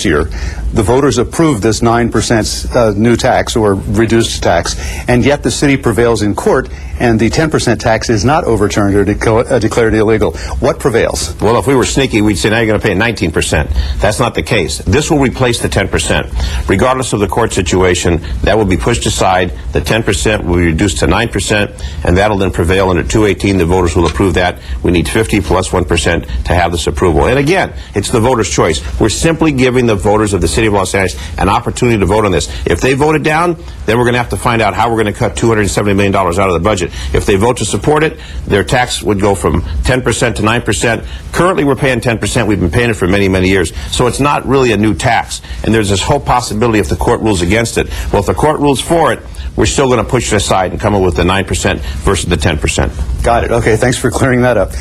year, the voters approved this 9% new tax or reduced tax, and yet the city prevails in court and the 10% tax is not overturned or declared illegal. What prevails? Well, if we were sneaky, we'd say now you're going to pay 19%. That's not the case. This will replace the 10%. Regardless of the court situation, that will be pushed aside. The 10% will be reduced to 9%, and that'll then prevail under 218. The voters will approve that. We need 50 plus 1% to have this approval. And again, it's the voters' choice. We're simply giving the voters of the city of Los Angeles an opportunity to vote on this. If they vote it down, then we're going to have to find out how we're going to cut $270 million out of the budget. If they vote to support it, their tax would go from 10% to 9%. Currently, we're paying 10%. We've been paying it for many, many years. So it's not really a new tax. And there's this whole possibility if the court rules against it. Well, if the court rules for it, we're still going to push it aside and come up with the 9% versus the 10%. Got it. Okay, thanks for clearing that up.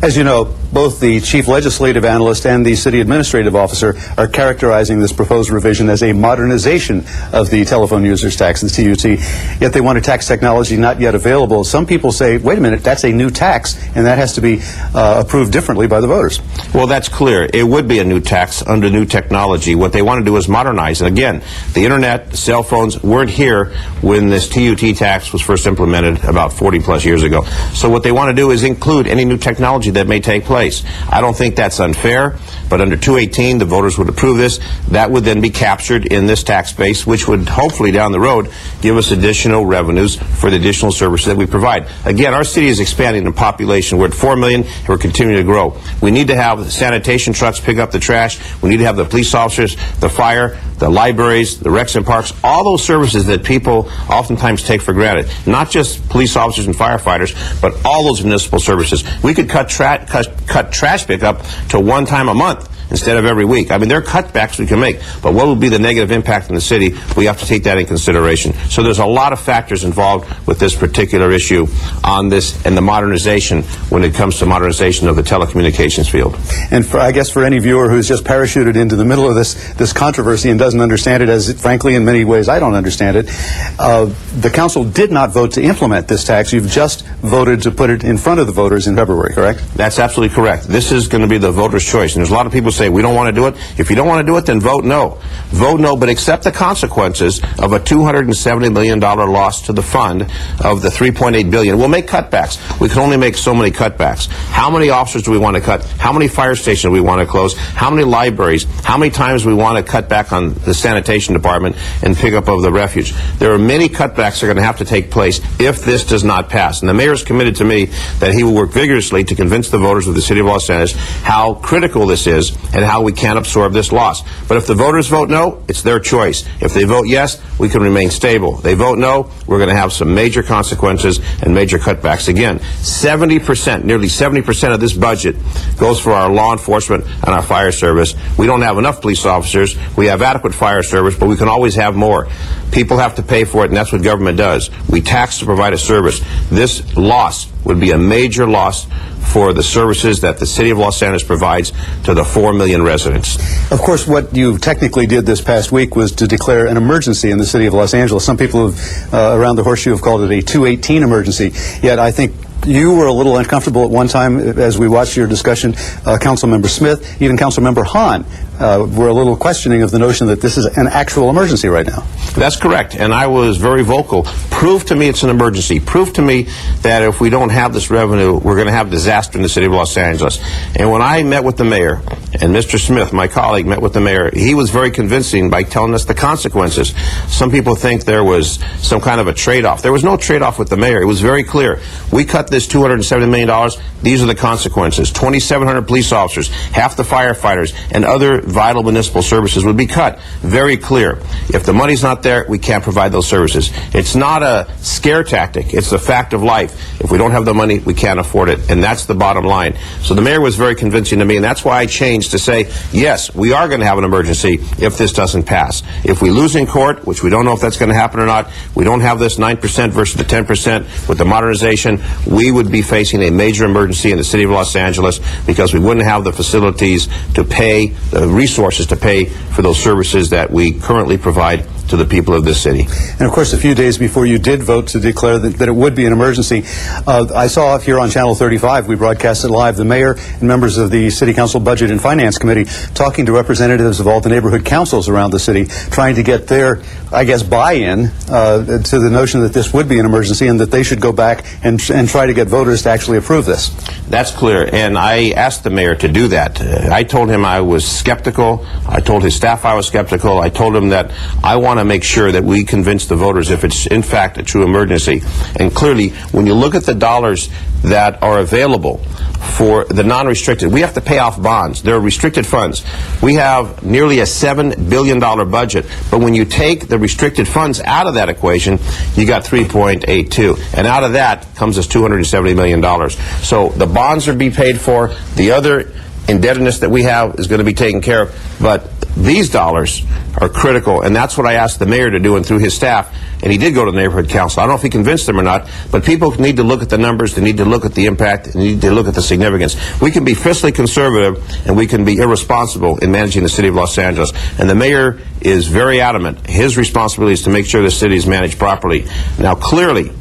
As you know, both the chief legislative analyst and the city administrative officer are characterizing this proposed revision as a modernization of the telephone users tax, the TUT, yet they want a tax technology not yet available. Some people say, wait a minute, that's a new tax, and that has to be approved differently by the voters. Well, that's clear. It would be a new tax under new technology. What they want to do is modernize. And again, the internet, the cell phones weren't here when this TUT tax was first implemented about 40 plus years ago. So what they want to do is include any new technology that may take place. I don't think that's unfair, but under 218, the voters would approve this. That would then be captured in this tax base, which would hopefully down the road give us additional revenues for the additional services that we provide. Again, our city is expanding in population. We're at 4 million, and we're continuing to grow. We need to have sanitation trucks pick up the trash. We need to have the police officers, the fire, the libraries, the recs and parks, all those services that people oftentimes take for granted. Not just police officers and firefighters, but all those municipal services. We could cut trash pickup to one time a month instead of every week. I mean, there are cutbacks we can make, but what will be the negative impact in the city? We have to take that in consideration. So there's a lot of factors involved with this particular issue on this and the modernization when it comes to modernization of the telecommunications field. And I guess for any viewer who's just parachuted into the middle of this controversy and doesn't understand it, as frankly in many ways I don't understand it, the council did not vote to implement this tax. You've just voted to put it in front of the voters in February, correct? That's absolutely correct. This is going to be the voters' choice. And there's a lot of people say we don't want to do it. If you don't want to do it, then vote no. Vote no, but accept the consequences of a $270 million loss to the fund of the $3.8 billion. We'll make cutbacks. We can only make so many cutbacks. How many officers do we want to cut? How many fire stations do we want to close? How many libraries? How many times we want to cut back on the sanitation department and pick up of the refuge? There are many cutbacks that are going to have to take place if this does not pass. And the mayor is committed to me that he will work vigorously to convince the voters of the city of Los Angeles how critical this is and how we can't absorb this loss. But if the voters vote no, it's their choice. If they vote yes, we can remain stable. They vote no, we're going to have some major consequences and major cutbacks. Again, 70%, nearly 70% of this budget goes for our law enforcement and our fire service. We don't have enough police officers. We have adequate fire service, but we can always have more. People have to pay for it, and that's what government does. We tax to provide a service. This loss would be a major loss for the services that the city of Los Angeles provides to the 4 million residents. Of course, what you technically did this past week was to declare an emergency in the city of Los Angeles. Some people have, around the horseshoe have called it a 218 emergency. Yet I think you were a little uncomfortable at one time as we watched your discussion. Councilmember Smith, even Councilmember Hahn, were a little questioning of the notion that this is an actual emergency right now. That's correct, and I was very vocal. Prove to me it's an emergency. Prove to me that if we don't have this revenue, we're going to have disaster in the city of Los Angeles. And when I met with the mayor, and Mr. Smith, my colleague, met with the mayor, he was very convincing by telling us the consequences. Some people think there was some kind of a trade-off. There was no trade-off with the mayor. It was very clear. We cut this $270 million. These are the consequences. 2,700 police officers, half the firefighters, and other vital municipal services would be cut. Very clear. If the money's not there, we can't provide those services. It's not a scare tactic. It's a fact of life. If we don't have the money, we can't afford it, and that's the bottom line. So the mayor was very convincing to me, and that's why I changed to say, yes, we are going to have an emergency if this doesn't pass. If we lose in court, which we don't know if that's going to happen or not, we don't have this 9% versus the 10% with the modernization, we would be facing a major emergency in the city of Los Angeles because we wouldn't have the facilities to pay, the resources to pay for those services that we currently provide to the people of this city. And of course, a few days before you did vote to declare that it would be an emergency, I saw here on Channel 35, we broadcasted live, the mayor and members of the City Council Budget and Finance Committee talking to representatives of all the neighborhood councils around the city, trying to get their, I guess, buy-in to the notion that this would be an emergency and that they should go back and try to get voters to actually approve this. That's clear, and I asked the mayor to do that. I told him I was skeptical. I told his staff I was skeptical. I told him that I want to make sure that we convince the voters if it's in fact a true emergency. And clearly, when you look at the dollars that are available for the non-restricted, we have to pay off bonds. They're restricted funds. We have nearly a $7 billion budget, but when you take the restricted funds out of that equation, you got 3.82, and out of that comes us $270 million. So the bonds are being paid for, the other indebtedness that we have is going to be taken care of, but these dollars are critical, and that's what I asked the mayor to do and through his staff, and he did go to the neighborhood council. I don't know if he convinced them or not, but people need to look at the numbers, they need to look at the impact, they need to look at the significance. We can be fiscally conservative and we can be irresponsible in managing the city of Los Angeles, and the mayor is very adamant. His responsibility is to make sure the city is managed properly. Now clearly,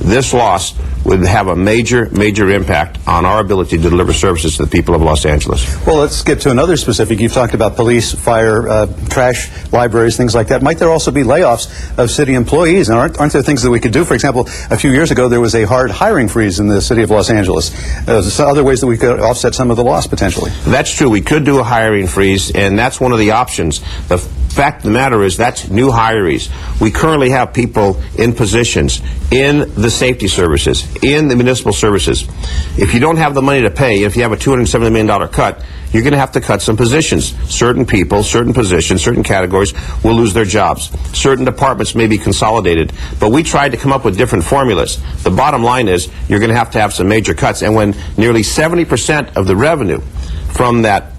this loss would have a major impact on our ability to deliver services to the people of Los Angeles. Well, let's get to another specific. You've talked about police, fire, trash, libraries, things like that. Might there also be layoffs of city employees? And aren't there things that we could do? For example, a few years ago there was a hard hiring freeze in the city of Los Angeles. There's other ways that we could offset some of the loss potentially. That's true. We could do a hiring freeze, and that's one of the options. The fact of the matter is that's new hirees. We currently have people in positions in the safety services, in the municipal services. If you don't have the money to pay, if you have a $270 million cut, you're going to have to cut some positions. Certain people, certain positions, certain categories will lose their jobs. Certain departments may be consolidated. But we tried to come up with different formulas. The bottom line is you're going to have some major cuts. And when nearly 70% of the revenue from that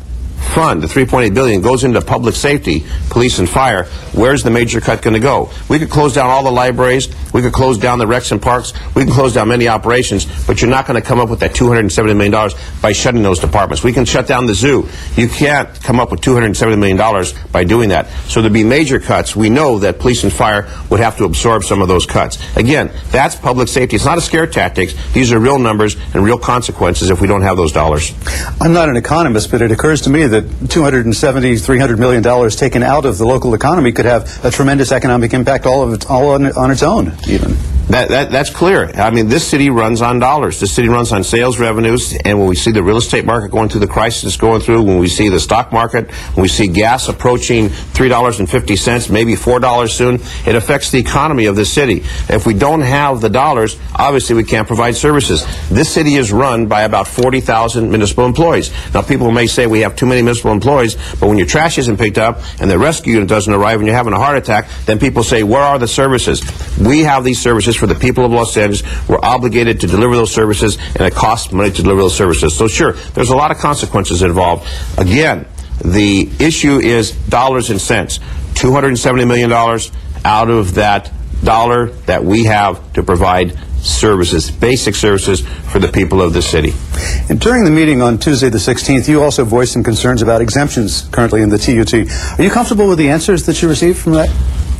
fund, the $3.8 billion, goes into public safety, police and fire, where's the major cut going to go? We could close down all the libraries, we could close down the recs and parks, we can close down many operations, but you're not going to come up with that $270 million by shutting those departments. We can shut down the zoo. You can't come up with $270 million by doing that. So there'd be major cuts. We know that police and fire would have to absorb some of those cuts. Again, that's public safety. It's not a scare tactic. These are real numbers and real consequences if we don't have those dollars. I'm not an economist, but it occurs to me that $270, $300 million taken out of the local economy could have a tremendous economic impact all on its own, even. That's clear. I mean, this city runs on dollars. This city runs on sales revenues, and when we see the real estate market going through the crisis it's going through, when we see the stock market, when we see gas approaching $3.50, maybe $4 soon, it affects the economy of this city. If we don't have the dollars, obviously we can't provide services. This city is run by about 40,000 municipal employees. Now, people may say we have too many municipal employees, but when your trash isn't picked up and the rescue unit doesn't arrive and you're having a heart attack, then people say, where are the services? We have these services for the people of Los Angeles. We're obligated to deliver those services, and it costs money to deliver those services. So sure, there's a lot of consequences involved. Again, the issue is dollars and cents. $270 million out of that dollar that we have to provide services, basic services for the people of the city. And during the meeting on Tuesday the 16th, you also voiced some concerns about exemptions currently in the TUT. Are you comfortable with the answers that you received from that?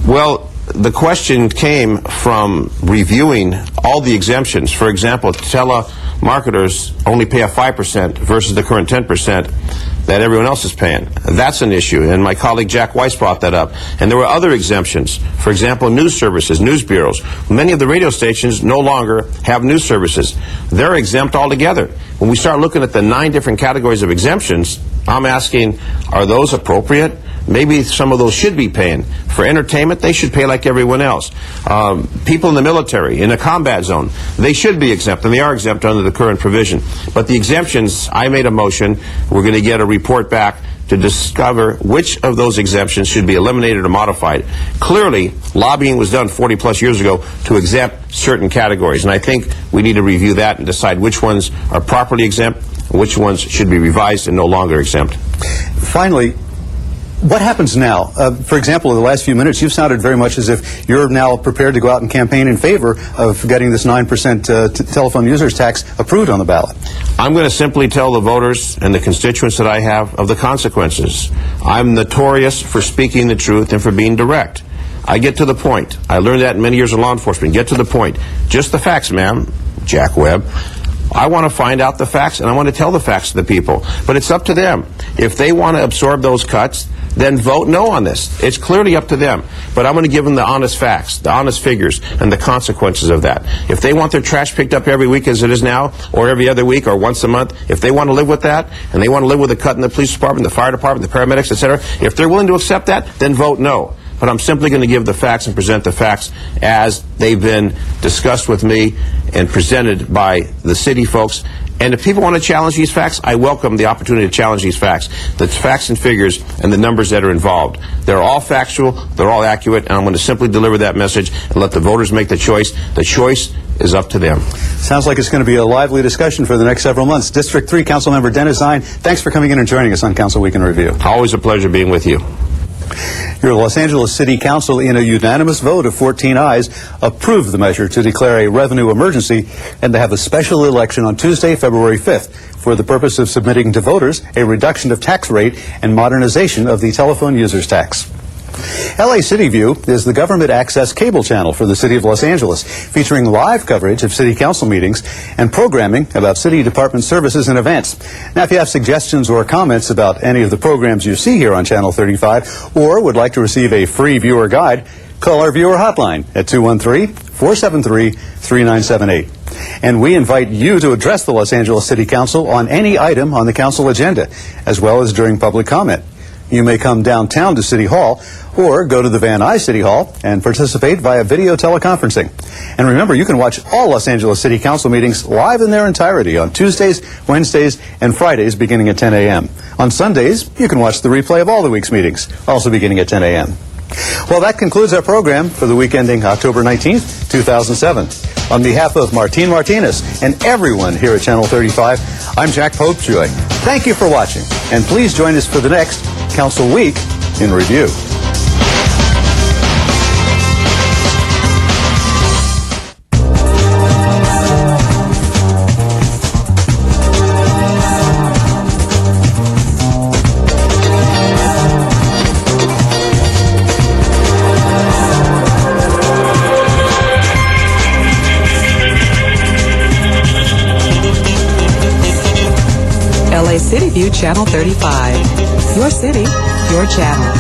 Well, the question came from reviewing all the exemptions. For example, telemarketers only pay a 5% versus the current 10% that everyone else is paying. That's an issue, and my colleague Jack Weiss brought that up. And there were other exemptions. For example, news services, news bureaus. Many of the radio stations no longer have news services. They're exempt altogether. When we start looking at the 9 different categories of exemptions, I'm asking, are those appropriate? Maybe some of those should be paying. For entertainment, they should pay like everyone else. People in the military, in a combat zone, they should be exempt, and they are exempt under the current provision. But the exemptions, I made a motion. We're going to get a report back to discover which of those exemptions should be eliminated or modified. Clearly, lobbying was done 40-plus years ago to exempt certain categories, and I think we need to review that and decide which ones are properly exempt and which ones should be revised and no longer exempt. Finally, what happens now? For example, in the last few minutes, you've sounded very much as if you're now prepared to go out and campaign in favor of getting this 9% telephone users tax approved on the ballot. I'm going to simply tell the voters and the constituents that I have of the consequences. I'm notorious for speaking the truth and for being direct. I get to the point. I learned that in many years of law enforcement. Get to the point. Just the facts, ma'am, Jack Webb. I want to find out the facts, and I want to tell the facts to the people. But it's up to them. If they want to absorb those cuts, then vote no on this. It's clearly up to them. But I'm going to give them the honest facts, the honest figures, and the consequences of that. If they want their trash picked up every week as it is now, or every other week, or once a month, if they want to live with that, and they want to live with a cut in the police department, the fire department, the paramedics, etc., if they're willing to accept that, then vote no. But I'm simply going to give the facts and present the facts as they've been discussed with me and presented by the city folks. And if people want to challenge these facts, I welcome the opportunity to challenge these facts. The facts and figures and the numbers that are involved. They're all factual, they're all accurate, and I'm going to simply deliver that message and let the voters make the choice. The choice is up to them. Sounds like it's going to be a lively discussion for the next several months. District 3 Councilmember Dennis Zine, thanks for coming in and joining us on Council Week in Review. Always a pleasure being with you. Your Los Angeles City Council, in a unanimous vote of 14 ayes, approved the measure to declare a revenue emergency and to have a special election on Tuesday, February 5th, for the purpose of submitting to voters a reduction of tax rate and modernization of the telephone users tax. LA City View is the government access cable channel for the City of Los Angeles, featuring live coverage of City Council meetings and programming about City Department services and events. Now, if you have suggestions or comments about any of the programs you see here on Channel 35, or would like to receive a free viewer guide, call our viewer hotline at 213-473-3978. And we invite you to address the Los Angeles City Council on any item on the council agenda, as well as during public comment. You may come downtown to City Hall or go to the Van Nuys City Hall and participate via video teleconferencing. And remember, you can watch all Los Angeles City Council meetings live in their entirety on Tuesdays, Wednesdays, and Fridays beginning at 10 a.m. On Sundays, you can watch the replay of all the week's meetings, also beginning at 10 a.m. Well, that concludes our program for the week ending October 19th, 2007. On behalf of Martine Martinez and everyone here at Channel 35, I'm Jack Popejoy. Thank you for watching, and please join us for the next Council Week in Review. LA City View Channel 35. Your city, your channel.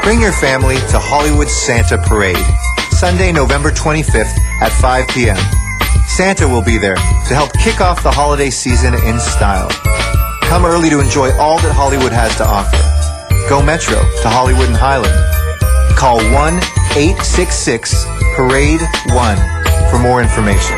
Bring your family to Hollywood's Santa Parade, Sunday, November 25th at 5 p.m. Santa will be there to help kick off the holiday season in style. Come early to enjoy all that Hollywood has to offer. Go Metro to Hollywood and Highland. Call 1-866-PARADE-1 for more information.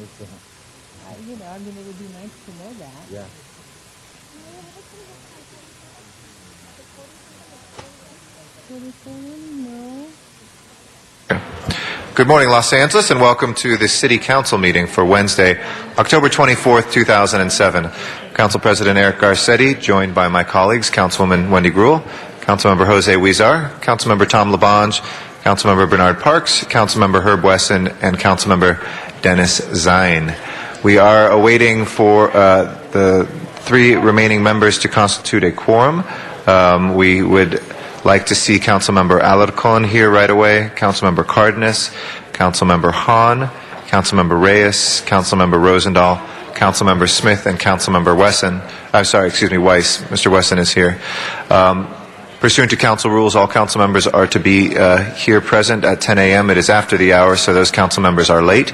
I mean, it would be nice to know that. Yeah. No. Good morning, Los Angeles, and welcome to the City Council meeting for Wednesday, October 24th, 2007. Council President Eric Garcetti, joined by my colleagues, Councilwoman Wendy Gruhl, Councilmember Jose Huizar, Councilmember Tom Labange, Councilmember Bernard Parks, Councilmember Herb Wesson, and Councilmember Dennis Zine. We are awaiting for the three remaining members to constitute a quorum. We would like to see Councilmember Alarcon here right away, Councilmember Cardenas, Councilmember Hahn, Councilmember Reyes, Councilmember Rosendahl, Councilmember Smith, and Councilmember Weiss. Mr. Wesson is here. Pursuant to council rules, all council members are to be here present at 10 a.m. It is after the hour, so those council members are late.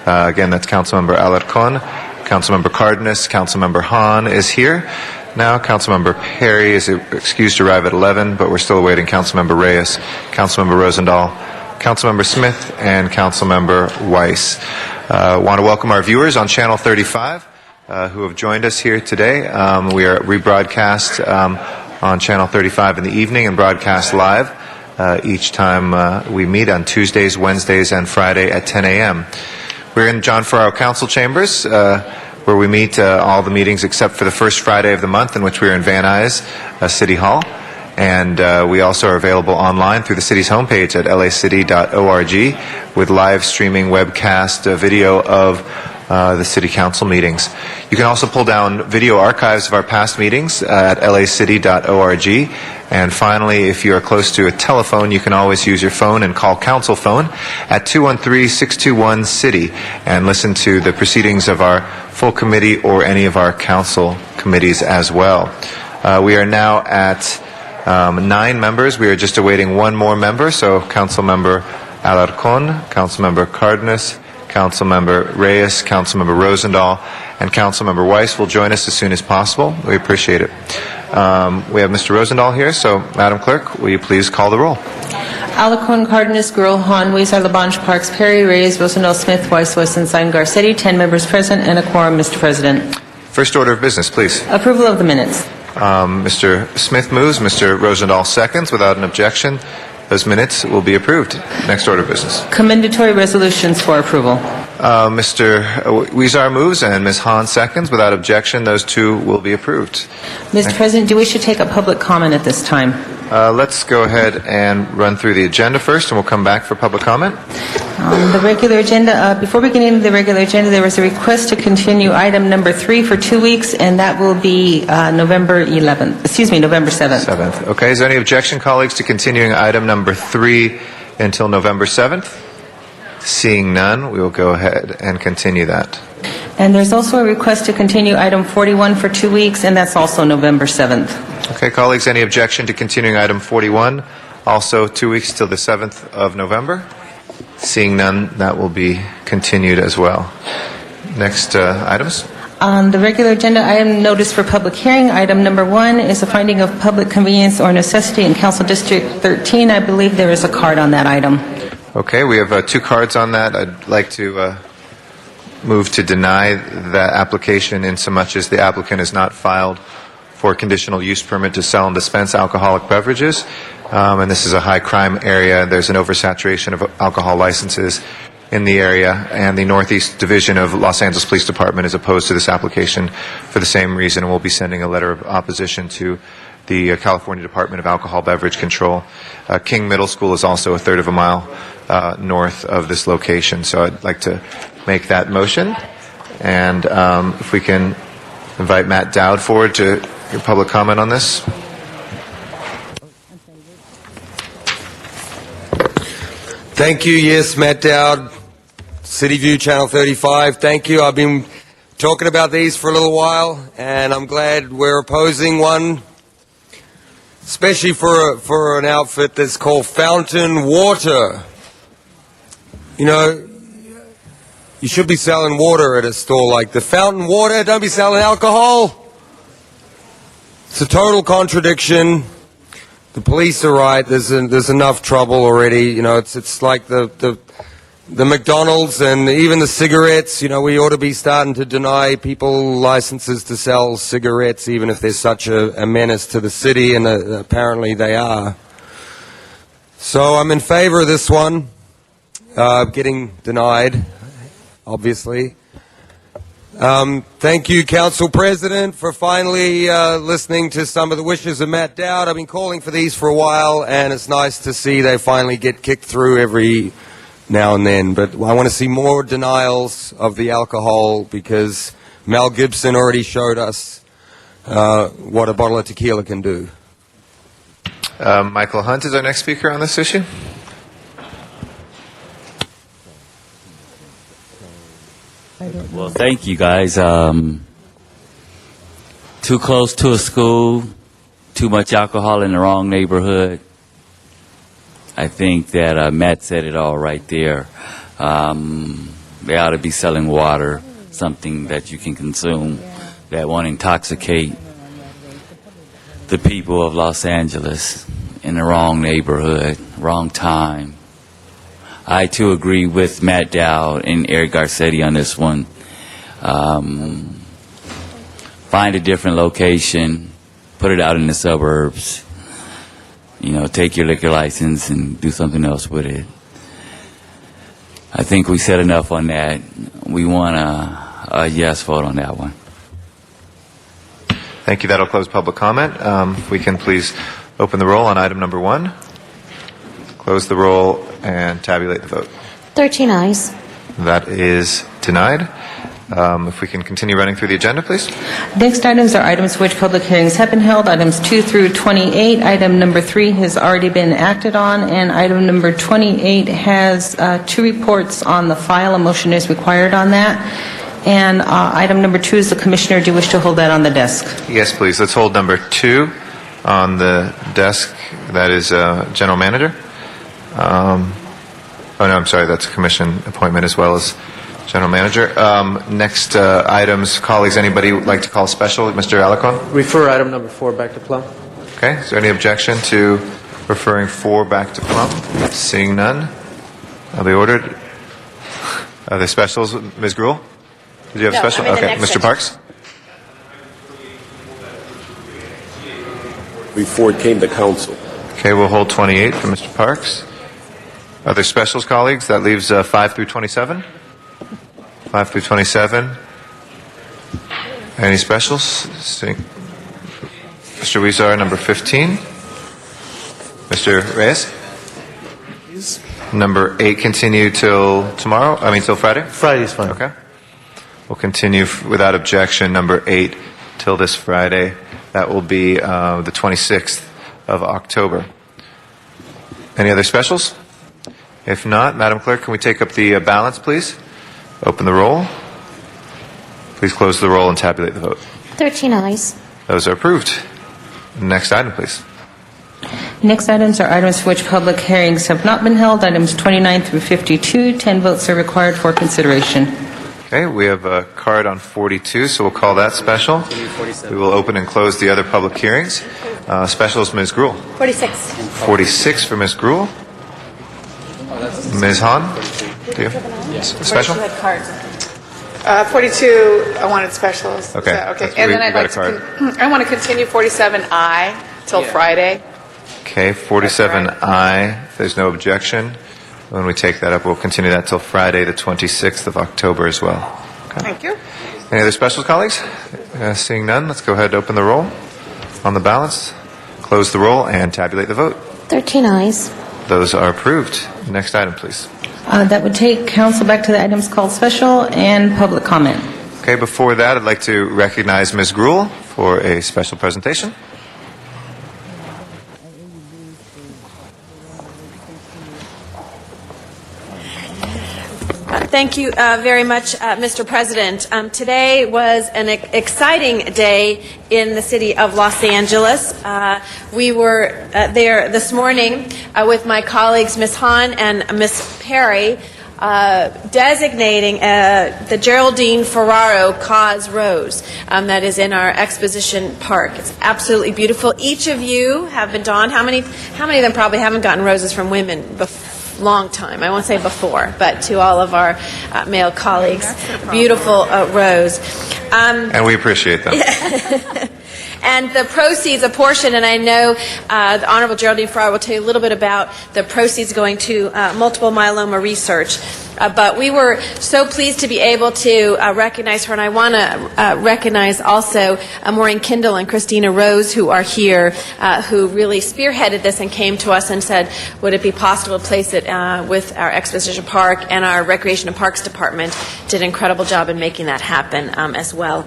Again, that's Councilmember Alarcon, Councilmember Cardenas, Councilmember Hahn is here. Now, Councilmember Perry is excused to arrive at 11, but we're still awaiting Councilmember Reyes, Councilmember Rosendahl, Councilmember Smith, and Councilmember Weiss. Want to welcome our viewers on Channel 35 who have joined us here today. We are rebroadcast on Channel 35 in the evening and broadcast live each time we meet on Tuesdays, Wednesdays, and Friday at 10 a.m. We're in John Ferraro Council Chambers, where we meet all the meetings except for the first Friday of the month, in which we are in Van Nuys City Hall. And we also are available online through the city's homepage at lacity.org with live streaming webcast video of the City Council meetings. You can also pull down video archives of our past meetings at lacity.org. And finally, if you are close to a telephone, you can always use your phone and call Council Phone at 213-621-CITY and listen to the proceedings of our full committee or any of our council committees as well. We are now at 9 members. We are just awaiting one more member, so Councilmember Alarcon, Councilmember Cardenas, Councilmember Reyes, Councilmember Rosendahl, and Councilmember Weiss will join us as soon as possible. We appreciate it. We have Mr. Rosendahl here, so Madam Clerk, will you please call the roll? Alarcon, Cardenas, Gruhl, Hahn, Huizar, Labange, Parks, Perry, Reyes, Rosendahl, Smith, Weiss, Wesson, Zine, Garcetti. 10 members present and a quorum, Mr. President. First order of business, please. Approval of the minutes. Mr. Smith moves, Mr. Rosendahl seconds. Without an objection, those minutes will be approved. Next order of business. Commendatory resolutions for approval. Mr. Huizar moves and Ms. Hahn seconds. Without objection, those two will be approved. Mr. President, do we should take a public comment at this time? Let's go ahead and run through the agenda first, and we'll come back for public comment. The regular agenda, before we get into the regular agenda, there was a request to continue item number 3 for 2 weeks, and that will be November 7th. 7th. Okay. Is there any objection, colleagues, to continuing item number 3 until November 7th? Seeing none, we will go ahead and continue that. And there's also a request to continue item 41 for 2 weeks, and that's also November 7th. Okay, colleagues, any objection to continuing item 41, also 2 weeks till the 7th of November? Seeing none, that will be continued as well. Next items. On the regular agenda, item notice for public hearing. Item number 1 is a finding of public convenience or necessity in Council District 13. I believe there is a card on that item. Okay, we have 2 cards on that. I'd like to move to deny that application in so much as the applicant has not filed for a conditional use permit to sell and dispense alcoholic beverages. And this is a high crime area. There's an oversaturation of alcohol licenses in the area, and the Northeast Division of Los Angeles Police Department is opposed to this application for the same reason, and we'll be sending a letter of opposition to the California Department of Alcohol Beverage Control. King Middle School is also a third of a mile north of this location, so I'd like to make that motion. And if we can invite Matt Dowd forward to your public comment on this. Thank you. Yes, Matt Dowd, City View, Channel 35. Thank you. I've been talking about these for a little while, and I'm glad we're opposing one, especially for an outfit that's called Fountain Water. You know, you should be selling water at a store like the Fountain Water. Don't be selling alcohol. It's a total contradiction. The police are right. There's enough trouble already. You know, it's like the the McDonald's and even the cigarettes, we ought to be starting to deny people licenses to sell cigarettes, even if they're such a menace to the city, and apparently they are. So I'm in favor of this one, getting denied, obviously. Thank you, Council President, for finally listening to some of the wishes of Matt Dowd. I've been calling for these for a while, and it's nice to see they finally get kicked through every now and then. But I want to see more denials of the alcohol, because Mel Gibson already showed us what a bottle of tequila can do. Michael Hunt is our next speaker on this issue. Well, thank you, guys. Too close to a school, too much alcohol in the wrong neighborhood. I think that Matt said it all right there. They ought to be selling water, something that you can consume that won't intoxicate the people of Los Angeles in the wrong neighborhood, wrong time. I, too, agree with Matt Dowd and Eric Garcetti on this one. Find a different location, put it out in the suburbs, take your liquor license and do something else with it. I think we said enough on that. We want a yes vote on that one. Thank you. That'll close public comment. If we can please open the roll on item number 1, close the roll, and tabulate the vote. 13 ayes. That is denied. If we can continue running through the agenda, please. Next items are items for which public hearings have been held. Items 2 through 28. Item number 3 has already been acted on, and item number 28 has 2 reports on the file. A motion is required on that. And item number 2 is the commissioner. Do you wish to hold that on the desk? Yes, please. Let's hold number 2 on the desk. That is General Manager. I'm sorry. That's a commission appointment as well as General Manager. Next items, colleagues, anybody would like to call special? Mr. Alarcon? Refer item number 4 back to Plum. Okay. Is there any objection to referring 4 back to Plum? Seeing none, I'll be ordered. Are there specials? Ms. Gruhl? Did you have special? Okay. Mr. Parks? Before it came to council. Okay, we'll hold 28 for Mr. Parks. Are there specials, colleagues? That leaves 5 through 27. 5 through 27. Any specials? Mr. Weezar, number 15. Mr. Reyes? Number 8 continue till tomorrow? Till Friday? Friday's fine. Okay. We'll continue without objection, number 8, till this Friday. That will be the 26th of October. Any other specials? If not, Madam Clerk, can we take up the balance, please? Open the roll. Please close the roll and tabulate the vote. 13 ayes. Those are approved. Next item, please. Next items are items for which public hearings have not been held. Items 29 through 52. 10 votes are required for consideration. Okay, we have a card on 42, so we'll call that special. We will open and close the other public hearings. Special is Ms. Gruhl. 46. 46 for Ms. Gruhl. Ms. Hahn, do you? Yes. Special? 42, I wanted specials. Okay. Okay. And then I'd like I want to continue 47I till Friday. Okay, 47I. If there's no objection, when we take that up, we'll continue that till Friday, the 26th of October as well. Okay. Thank you. Any other specials, colleagues? Seeing none, let's go ahead and open the roll on the balance, close the roll, and tabulate the vote. 13 ayes. Those are approved. Next item, please. That would take council back to the items called special and public comment. Okay, before that, I'd like to recognize Ms. Gruhl for a special presentation. Thank you very much, Mr. President. Today was an exciting day in the city of Los Angeles. We were there this morning with my colleagues, Ms. Hahn and Ms. Perry, designating the Geraldine Ferraro Cause Rose that is in our Exposition Park. It's absolutely beautiful. Each of you have been donned. How many of them probably haven't gotten roses from women before? long time. I won't say before, but to all of our male colleagues. Beautiful rose. And we appreciate them. And the proceeds, a portion, and I know the Honorable Geraldine Farrar will tell you a little bit about the proceeds going to multiple myeloma research. But we were so pleased to be able to recognize her, and I want to recognize also Maureen Kindle and Christina Rose, who are here, who really spearheaded this and came to us and said, would it be possible to place it with our Exposition Park, and our Recreation and Parks Department did an incredible job in making that happen as well.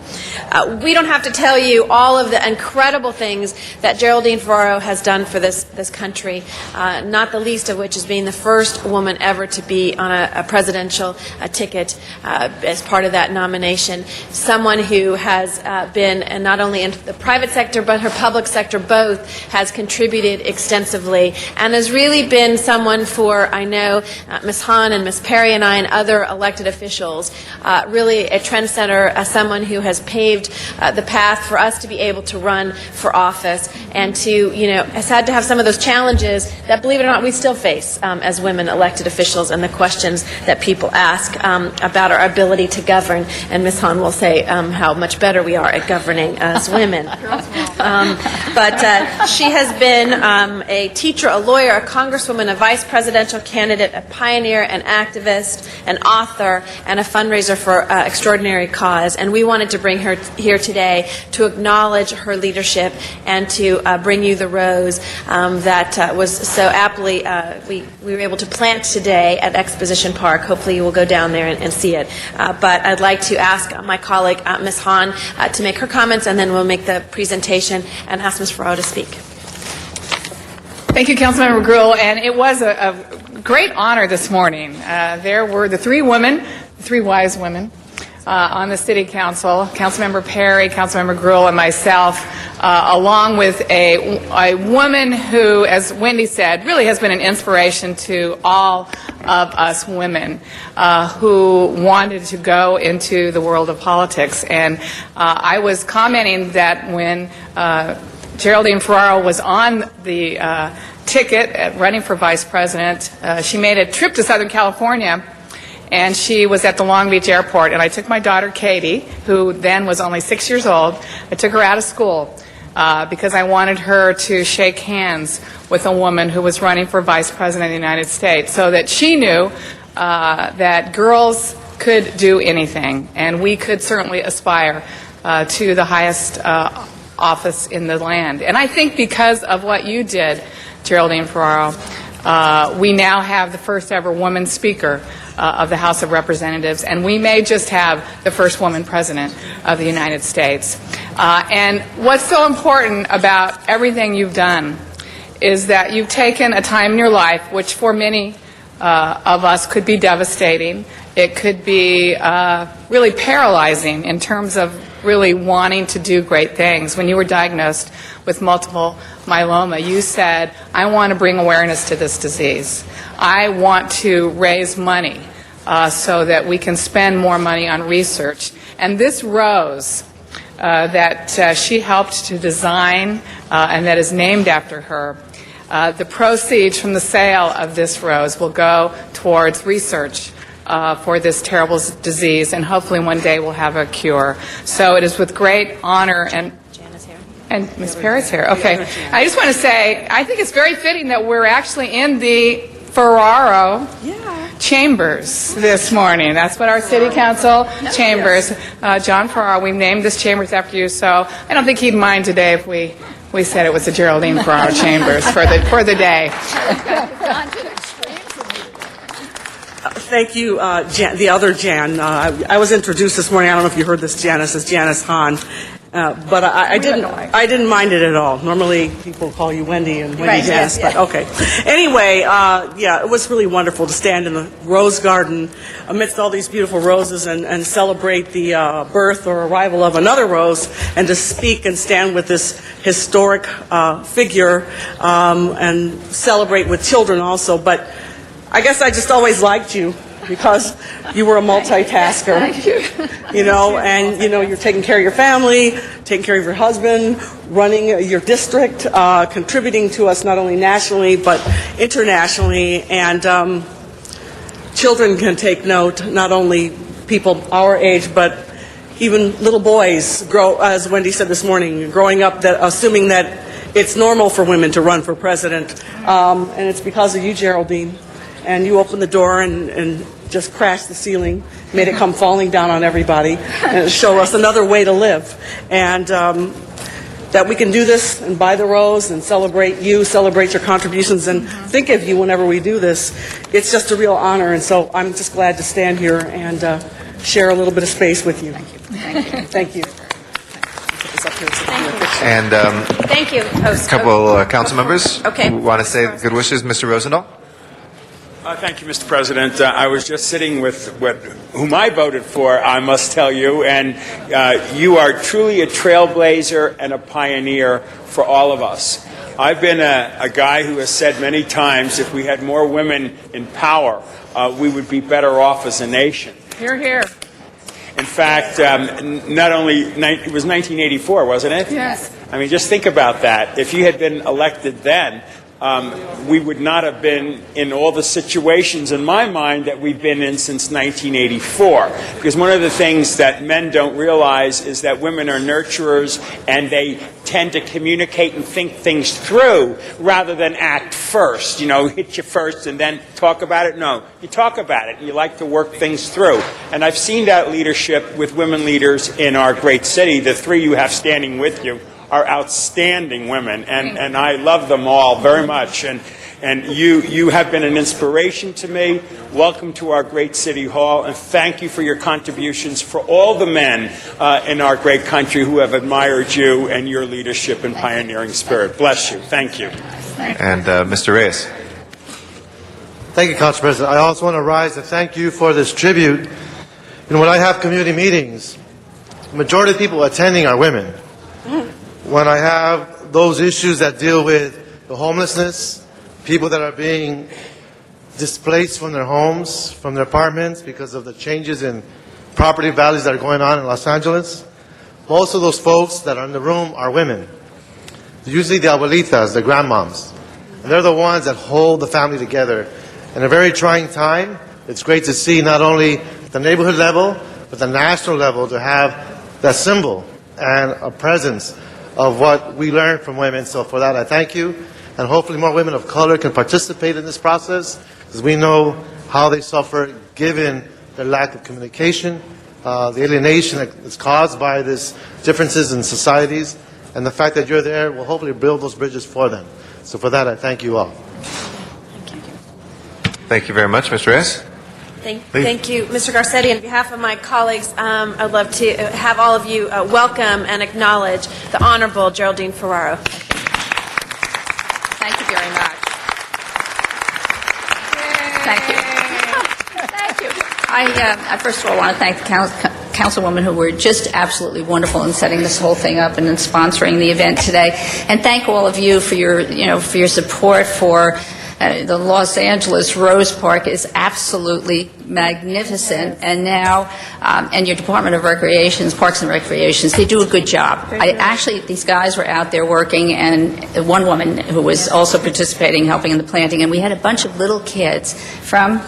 We don't have to tell you all of the incredible things that Geraldine Ferraro has done for this country, not the least of which is being the first woman ever to be on a presidential ticket as part of that nomination. Someone who has been, and not only in the private sector but her public sector both, has contributed extensively and has really been someone for, I know, Ms. Hahn and Ms. Perry and I and other elected officials, really a trendsetter, someone who has paved the path for us to be able to run for office and to, has had to have some of those challenges that, believe it or not, we still face as women elected officials, and the questions that people ask about our ability to govern. And Ms. Hahn will say how much better we are at governing as women. But she has been a teacher, a lawyer, a congresswoman, a vice presidential candidate, a pioneer, an activist, an author, and a fundraiser for Extraordinary Cause. And we wanted to bring her here today to acknowledge her leadership and to bring you the rose that was so aptly we were able to plant today at Exposition Park. Hopefully you will go down there and see it. But I'd like to ask my colleague, Ms. Hahn, to make her comments, and then we'll make the presentation and ask Ms. Ferraro to speak. Thank you, Councilmember Gruhl. And it was a great honor this morning. There were the three women, the three wise women, on the City Council, Councilmember Perry, Councilmember Gruhl, and myself, along with a woman who, as Wendy said, really has been an inspiration to all of us women who wanted to go into the world of politics. And I was commenting that when Geraldine Ferraro was on the ticket at running for vice president, she made a trip to Southern California, and she was at the Long Beach airport, and I took my daughter Katie, who then was only 6 years old. I took her out of school because I wanted her to shake hands with a woman who was running for vice president of the United States, so that she knew that girls could do anything, and we could certainly aspire to the highest office in the land. And I think because of what you did, Geraldine Ferraro, we now have the first ever woman speaker of the House of Representatives, and we may just have the first woman president of the United States. And what's so important about everything you've done is that you've taken a time in your life, which for many of us could be devastating. It could be really paralyzing in terms of really wanting to do great things. When you were diagnosed with multiple myeloma, you said, I want to bring awareness to this disease. I want to raise money so that we can spend more money on research. And this rose that she helped to design and that is named after her, the proceeds from the sale of this rose will go towards research for this terrible disease, and hopefully one day we'll have a cure. So it is with great honor, and Ms. Perry's here. Okay. I just want to say, I think it's very fitting that we're actually in the Ferraro chambers this morning. That's what our City Council chambers. John Ferraro, we named this chambers after you, so I don't think he'd mind today if we said it was the Geraldine Ferraro chambers for the day. Thank you, the other Jan. I was introduced this morning. I don't know if you heard this, Janice, as Janice Hahn. But I didn't mind it at all. Normally, people call you Wendy and Wendy Right, Janice, yes, but okay. Anyway, it was really wonderful to stand in the Rose Garden amidst all these beautiful roses and celebrate the birth or arrival of another rose, and to speak and stand with this historic figure and celebrate with children also. But I guess I just always liked you because you were a multitasker, and you're taking care of your family, taking care of your husband, running your district, contributing to us not only nationally but internationally, and children can take note, not only people our age, but even little boys grow, as Wendy said this morning, growing up that assuming that it's normal for women to run for president. And it's because of you, Geraldine. And you opened the door and just crashed the ceiling, made it come falling down on everybody, and show us another way to live. And that we can do this and buy the rose and celebrate you, celebrate your contributions, and think of you whenever we do this. It's just a real honor, and so I'm just glad to stand here and share a little bit of space with you. Thank you. And Thank you, host. a couple council members Okay. who want to say good wishes. Mr. Rosendahl? Thank you, Mr. President. I was just sitting with whom I voted for, I must tell you, and you are truly a trailblazer and a pioneer for all of us. I've been a guy who has said many times if we had more women in power, we would be better off as a nation. Hear, hear. In fact, not only, it was 1984, wasn't it? Yes. I mean, just think about that. If you had been elected then, we would not have been in all the situations, in my mind, that we've been in since 1984. Because one of the things that men don't realize is that women are nurturers and they tend to communicate and think things through rather than act first. You know, hit you first and then talk about it. No, you talk about it and you like to work things through. And I've seen that leadership with women leaders in our great city. The three you have standing with you are outstanding women, and I love them all very much. And you have been an inspiration to me. Welcome to our great city hall, and thank you for your contributions for all the men in our great country who have admired you and your leadership and pioneering spirit. Bless you. Thank you. And Mr. Reyes? Thank you, Council President. I also want to rise and thank you for this tribute. You know, when I have community meetings, the majority of people attending are women. When I have those issues that deal with the homelessness, people that are being displaced from their homes, from their apartments because of the changes in property values that are going on in Los Angeles, most of those folks that are in the room are women. Usually the abuelitas, the grandmoms. And they're the ones that hold the family together. In a very trying time, it's great to see not only the neighborhood level, but the national level to have that symbol and a presence of what we learn from women. So for that, I thank you. And hopefully more women of color can participate in this process, because we know how they suffer given their lack of communication, the alienation that is caused by these differences in societies, and the fact that you're there will hopefully build those bridges for them. So for that, I thank you all. Thank you very much, Mr. Reyes. Thank you, Mr. Garcetti. On behalf of my colleagues, I'd love to have all of you welcome and acknowledge the Honorable Geraldine Ferraro. Thank you very much. Thank you. Thank you. I first of all want to thank the councilwomen who were just absolutely wonderful in setting this whole thing up and in sponsoring the event today, and thank all of you for your support for. The Los Angeles Rose Park is absolutely magnificent, and now, and your Department of Recreations, Parks and Recreations, they do a good job. These guys were out there working, and one woman who was also participating, helping in the planting, and we had a bunch of little kids from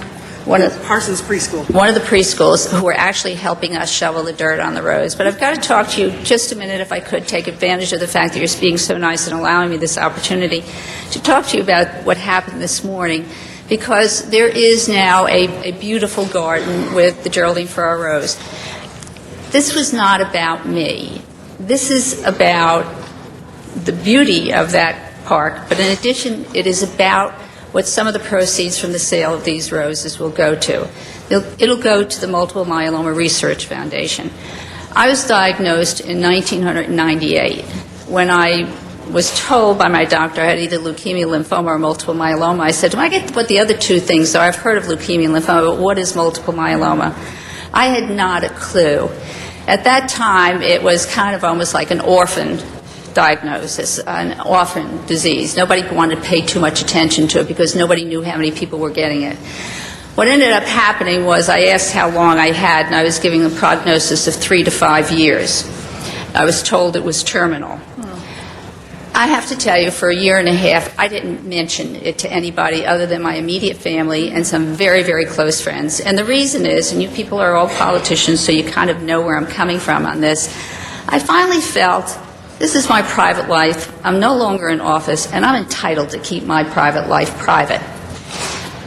Parsons Preschool. One of the preschools who were actually helping us shovel the dirt on the roads. But I've got to talk to you just a minute, if I could, take advantage of the fact that you're being so nice and allowing me this opportunity to talk to you about what happened this morning, because there is now a beautiful garden with the Geraldine Ferraro Rose. This was not about me. This is about the beauty of that park, but in addition, it is about what some of the proceeds from the sale of these roses will go to. It'll go to the Multiple Myeloma Research Foundation. I was diagnosed in 1998 when I was told by my doctor I had either leukemia, lymphoma, or multiple myeloma. I said to him, I get what the other two things are. I've heard of leukemia and lymphoma, but what is multiple myeloma? I had not a clue. At that time, it was kind of almost like an orphan diagnosis, an orphan disease. Nobody wanted to pay too much attention to it because nobody knew how many people were getting it. What ended up happening was I asked how long I had, and I was giving a prognosis of 3 to 5 years. I was told it was terminal. I have to tell you, for a year and a half, I didn't mention it to anybody other than my immediate family and some very, very close friends. And the reason is, and you people are all politicians, so you kind of know where I'm coming from on this, I finally felt, this is my private life. I'm no longer in office, and I'm entitled to keep my private life private.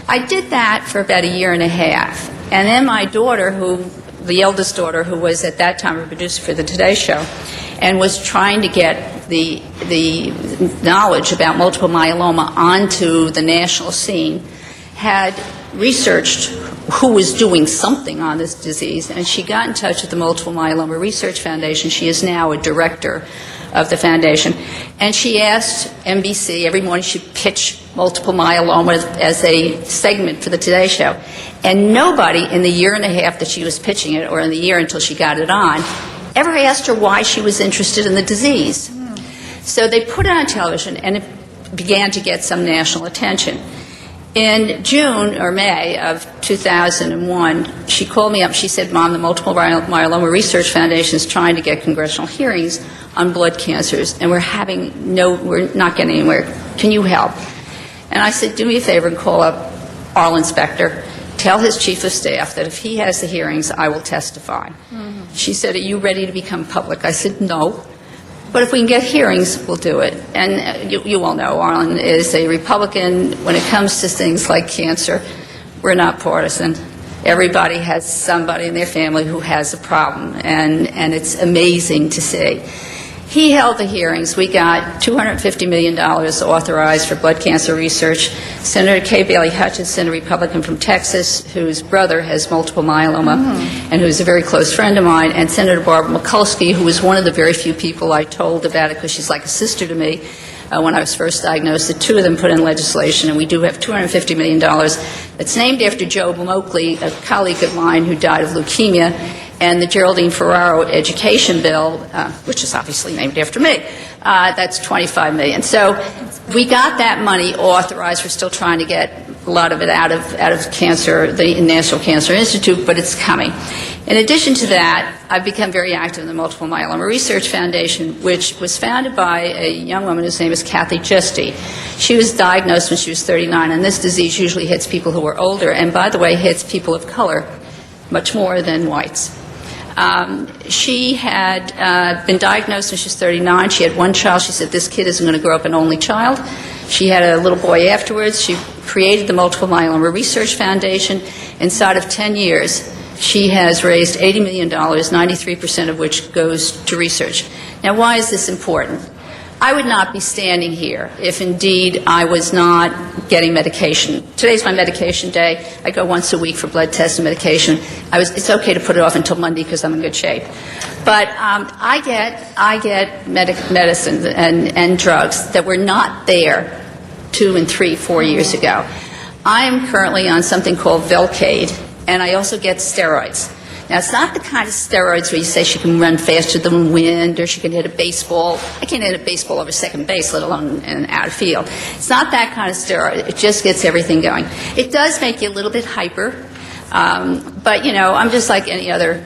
I did that for about a year and a half. And then my daughter, the eldest daughter, who was at that time a producer for the Today Show, and was trying to get the knowledge about multiple myeloma onto the national scene, had researched who was doing something on this disease, and she got in touch with the Multiple Myeloma Research Foundation. She is now a director of the foundation. And she asked NBC, every morning she'd pitch multiple myeloma as a segment for the Today Show. And nobody in the year and a half that she was pitching it, or in the year until she got it on, ever asked her why she was interested in the disease. So they put it on television, and it began to get some national attention. In June or May of 2001, she called me up. She said, "Mom, the Multiple Myeloma Research Foundation is trying to get congressional hearings on blood cancers, and we're not getting anywhere. Can you help?" And I said, "Do me a favor and call up Arlen Specter. Tell his chief of staff that if he has the hearings, I will testify." She said, "Are you ready to become public?" I said, "No. But if we can get hearings, we'll do it." And you all know Arlen is a Republican. When it comes to things like cancer, we're not partisan. Everybody has somebody in their family who has a problem, and it's amazing to see. He held the hearings. We got $250 million authorized for blood cancer research. Senator Kay Bailey Hutchinson, a Republican from Texas, whose brother has multiple myeloma and who's a very close friend of mine, and Senator Barbara Mikulski, who was one of the very few people I told about it because she's like a sister to me. When I was first diagnosed, the two of them put in legislation, and we do have $250 million that's named after Joe Moakley, a colleague of mine who died of leukemia, and the Geraldine Ferraro education bill, which is obviously named after me. That's $25 million. So we got that money authorized. We're still trying to get a lot of it out of cancer, the National Cancer Institute, but it's coming. In addition to that, I've become very active in the Multiple Myeloma Research Foundation, which was founded by a young woman whose name is Kathy Giusti. She was diagnosed when she was 39, and this disease usually hits people who are older, and by the way, hits people of color much more than whites. She had been diagnosed when she was 39. She had one child. She said, "This kid isn't going to grow up an only child." She had a little boy afterwards. She created the Multiple Myeloma Research Foundation. Inside of 10 years, she has raised $80 million, 93% of which goes to research. Now, why is this important? I would not be standing here if indeed I was not getting medication. Today's my medication day. I go once a week for blood tests and medication. It's okay to put it off until Monday because I'm in good shape. But I get medicine and drugs that were not there 2 and 3, 4 years ago. I am currently on something called Velcade, and I also get steroids. Now, it's not the kind of steroids where you say she can run faster than wind or she can hit a baseball. I can't hit a baseball over second base, let alone in an outfield. It's not that kind of steroid. It just gets everything going. It does make you a little bit hyper, but, you know, I'm just like any other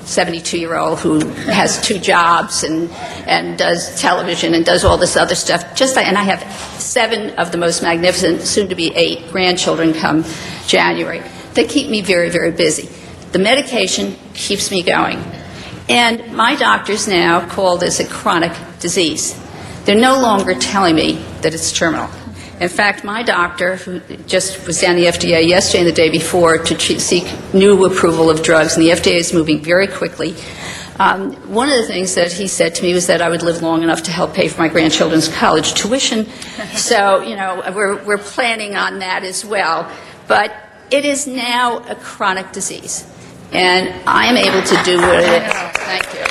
72-year-old who has 2 jobs and does television and does all this other stuff. And I have 7 of the most magnificent, soon-to-be 8 grandchildren come January. They keep me very, very busy. The medication keeps me going. And my doctors now call this a chronic disease. They're no longer telling me that it's terminal. In fact, my doctor, who just was down the FDA yesterday and the day before to seek new approval of drugs, and the FDA is moving very quickly, one of the things that he said to me was that I would live long enough to help pay for my grandchildren's college tuition. So, you know, we're planning on that as well. But it is now a chronic disease. And I am able to do what it is. Thank you.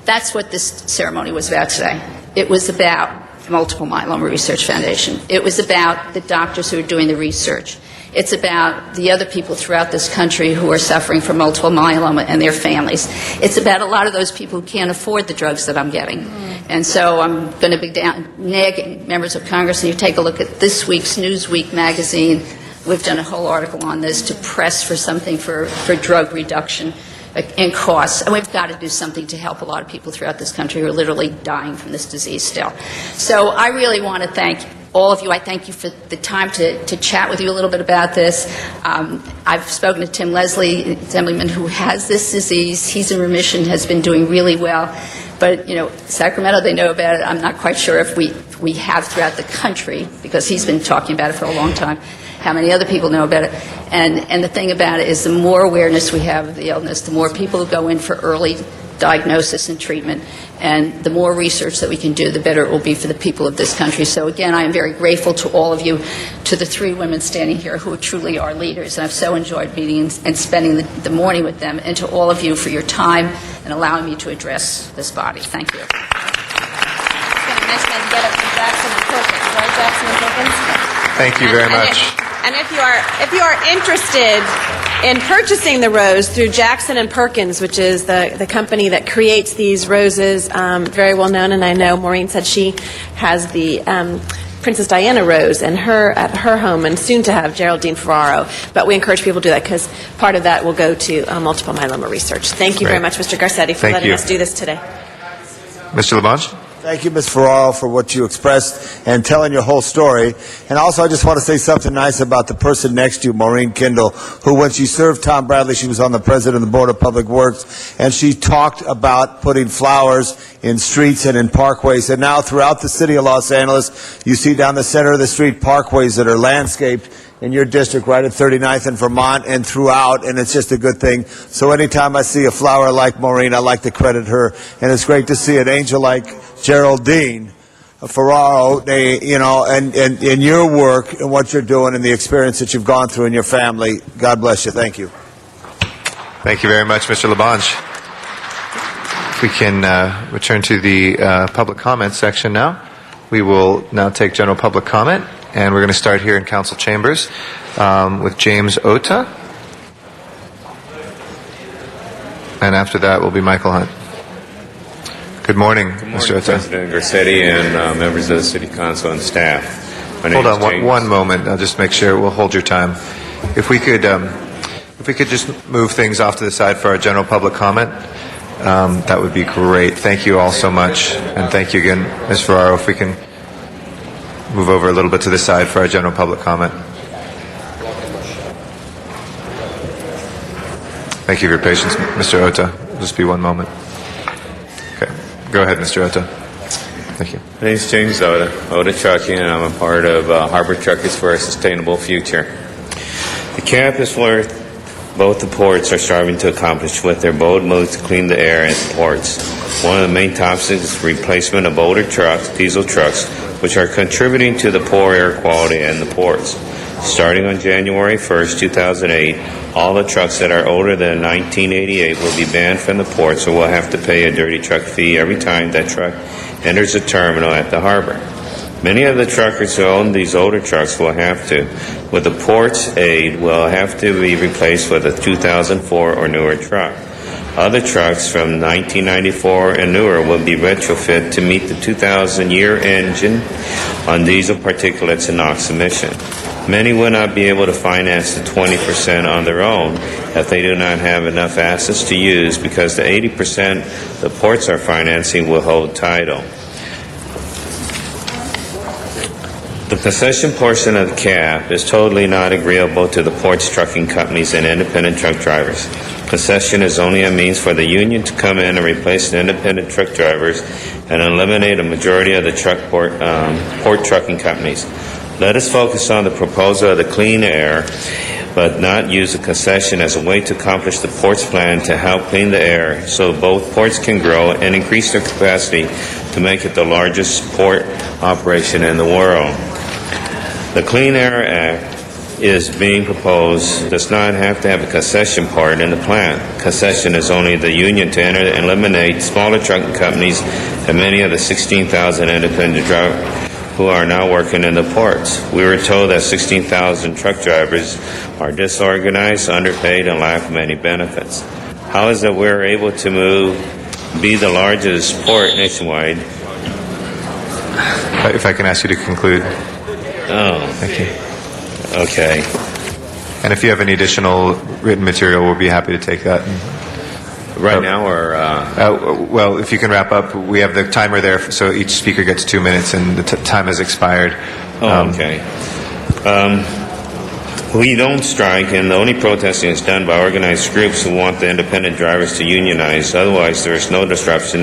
That's what this ceremony was about today. It was about the Multiple Myeloma Research Foundation. It was about the doctors who are doing the research. It's about the other people throughout this country who are suffering from multiple myeloma and their families. It's about a lot of those people who can't afford the drugs that I'm getting. And so I'm going to be nagging members of Congress, and you take a look at this week's Newsweek magazine. We've done a whole article on this to press for something for drug reduction in costs, and we've got to do something to help a lot of people throughout this country who are literally dying from this disease still. So I really want to thank all of you. I thank you for the time to chat with you a little bit about this. I've spoken to Tim Leslie, Assemblyman, who has this disease. He's in remission, has been doing really well. But, Sacramento, they know about it. I'm not quite sure if we have throughout the country, because he's been talking about it for a long time, how many other people know about it. And the thing about it is the more awareness we have of the illness, the more people who go in for early diagnosis and treatment, and the more research that we can do, the better it will be for the people of this country. So again, I am very grateful to all of you, to the three women standing here who truly are leaders, and I've so enjoyed meeting and spending the morning with them, and to all of you for your time and allowing me to address this body. Thank you. Thank you very much. And if you are interested in purchasing the rose through Jackson and Perkins, which is the company that creates these roses, very well known, and I know Maureen said she has the Princess Diana rose at her home, and soon to have Geraldine Ferraro. But we encourage people to do that, because part of that will go to multiple myeloma research. Thank you very much, Mr. Garcetti, for letting us do this today. Mr. Labange? Thank you, Ms. Ferraro, for what you expressed and telling your whole story. And also, I just want to say something nice about the person next to you, Maureen Kendall, who, when she served Tom Bradley, she was on the president of the Board of Public Works, and she talked about putting flowers in streets and in parkways. And now, throughout the city of Los Angeles, you see down the center of the street parkways that are landscaped in your district, right at 39th and Vermont, and throughout, and it's just a good thing. So anytime I see a flower like Maureen, I like to credit her, and it's great to see an angel like Geraldine Ferraro, and your work and what you're doing and the experience that you've gone through in your family. God bless you. Thank you. Thank you very much, Mr. Labange. If we can return to the public comment section now. We will now take general public comment, and we're going to start here in council chambers with James Ota. And after that will be Michael Hunt. Good morning, Mr. Ota. President Garcetti and members of the City Council and staff. Hold on one moment. I'll just make sure. We'll hold your time. If we could just move things off to the side for our general public comment, that would be great. Thank you all so much, and thank you again, Ms. Ferraro. If we can move over a little bit to the side for our general public comment. Thank you for your patience, Mr. Ota. Just be one moment. Okay. Go ahead, Mr. Ota. Thank you. My name is James Ota, Ota Trucking, and I'm a part of Harbor Truckers for a Sustainable Future. The camp is what both the ports are striving to accomplish with their bold moves to clean the air at the ports. One of the main topics is the replacement of older trucks, diesel trucks, which are contributing to the poor air quality in the ports. Starting on January 1st, 2008, all the trucks that are older than 1988 will be banned from the ports, or will have to pay a dirty truck fee every time that truck enters the terminal at the harbor. Many of the truckers who own these older trucks will have to, with the port's aid, will have to be replaced with a 2004 or newer truck. Other trucks from 1994 and newer will be retrofit to meet the 2000 year engine on diesel particulates and NOx emission. Many will not be able to finance the 20% on their own if they do not have enough assets to use, because the 80% the ports are financing will hold title. The concession portion of the cap is totally not agreeable to the ports trucking companies and independent truck drivers. Concession is only a means for the union to come in and replace the independent truck drivers and eliminate a majority of the port trucking companies. Let us focus on the proposal of the clean air, but not use the concession as a way to accomplish the port's plan to help clean the air so both ports can grow and increase their capacity to make it the largest port operation in the world. The Clean Air Act is being proposed does not have to have a concession part in the plan. Concession is only the union to enter and eliminate smaller trucking companies and many of the 16,000 independent drivers who are now working in the ports. We were told that 16,000 truck drivers are disorganized, underpaid, and lack many benefits. How is it we're able to be the largest port nationwide? If I can ask you to conclude. Oh. Thank you. Okay. And if you have any additional written material, we'll be happy to take that Right now, or well, if you can wrap up, we have the timer there, so each speaker gets 2 minutes, and the time has expired. okay. We don't strike, and the only protesting is done by organized groups who want the independent drivers to unionize. Otherwise, there is no disruption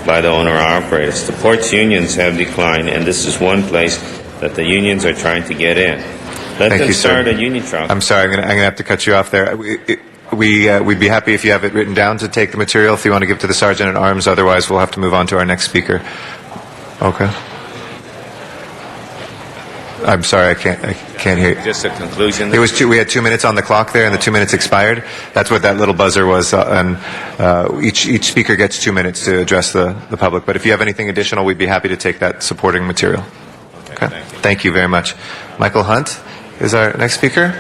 by the owner-operators. The ports unions have declined, and this is one place that the unions are trying to get in. Let Thank them you, sir. start a union trial. I'm sorry, I'm going to have to cut you off there. We'd be happy if you have it written down to take the material if you want to give to the Sergeant at Arms. Otherwise, we'll have to move on to our next speaker. Okay. I'm sorry, I can't hear you. Just a conclusion. It was we had 2 minutes on the clock there, and the 2 minutes expired. That's what that little buzzer was. And each speaker gets 2 minutes to address the public. But if you have anything additional, we'd be happy to take that supporting material. Okay. Thank you very much. Michael Hunt is our next speaker.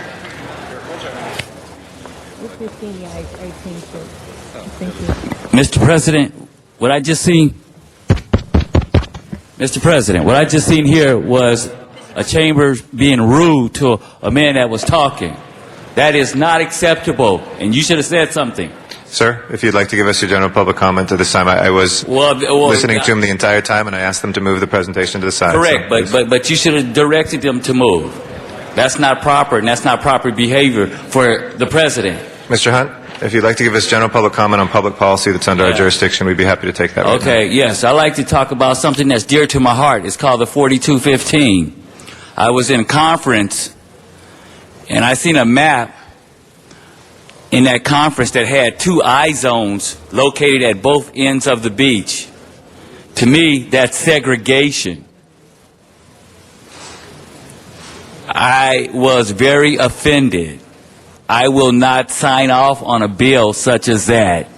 Mr. President, what I just seen here was a chamber being rude to a man that was talking. That is not acceptable, and you should have said something. Sir, if you'd like to give us your general public comment at this time, I was listening to him the entire time, and I asked them to move the presentation to the side. Correct, but you should have directed them to move. That's not proper, and that's not proper behavior for the president. Mr. Hunt, if you'd like to give us general public comment on public policy that's under our jurisdiction, we'd be happy to take that. Okay, yes, I like to talk about something that's dear to my heart. It's called the 4215. I was in a conference, and I seen a map in that conference that had 2 I zones located at both ends of the beach. To me, that's segregation. I was very offended. I will not sign off on a bill such as that.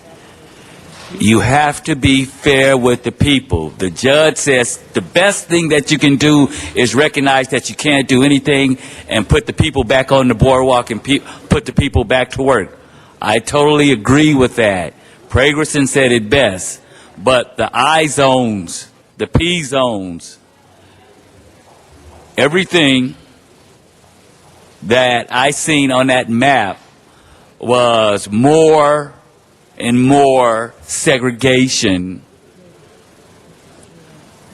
You have to be fair with the people. The judge says the best thing that you can do is recognize that you can't do anything and put the people back on the boardwalk and put the people back to work. I totally agree with that. Pragerson said it best. But the I zones, the P zones, everything that I seen on that map was more and more segregation,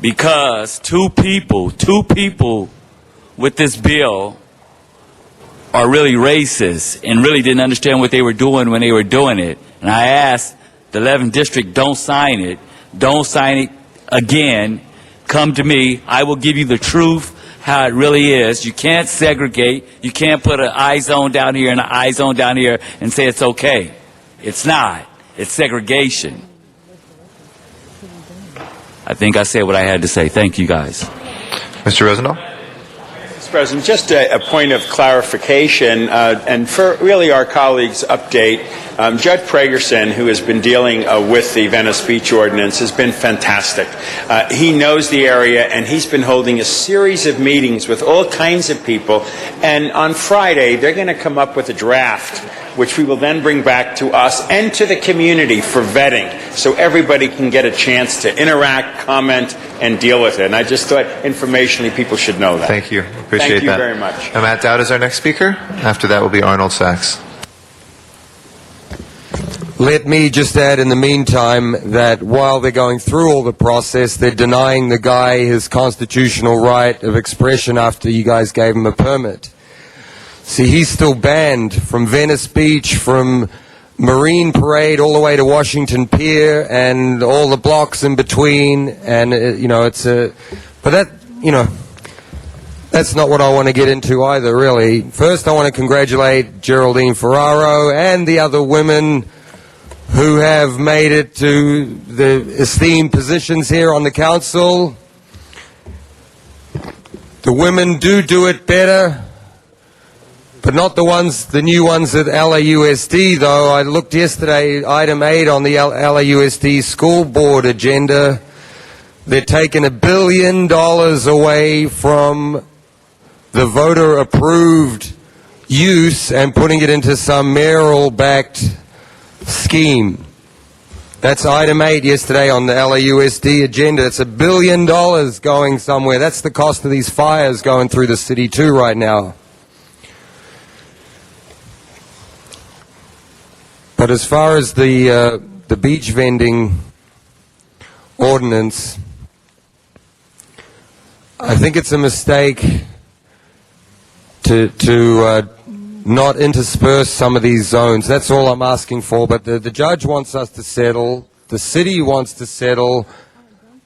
because two people with this bill are really racist and really didn't understand what they were doing when they were doing it. And I asked the 11th district, don't sign it again, come to me, I will give you the truth how it really is. You can't segregate. You can't put an I zone down here and an I zone down here and say it's okay. It's not. It's segregation. I think I said what I had to say. Thank you, guys. Mr. Rosendahl? Mr. President, just a point of clarification, and for really our colleagues' update, Judge Pragerson, who has been dealing with the Venice Beach Ordinance, has been fantastic. He knows the area, and he's been holding a series of meetings with all kinds of people, and on Friday, they're going to come up with a draft, which we will then bring back to us and to the community for vetting, so everybody can get a chance to interact, comment, and deal with it. And I just thought informationally people should know that. Thank you. Appreciate that. Thank you very much. And Matt Dowd is our next speaker. After that will be Arnold Sachs. Let me just add in the meantime that while they're going through all the process, they're denying the guy his constitutional right of expression after you guys gave him a permit. See, he's still banned from Venice Beach, from Marine Parade all the way to Washington Pier and all the blocks in between. And, it's a... But that, that's not what I want to get into either, really. First, I want to congratulate Geraldine Ferraro and the other women who have made it to the esteemed positions here on the council. The women do it better, but not the new ones at LAUSD, though. I looked yesterday, item 8 on the LAUSD school board agenda. They're taking $1 billion away from the voter-approved use and putting it into some mayoral-backed scheme. That's item 8 yesterday on the LAUSD agenda. It's $1 billion going somewhere. That's the cost of these fires going through the city too right now. But as far as the the beach vending ordinance, I think it's a mistake to not intersperse some of these zones. That's all I'm asking for. But the judge wants us to settle. The city wants to settle.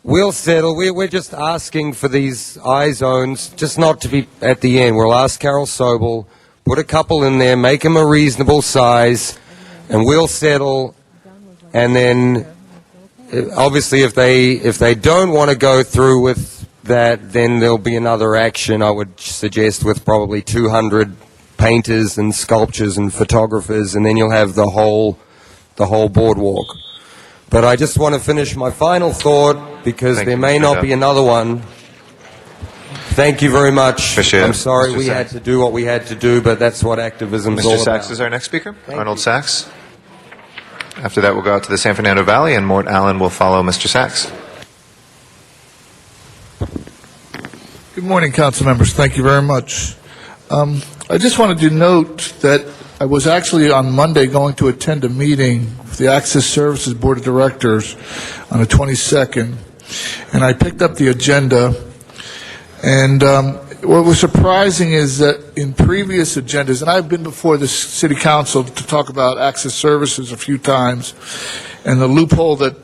We'll settle. We're just asking for these I zones, just not to be at the end. We'll ask Carol Sobel, put a couple in there, make them a reasonable size, and we'll settle. And then, obviously, if they don't want to go through with that, then there'll be another action, I would suggest, with probably 200 painters and sculptors and photographers, and then you'll have the whole boardwalk. But I just want to finish my final thought, because there may not be another one. Thank you very much. Appreciate it. I'm sorry Mr. we had Sachs. to do what we had to do, but that's what activism is all Mr. about. Sachs is our next speaker. Arnold Sachs. After that, we'll go out to the San Fernando Valley, and Mort Allen will follow Mr. Sachs. Good morning, council members. Thank you very much. I just wanted to note that I was actually on Monday going to attend a meeting with the Access Services Board of Directors on the 22nd, and I picked up the agenda. And what was surprising is that in previous agendas, and I've been before the City Council to talk about Access Services a few times, and the loophole that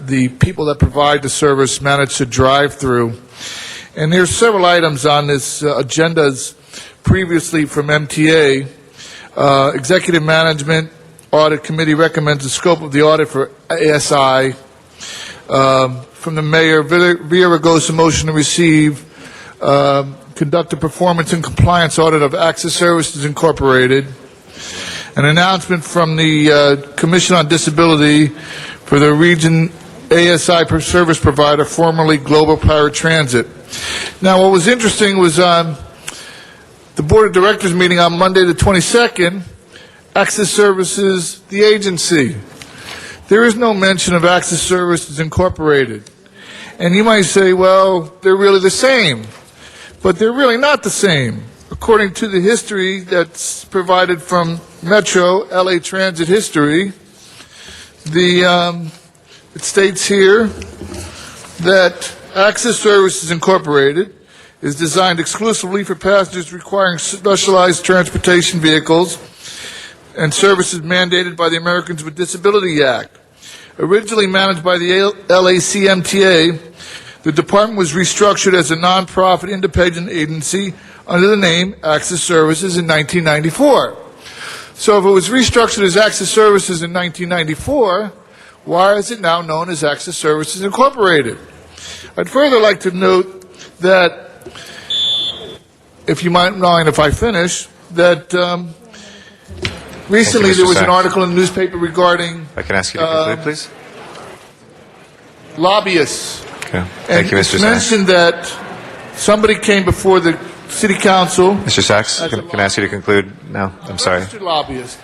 the people that provide the service manage to drive through. And there's several items on this agendas previously from MTA. Executive Management Audit Committee recommends the scope of the audit for ASI. From the Mayor, Villaraigosa motion to receive, conduct a performance and compliance audit of Access Services Incorporated. An announcement from the Commission on Disability for the region ASI service provider, formerly Global Paratransit. Now, what was interesting was the Board of Directors meeting on Monday the 22nd, Access Services, the agency. There is no mention of Access Services Incorporated. And you might say, well, they're really the same. But they're really not the same. According to the history that's provided from Metro, LA Transit history, it states here that Access Services Incorporated is designed exclusively for passengers requiring specialized transportation vehicles and services mandated by the Americans with Disability Act. Originally managed by the LACMTA, the department was restructured as a nonprofit independent agency under the name Access Services in 1994. So if it was restructured as Access Services in 1994, why is it now known as Access Services Incorporated? I'd further like to note that, if you might mind if I finish, that recently there was an article in the newspaper regarding I can ask you to conclude, please. Lobbyists. Okay. Thank you, Mr. It's Sachs. mentioned that somebody came before the City Council. Mr. Sachs, can I ask you to conclude now? I'm sorry. Registered lobbyist.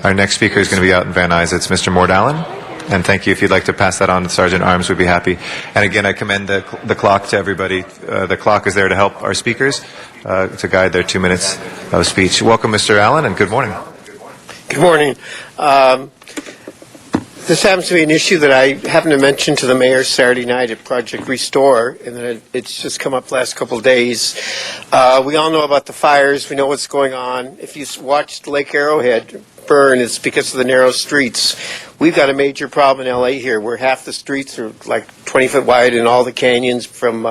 Our next speaker is going to be out in Van Nuys. It's Mr. Mort Allen. And thank you. If you'd like to pass that on to Sergeant Arms, we'd be happy. And again, I commend the clock to everybody. The clock is there to help our speakers to guide their 2 minutes of speech. Welcome, Mr. Allen, and good morning. Good morning. This happens to be an issue that I happened to mention to the mayor Saturday night at Project Restore, and then it's just come up the last couple of days. We all know about the fires. We know what's going on. If you watched Lake Arrowhead burn, it's because of the narrow streets. We've got a major problem in L.A. here, where half the streets are like 20 foot wide in all the canyons from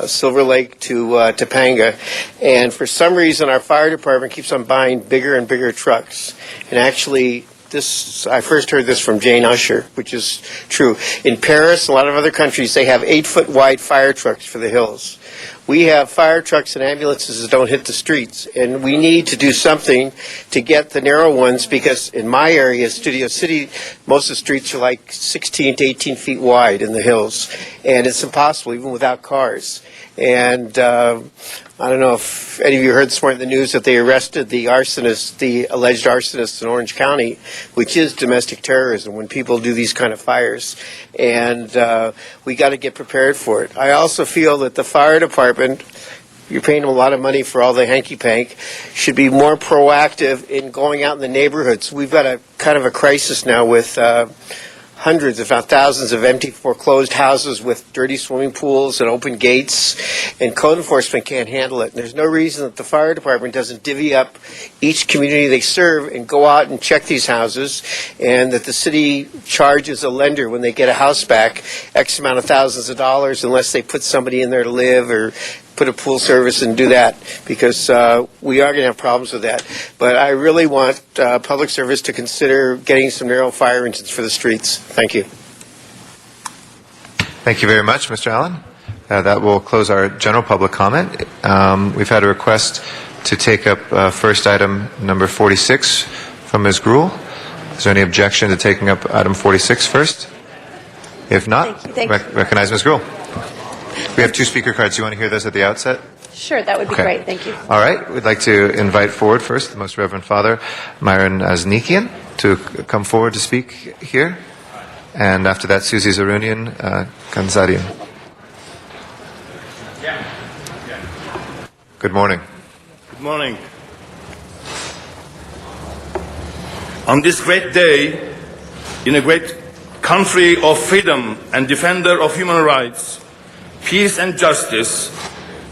Silver Lake to Topanga. And for some reason, our fire department keeps on buying bigger and bigger trucks. And actually, I first heard this from Jane Usher, which is true. In Paris, a lot of other countries, they have 8 foot wide fire trucks for the hills. We have fire trucks and ambulances that don't hit the streets, and we need to do something to get the narrow ones, because in my area, Studio City, most of the streets are like 16 to 18 feet wide in the hills, and it's impossible even without cars. And I don't know if any of you heard this morning in the news that they arrested the arsonist, the alleged arsonist in Orange County, which is domestic terrorism when people do these kind of fires. And we got to get prepared for it. I also feel that the fire department you're paying them a lot of money for all the hanky-pank, should be more proactive in going out in the neighborhoods. We've got a kind of a crisis now with hundreds, if not thousands, of empty foreclosed houses with dirty swimming pools and open gates, and code enforcement can't handle it. And there's no reason that the fire department doesn't divvy up each community they serve and go out and check these houses, and that the city charges a lender when they get a house back X amount of thousands of dollars unless they put somebody in there to live or put a pool service and do that, because we are going to have problems with that. But I really want public service to consider getting some narrow fire engines for the streets. Thank you. Thank you very much, Mr. Allen. That will close our general public comment. We've had a request to take up first item number 46 from Ms. Gruhl. Is there any objection to taking up item 46 first? If not, Thank you. recognize Ms. Gruhl. We have two speaker cards. Do you want to hear those at the outset? Sure, that would be Okay. great. Thank you. All right. We'd like to invite forward first the Most Reverend Father Myron Aznikian to come forward to speak here. And after that, Susie Zarunian Kanzarian. Good morning. Good morning. On this great day, in a great country of freedom and defender of human rights, peace and justice,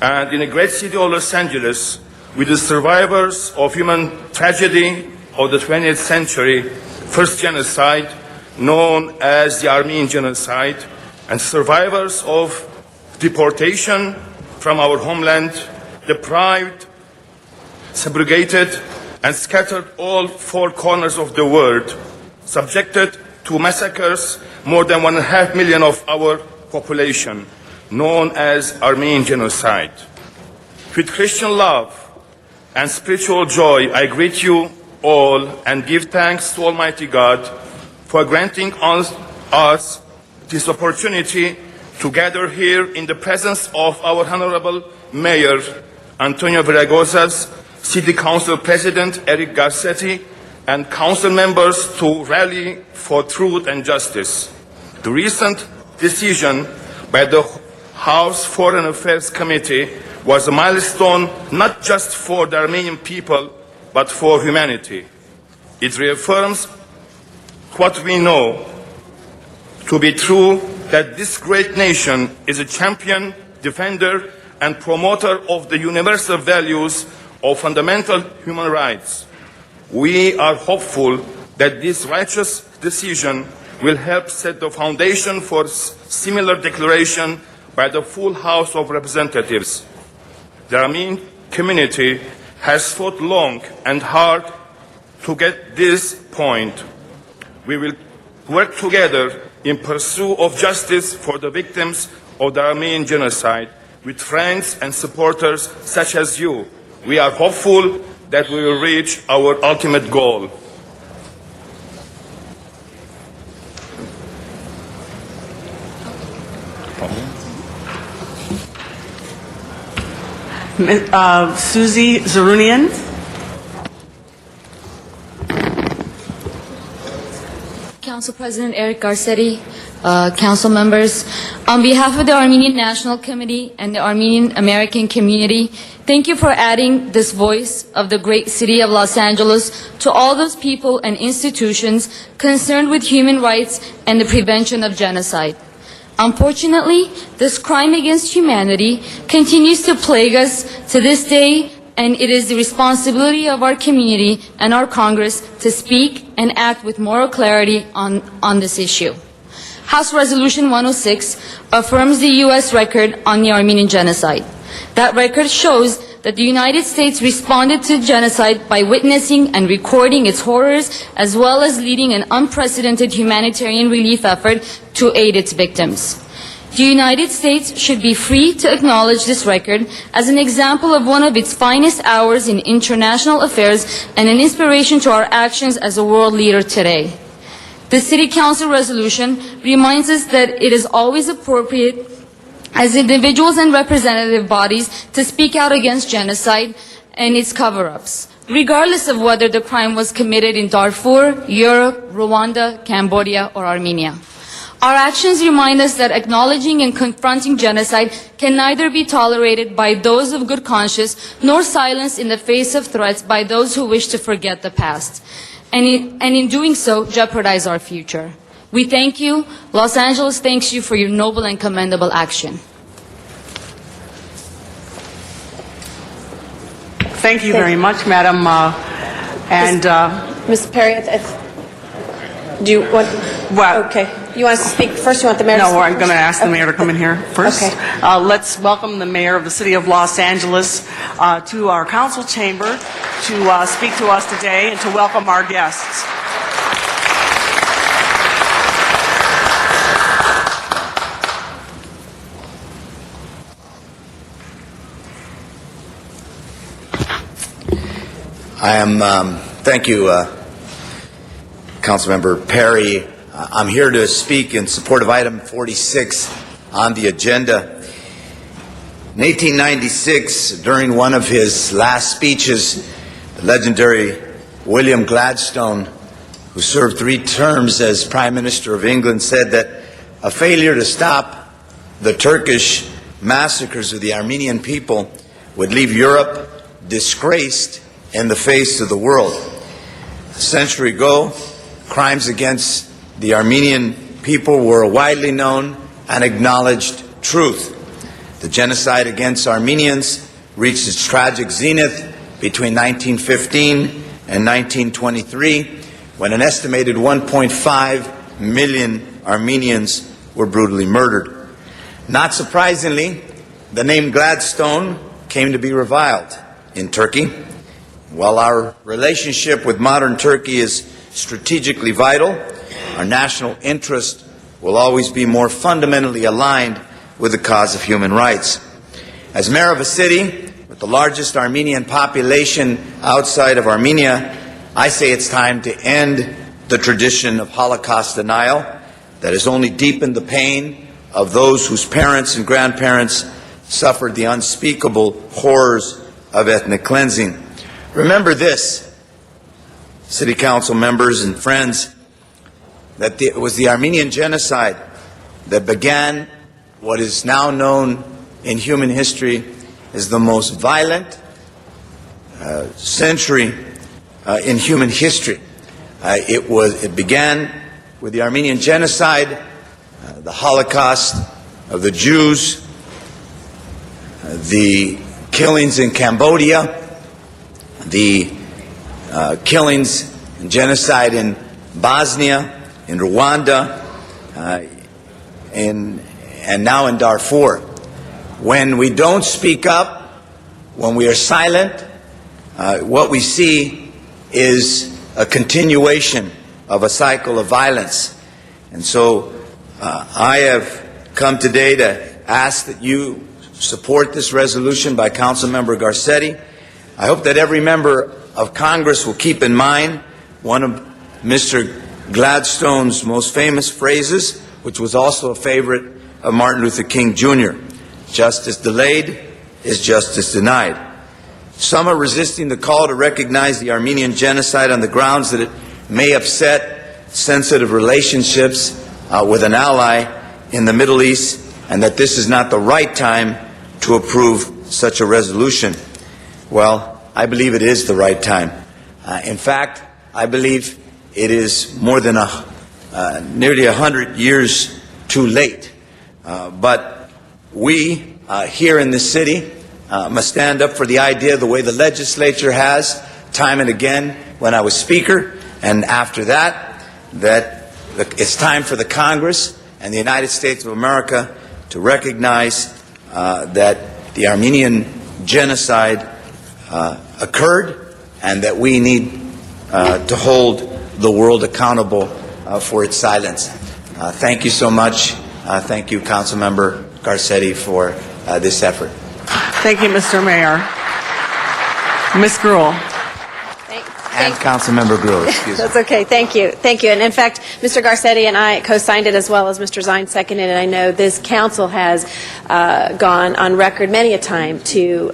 and in a great city of Los Angeles, with the survivors of human tragedy of the 20th century, first genocide, known as the Armenian Genocide, and survivors of deportation from our homeland, deprived, segregated, and scattered all four corners of the world, subjected to massacres more than 1.5 million of our population, known as Armenian Genocide. With Christian love and spiritual joy, I greet you all and give thanks to Almighty God for granting us this opportunity to gather here in the presence of our Honorable Mayor Antonio Villaraigosa's City Council President Eric Garcetti and council members to rally for truth and justice. The recent decision by the House Foreign Affairs Committee was a milestone not just for the Armenian people, but for humanity. It reaffirms what we know to be true, that this great nation is a champion, defender, and promoter of the universal values of fundamental human rights. We are hopeful that this righteous decision will help set the foundation for similar declaration by the full House of Representatives. The Armenian community has fought long and hard to get this point. We will work together in pursuit of justice for the victims of the Armenian Genocide with friends and supporters such as you. We are hopeful that we will reach our ultimate goal. Susie Zarunian. Council President Eric Garcetti, council members, on behalf of the Armenian National Committee and the Armenian American community, thank you for adding this voice of the great city of Los Angeles to all those people and institutions concerned with human rights and the prevention of genocide. Unfortunately, this crime against humanity continues to plague us to this day, and it is the responsibility of our community and our Congress to speak and act with moral clarity on this issue. House Resolution 106 affirms the U.S. record on the Armenian Genocide. That record shows that the United States responded to genocide by witnessing and recording its horrors, as well as leading an unprecedented humanitarian relief effort to aid its victims. The United States should be free to acknowledge this record as an example of one of its finest hours in international affairs and an inspiration to our actions as a world leader today. The City Council resolution reminds us that it is always appropriate as individuals and representative bodies to speak out against genocide and its cover-ups, regardless of whether the crime was committed in Darfur, Europe, Rwanda, Cambodia, or Armenia. Our actions remind us that acknowledging and confronting genocide can neither be tolerated by those of good conscience nor silenced in the face of threats by those who wish to forget the past, and in doing so, jeopardize our future. We thank you. Los Angeles thanks you for your noble and commendable action. Thank you very much, Madam. Ms. Perry, do you want? What? Okay. You want us to speak first? You want the mayor? No, to speak I'm going to first? ask the mayor to come in here first. Okay. Let's welcome the mayor of the city of Los Angeles to our council chamber to speak to us today and to welcome our guests. Thank you, Councilmember Perry. I'm here to speak in support of item 46 on the agenda. In 1896, during one of his last speeches, the legendary William Gladstone, who served 3 terms as Prime Minister of England, said that a failure to stop the Turkish massacres of the Armenian people would leave Europe disgraced in the face of the world. A century ago, crimes against the Armenian people were a widely known and acknowledged truth. The genocide against Armenians reached its tragic zenith between 1915 and 1923, when an estimated 1.5 million Armenians were brutally murdered. Not surprisingly, the name Gladstone came to be reviled in Turkey. While our relationship with modern Turkey is strategically vital, our national interest will always be more fundamentally aligned with the cause of human rights. As mayor of a city with the largest Armenian population outside of Armenia, I say it's time to end the tradition of Holocaust denial that has only deepened the pain of those whose parents and grandparents suffered the unspeakable horrors of ethnic cleansing. Remember this, City Council members and friends, that it was the Armenian genocide that began what is now known in human history as the most violent century in human history. It began with the Armenian genocide, the Holocaust of the Jews, the killings in Cambodia, the killings and genocide in Bosnia, in Rwanda, and now in Darfur. When we don't speak up, when we are silent, what we see is a continuation of a cycle of violence. And so I have come today to ask that you support this resolution by Councilmember Garcetti. I hope that every member of Congress will keep in mind one of Mr. Gladstone's most famous phrases, which was also a favorite of Martin Luther King Jr. Justice delayed is justice denied. Some are resisting the call to recognize the Armenian genocide on the grounds that it may upset sensitive relationships with an ally in the Middle East, and that this is not the right time to approve such a resolution. Well, I believe it is the right time. In fact, I believe it is more than nearly 100 years too late. But we here in this city must stand up for the idea the way the legislature has time and again when I was Speaker, and after that, that it's time for the Congress and the United States of America to recognize that the Armenian genocide occurred, and that we need to hold the world accountable for its silence. Thank you so much. Thank you, Councilmember Garcetti, for this effort. Thank you, Mr. Mayor. Ms. Gruhl. And Councilmember Gruhl, excuse me. That's okay. Thank you. Thank you. And in fact, Mr. Garcetti and I co-signed it as well as Mr. Zine seconded it. I know this council has gone on record many a time to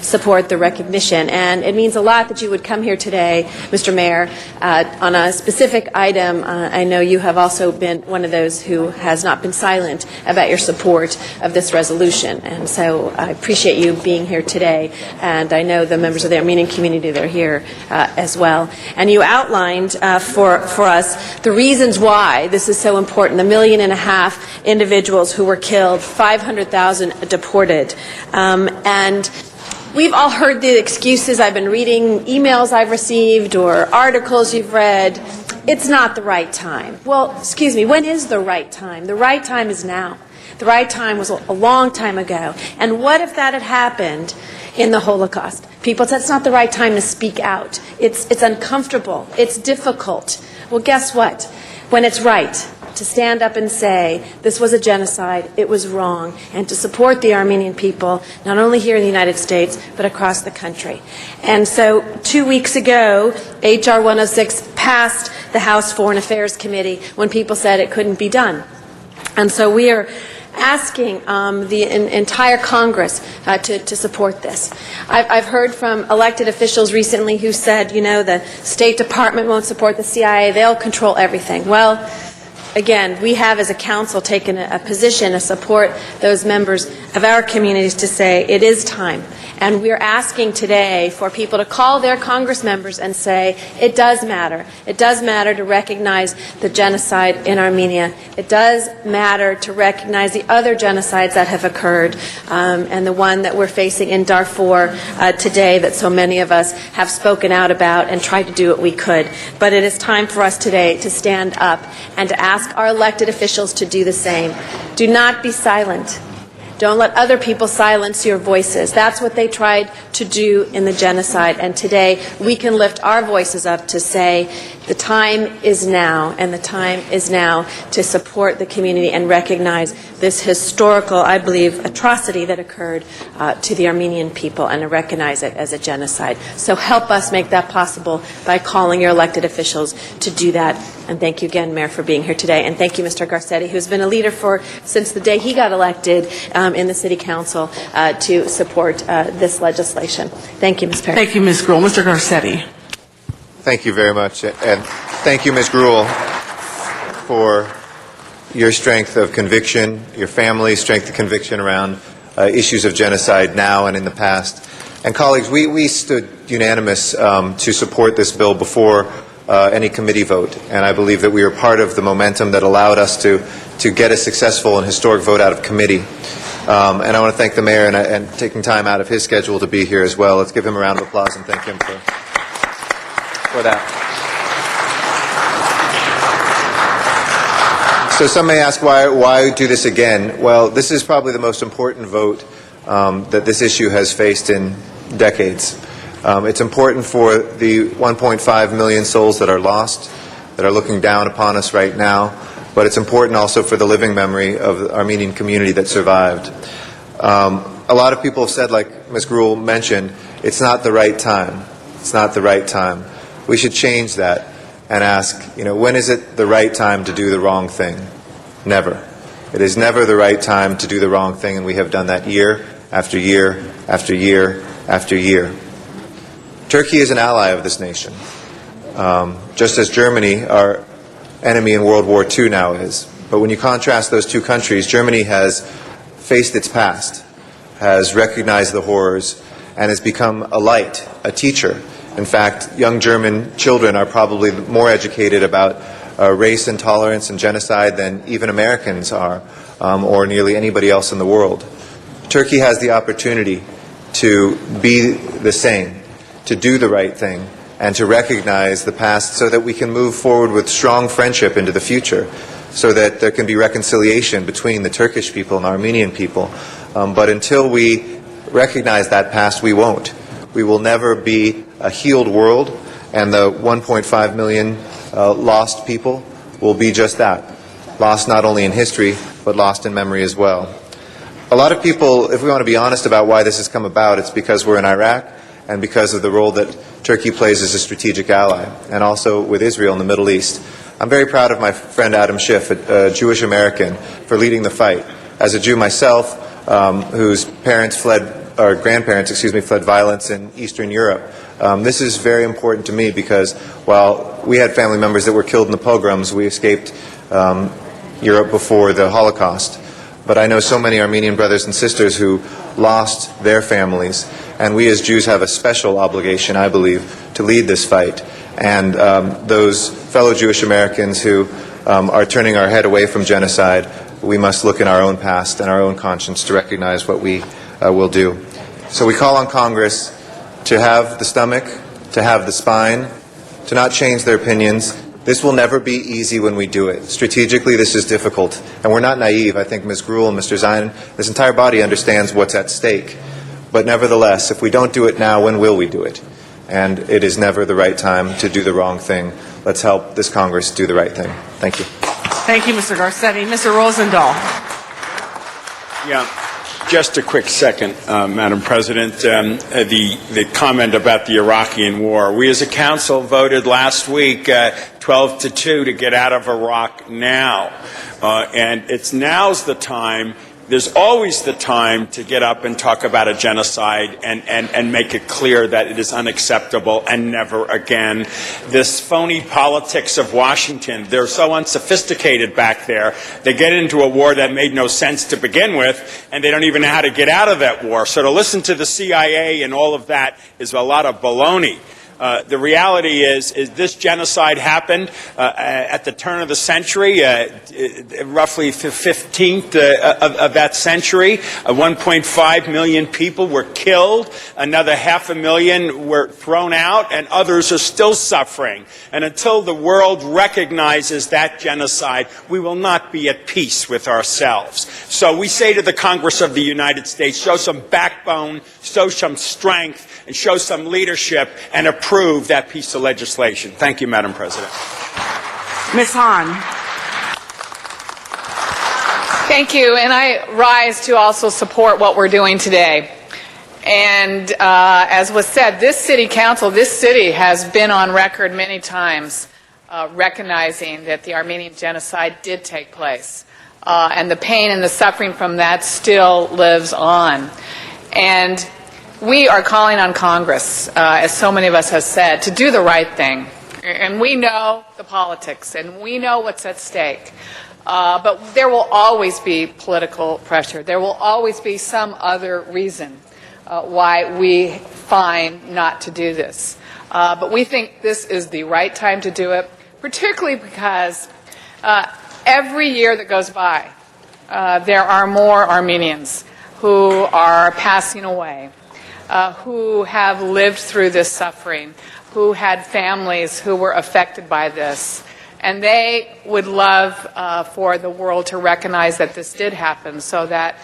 support the recognition. And it means a lot that you would come here today, Mr. Mayor, on a specific item. I know you have also been one of those who has not been silent about your support of this resolution. And so I appreciate you being here today. And I know the members of the Armenian community that are here as well. And you outlined for us the reasons why this is so important. The 1.5 million individuals who were killed, 500,000 deported. And we've all heard the excuses. I've been reading emails I've received or articles you've read. It's not the right time. Well, excuse me, when is the right time? The right time is now. The right time was a long time ago. And what if that had happened in the Holocaust? People said it's not the right time to speak out. It's uncomfortable. It's difficult. Well, guess what? When it's right to stand up and say this was a genocide, it was wrong, and to support the Armenian people, not only here in the United States, but across the country. And so 2 weeks ago, H.R. 106 passed the House Foreign Affairs Committee when people said it couldn't be done. And so we are asking the entire Congress to support this. I've heard from elected officials recently who said, you know, the State Department won't support the CIA, they'll control everything. Well, again, we have as a council taken a position to support those members of our communities to say it is time. And we're asking today for people to call their Congress members and say it does matter. It does matter to recognize the genocide in Armenia. It does matter to recognize the other genocides that have occurred, and the one that we're facing in Darfur today that so many of us have spoken out about and tried to do what we could. But it is time for us today to stand up and to ask our elected officials to do the same. Do not be silent. Don't let other people silence your voices. That's what they tried to do in the genocide. And today we can lift our voices up to say the time is now, and the time is now to support the community and recognize this historical, I believe, atrocity that occurred to the Armenian people and to recognize it as a genocide. So help us make that possible by calling your elected officials to do that. And thank you again, Mayor, for being here today. And thank you, Mr. Garcetti, who's been a leader since the day he got elected in the City Council to support this legislation. Thank you, Ms. Perry. Thank you, Ms. Gruhl. Mr. Garcetti. Thank you very much. And thank you, Ms. Gruhl, for your strength of conviction, your family's strength of conviction around issues of genocide now and in the past. And colleagues, we stood unanimous to support this bill before any committee vote. And I believe that we were part of the momentum that allowed us to get a successful and historic vote out of committee. And I want to thank the mayor and taking time out of his schedule to be here as well. Let's give him a round of applause and thank him for that. So some may ask, why do this again? Well, this is probably the most important vote that this issue has faced in decades. It's important for the 1.5 million souls that are lost, that are looking down upon us right now, but it's important also for the living memory of the Armenian community that survived. A lot of people have said, like Ms. Gruhl mentioned, it's not the right time. It's not the right time. We should change that and ask, when is it the right time to do the wrong thing? Never. It is never the right time to do the wrong thing, and we have done that year after year after year after year. Turkey is an ally of this nation, just as Germany, our enemy in World War II, now is. But when you contrast those two countries, Germany has faced its past, has recognized the horrors, and has become a light, a teacher. In fact, young German children are probably more educated about race intolerance and genocide than even Americans are, or nearly anybody else in the world. Turkey has the opportunity to be the same, to do the right thing, and to recognize the past so that we can move forward with strong friendship into the future, so that there can be reconciliation between the Turkish people and the Armenian people. But until we recognize that past, we won't. We will never be a healed world, and the 1.5 million lost people will be just that. Lost not only in history, but lost in memory as well. A lot of people, if we want to be honest about why this has come about, it's because we're in Iraq, and because of the role that Turkey plays as a strategic ally, and also with Israel in the Middle East. I'm very proud of my friend Adam Schiff, a Jewish American, for leading the fight. As a Jew myself, whose parents or grandparents, fled violence in Eastern Europe, this is very important to me because while we had family members that were killed in the pogroms, we escaped Europe before the Holocaust. But I know so many Armenian brothers and sisters who lost their families, and we as Jews have a special obligation, I believe, to lead this fight. And those fellow Jewish Americans who are turning our head away from genocide, we must look in our own past and our own conscience to recognize what we will do. So we call on Congress to have the stomach, to have the spine, to not change their opinions. This will never be easy when we do it. Strategically, this is difficult. And we're not naive. I think Ms. Gruhl and Mr. Zion, this entire body understands what's at stake. But nevertheless, if we don't do it now, when will we do it? And it is never the right time to do the wrong thing. Let's help this Congress do the right thing. Thank you. Thank you, Mr. Garcetti. Mr. Rosendahl. Yeah. Just a quick second, Madam President. The comment about the Iraqi war. We as a council voted last week 12-2 to get out of Iraq now. And now's the time. There's always the time to get up and talk about a genocide and make it clear that it is unacceptable and never again. This phony politics of Washington, they're so unsophisticated back there. They get into a war that made no sense to begin with, and they don't even know how to get out of that war. So to listen to the CIA and all of that is a lot of baloney. The reality is this genocide happened at the turn of the century, roughly the 15th of that century. 1.5 million people were killed, another 500,000 were thrown out, and others are still suffering. And until the world recognizes that genocide, we will not be at peace with ourselves. So we say to the Congress of the United States, show some backbone, show some strength, and show some leadership, and approve that piece of legislation. Thank you, Madam President. Ms. Hahn. Thank you, and I rise to also support what we're doing today. And as was said, this city council, this city has been on record many times recognizing that the Armenian genocide did take place. And the pain and the suffering from that still lives on. And we are calling on Congress, as so many of us have said, to do the right thing. And we know the politics, and we know what's at stake. But there will always be political pressure. There will always be some other reason why we find not to do this. But we think this is the right time to do it, particularly because every year that goes by, there are more Armenians who are passing away, who have lived through this suffering, who had families who were affected by this. And they would love for the world to recognize that this did happen so that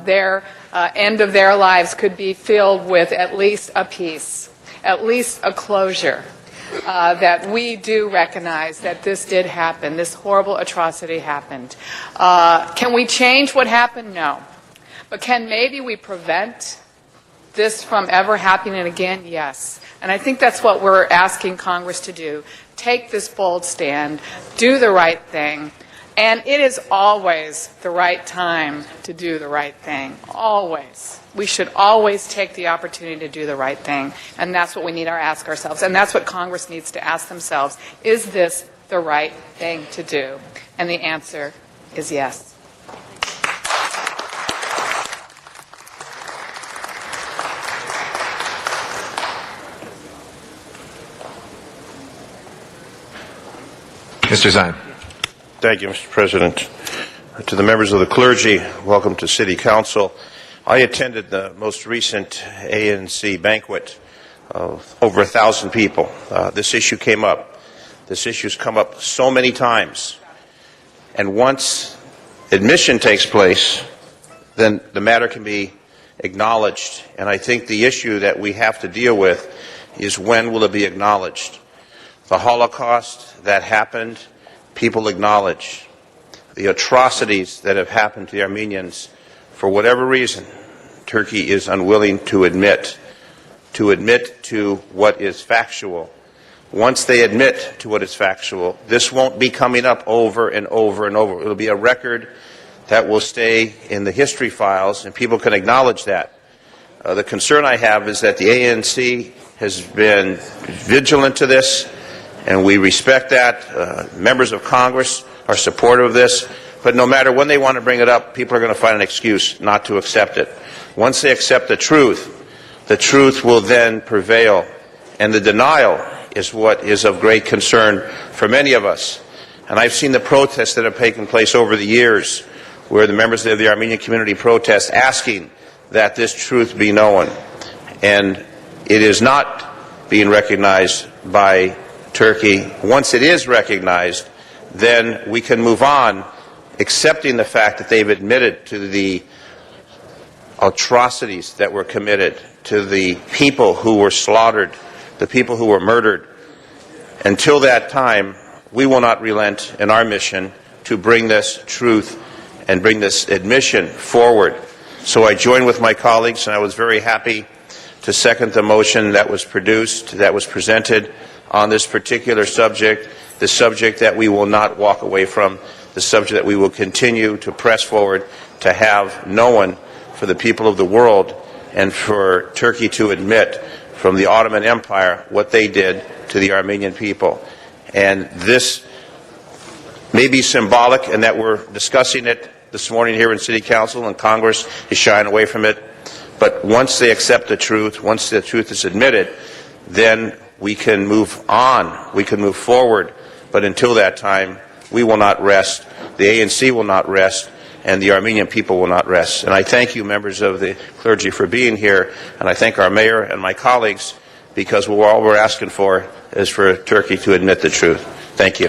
their end of their lives could be filled with at least a peace, at least a closure, that we do recognize that this did happen, this horrible atrocity happened. Can we change what happened? No. But can maybe we prevent this from ever happening again? Yes. And I think that's what we're asking Congress to do. Take this bold stand, do the right thing, and it is always the right time to do the right thing. Always. We should always take the opportunity to do the right thing, and that's what we need to ask ourselves, and that's what Congress needs to ask themselves. Is this the right thing to do? And the answer is yes. Mr. Zion. Thank you, Mr. President. To the members of the clergy, welcome to City Council. I attended the most recent ANC banquet of over 1,000 people. This issue came up. This issue's come up so many times. And once admission takes place, then the matter can be acknowledged. And I think the issue that we have to deal with is when will it be acknowledged? The Holocaust that happened, people acknowledge. The atrocities that have happened to the Armenians, for whatever reason, Turkey is unwilling to admit. to admit to what is factual. Once they admit to what is factual, this won't be coming up over and over and over. It'll be a record that will stay in the history files, and people can acknowledge that. The concern I have is that the ANC has been vigilant to this, and we respect that. Members of Congress are supportive of this, but no matter when they want to bring it up, people are going to find an excuse not to accept it. Once they accept the truth will then prevail, and the denial is what is of great concern for many of us. And I've seen the protests that have taken place over the years, where the members of the Armenian community protest asking that this truth be known. And it is not being recognized by Turkey. Once it is recognized, then we can move on, accepting the fact that they've admitted to the atrocities that were committed, to the people who were slaughtered, the people who were murdered. Until that time, we will not relent in our mission to bring this truth and bring this admission forward. So I join with my colleagues, and I was very happy to second the motion that was presented on this particular subject, the subject that we will not walk away from, the subject that we will continue to press forward to have known for the people of the world and for Turkey to admit from the Ottoman Empire what they did to the Armenian people. And this may be symbolic in that we're discussing it this morning here in City Council, and Congress is shying away from it. But once they accept the truth, once the truth is admitted, then we can move on, we can move forward. But until that time, we will not rest, the ANC will not rest, and the Armenian people will not rest. And I thank you, members of the clergy, for being here, and I thank our mayor and my colleagues, because all we're asking for is for Turkey to admit the truth. Thank you.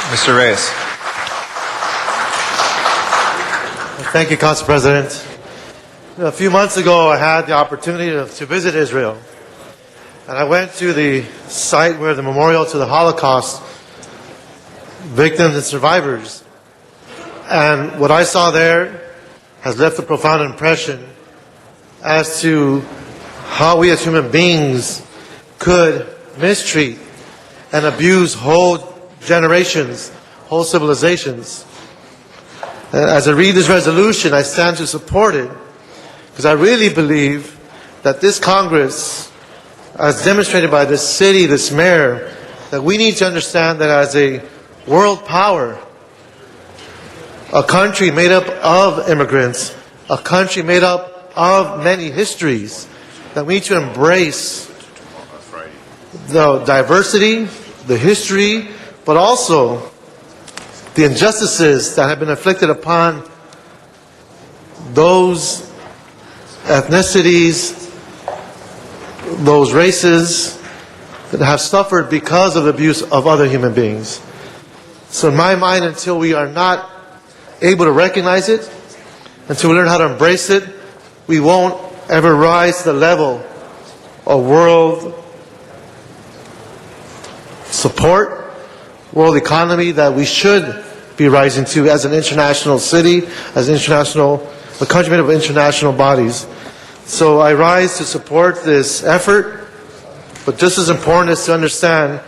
Mr. Reyes. Thank you, Council President. A few months ago, I had the opportunity to visit Israel. And I went to the site where the memorial to the Holocaust victims and survivors. And what I saw there has left a profound impression as to how we as human beings could mistreat and abuse whole generations, whole civilizations. As I read this resolution, I stand to support it because I really believe that this Congress, as demonstrated by this city, this mayor, that we need to understand that as a world power, a country made up of immigrants, a country made up of many histories, that we need to embrace the diversity, the history, but also the injustices that have been inflicted upon those ethnicities, those races that have suffered because of the abuse of other human beings. So in my mind, until we are not able to recognize it, until we learn how to embrace it, we won't ever rise to the level of world support, world economy that we should be rising to as an international city, as a country made up of international bodies. So I rise to support this effort, but just as important is to understand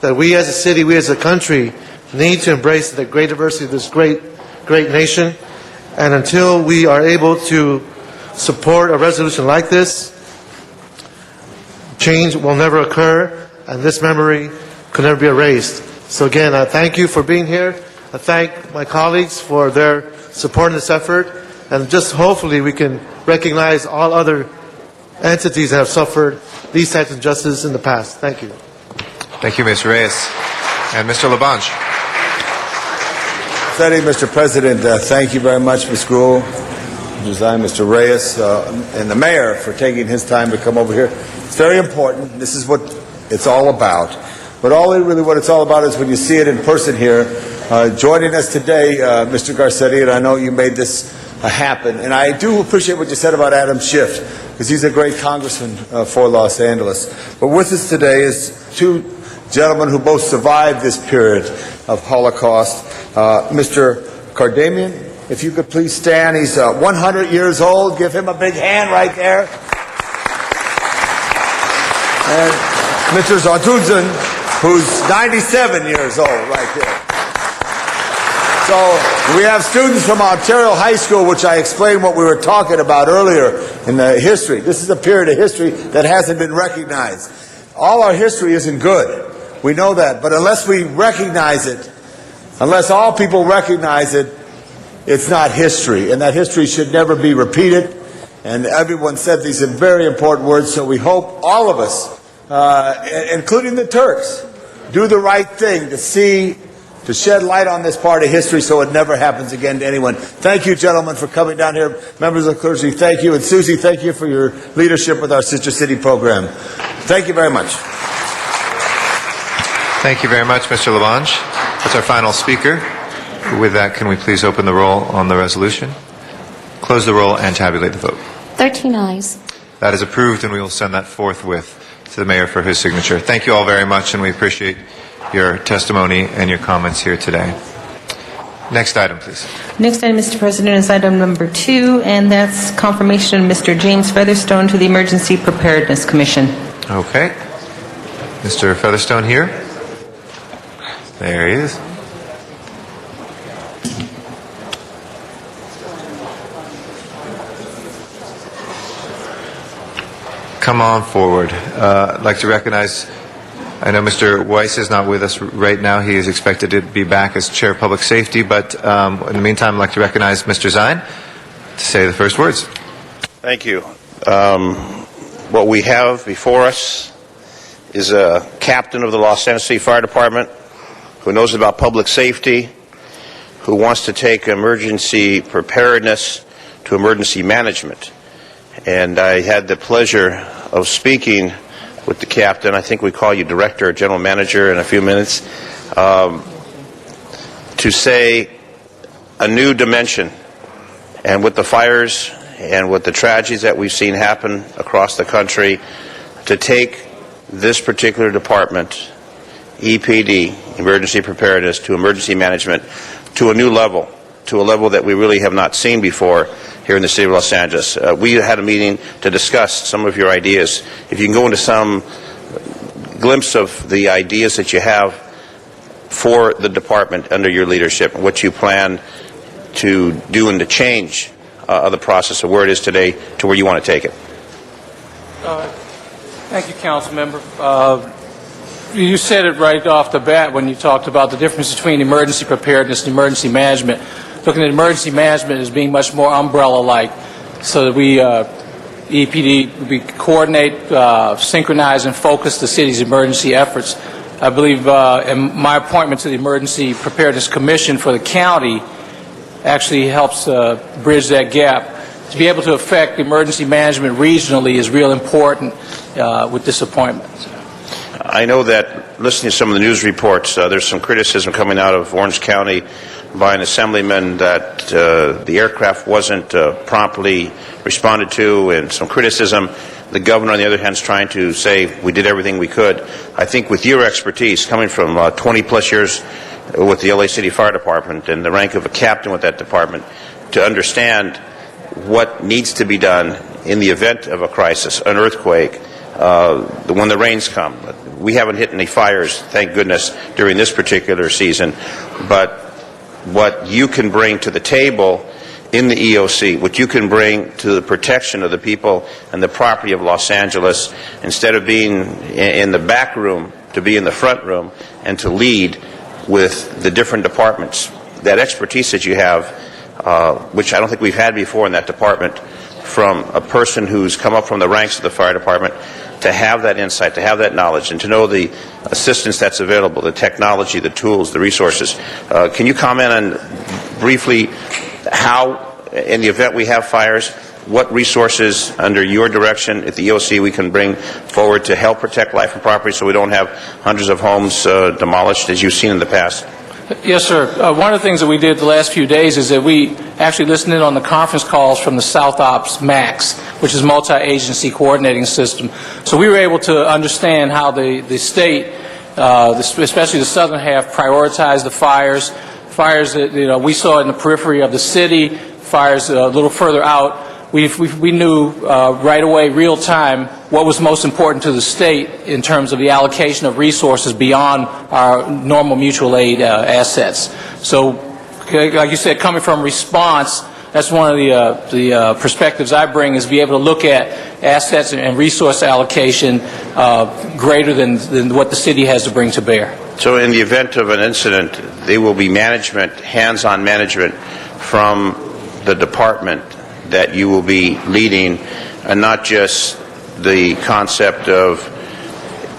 that we as a city, we as a country, need to embrace the great diversity of this great nation. And until we are able to support a resolution like this, change will never occur, and this memory could never be erased. So again, I thank you for being here. I thank my colleagues for their support in this effort, and just hopefully we can recognize all other entities that have suffered these types of injustices in the past. Thank you. Thank you, Mr. Reyes. And Mr. Labange. Mr. President, thank you very much, Ms. Gruhl, Mr. Reyes, and the mayor for taking his time to come over here. It's very important. This is what it's all about. But what it's all about is when you see it in person here. Joining us today, Mr. Garcetti, and I know you made this happen. And I do appreciate what you said about Adam Schiff, because he's a great congressman for Los Angeles. But with us today is two gentlemen who both survived this period of Holocaust. Mr. Kardamian, if you could please stand. He's 100 years old. Give him a big hand right there. And Mr. Zartudzen, who's 97 years old right there. So we have students from Ontario High School, which I explained what we were talking about earlier in the history. This is a period of history that hasn't been recognized. All our history isn't good. We know that. But unless we recognize it, unless all people recognize it, it's not history. And that history should never be repeated. And everyone said these are very important words, so we hope all of us, including the Turks, do the right thing to shed light on this part of history so it never happens again to anyone. Thank you, gentlemen, for coming down here. Members of the clergy, thank you. And Susie, thank you for your leadership with our Sister City program. Thank you very much. Thank you very much, Mr. Labange. That's our final speaker. With that, can we please open the roll on the resolution, close the roll, and tabulate the vote? 13 ayes. That is approved, and we will send that forthwith to the mayor for his signature. Thank you all very much, and we appreciate your testimony and your comments here today. Next item, please. Next item, Mr. President, is item number 2, and that's confirmation of Mr. James Featherstone to the Emergency Preparedness Commission. Okay. Mr. Featherstone here. There he is. Come on forward. I'd like to recognize, I know Mr. Weiss is not with us right now. He is expected to be back as Chair of Public Safety, but in the meantime, I'd like to recognize Mr. Zine to say the first words. Thank you. What we have before us is a captain of the Los Angeles City Fire Department who knows about public safety, who wants to take emergency preparedness to emergency management. And I had the pleasure of speaking with the captain. I think we call you director or general manager in a few minutes, to say a new dimension. And with the fires and with the tragedies that we've seen happen across the country, to take this particular department, EPD, emergency preparedness, to emergency management, to a new level, to a level that we really have not seen before here in the city of Los Angeles. We had a meeting to discuss some of your ideas. If you can go into some glimpse of the ideas that you have for the department under your leadership, what you plan to do and to change the process of where it is today to where you want to take it. Thank you, Council Member. You said it right off the bat when you talked about the difference between emergency preparedness and emergency management. Looking at emergency management as being much more umbrella-like, so that we, EPD, we coordinate, synchronize, and focus the city's emergency efforts. I believe in my appointment to the Emergency Preparedness Commission for the county actually helps bridge that gap. To be able to affect emergency management regionally is real important with this appointment. I know that listening to some of the news reports, there's some criticism coming out of Orange County by an assemblyman that the aircraft wasn't promptly responded to, and some criticism. The governor, on the other hand, is trying to say we did everything we could. I think with your expertise, coming from 20-plus years with the LA City Fire Department and the rank of a captain with that department, to understand what needs to be done in the event of a crisis, an earthquake, when the rains come. We haven't hit any fires, thank goodness, during this particular season, but what you can bring to the table in the EOC, what you can bring to the protection of the people and the property of Los Angeles, instead of being in the back room, to be in the front room and to lead with the different departments. That expertise that you have, which I don't think we've had before in that department, from a person who's come up from the ranks of the fire department, to have that insight, to have that knowledge, and to know the assistance that's available, the technology, the tools, the resources. Can you comment on briefly how, in the event we have fires, what resources under your direction at the EOC we can bring forward to help protect life and property so we don't have hundreds of homes demolished as you've seen in the past? Yes, sir. One of the things that we did the last few days is that we actually listened in on the conference calls from the South Ops MAX, which is multi-agency coordinating system. So we were able to understand how the state, especially the southern half, prioritized the fires. Fires that we saw in the periphery of the city, fires a little further out. We knew right away, real time, what was most important to the state in terms of the allocation of resources beyond our normal mutual aid assets. So, like you said, coming from response, that's one of the perspectives I bring, is be able to look at assets and resource allocation greater than what the city has to bring to bear. So in the event of an incident, there will be management, hands-on management from the department that you will be leading, and not just the concept of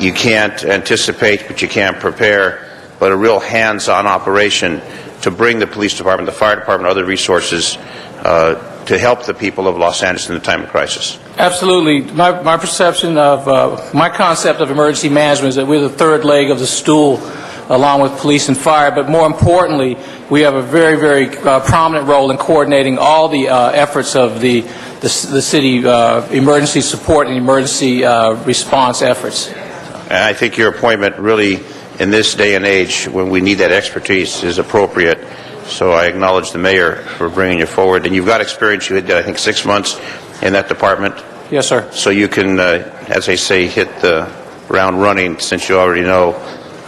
you can't anticipate but you can't prepare, but a real hands-on operation to bring the police department, the fire department, other resources to help the people of Los Angeles in the time of crisis. Absolutely. My perception of, my concept of emergency management is that we're the third leg of the stool along with police and fire, but more importantly, we have a very, very prominent role in coordinating all the efforts of the city emergency support and emergency response efforts. And I think your appointment really, in this day and age, when we need that expertise, is appropriate. So I acknowledge the mayor for bringing you forward. And you've got experience. You had, I think, 6 months in that department. Yes, sir. So you can, as they say, hit the ground running, since you already know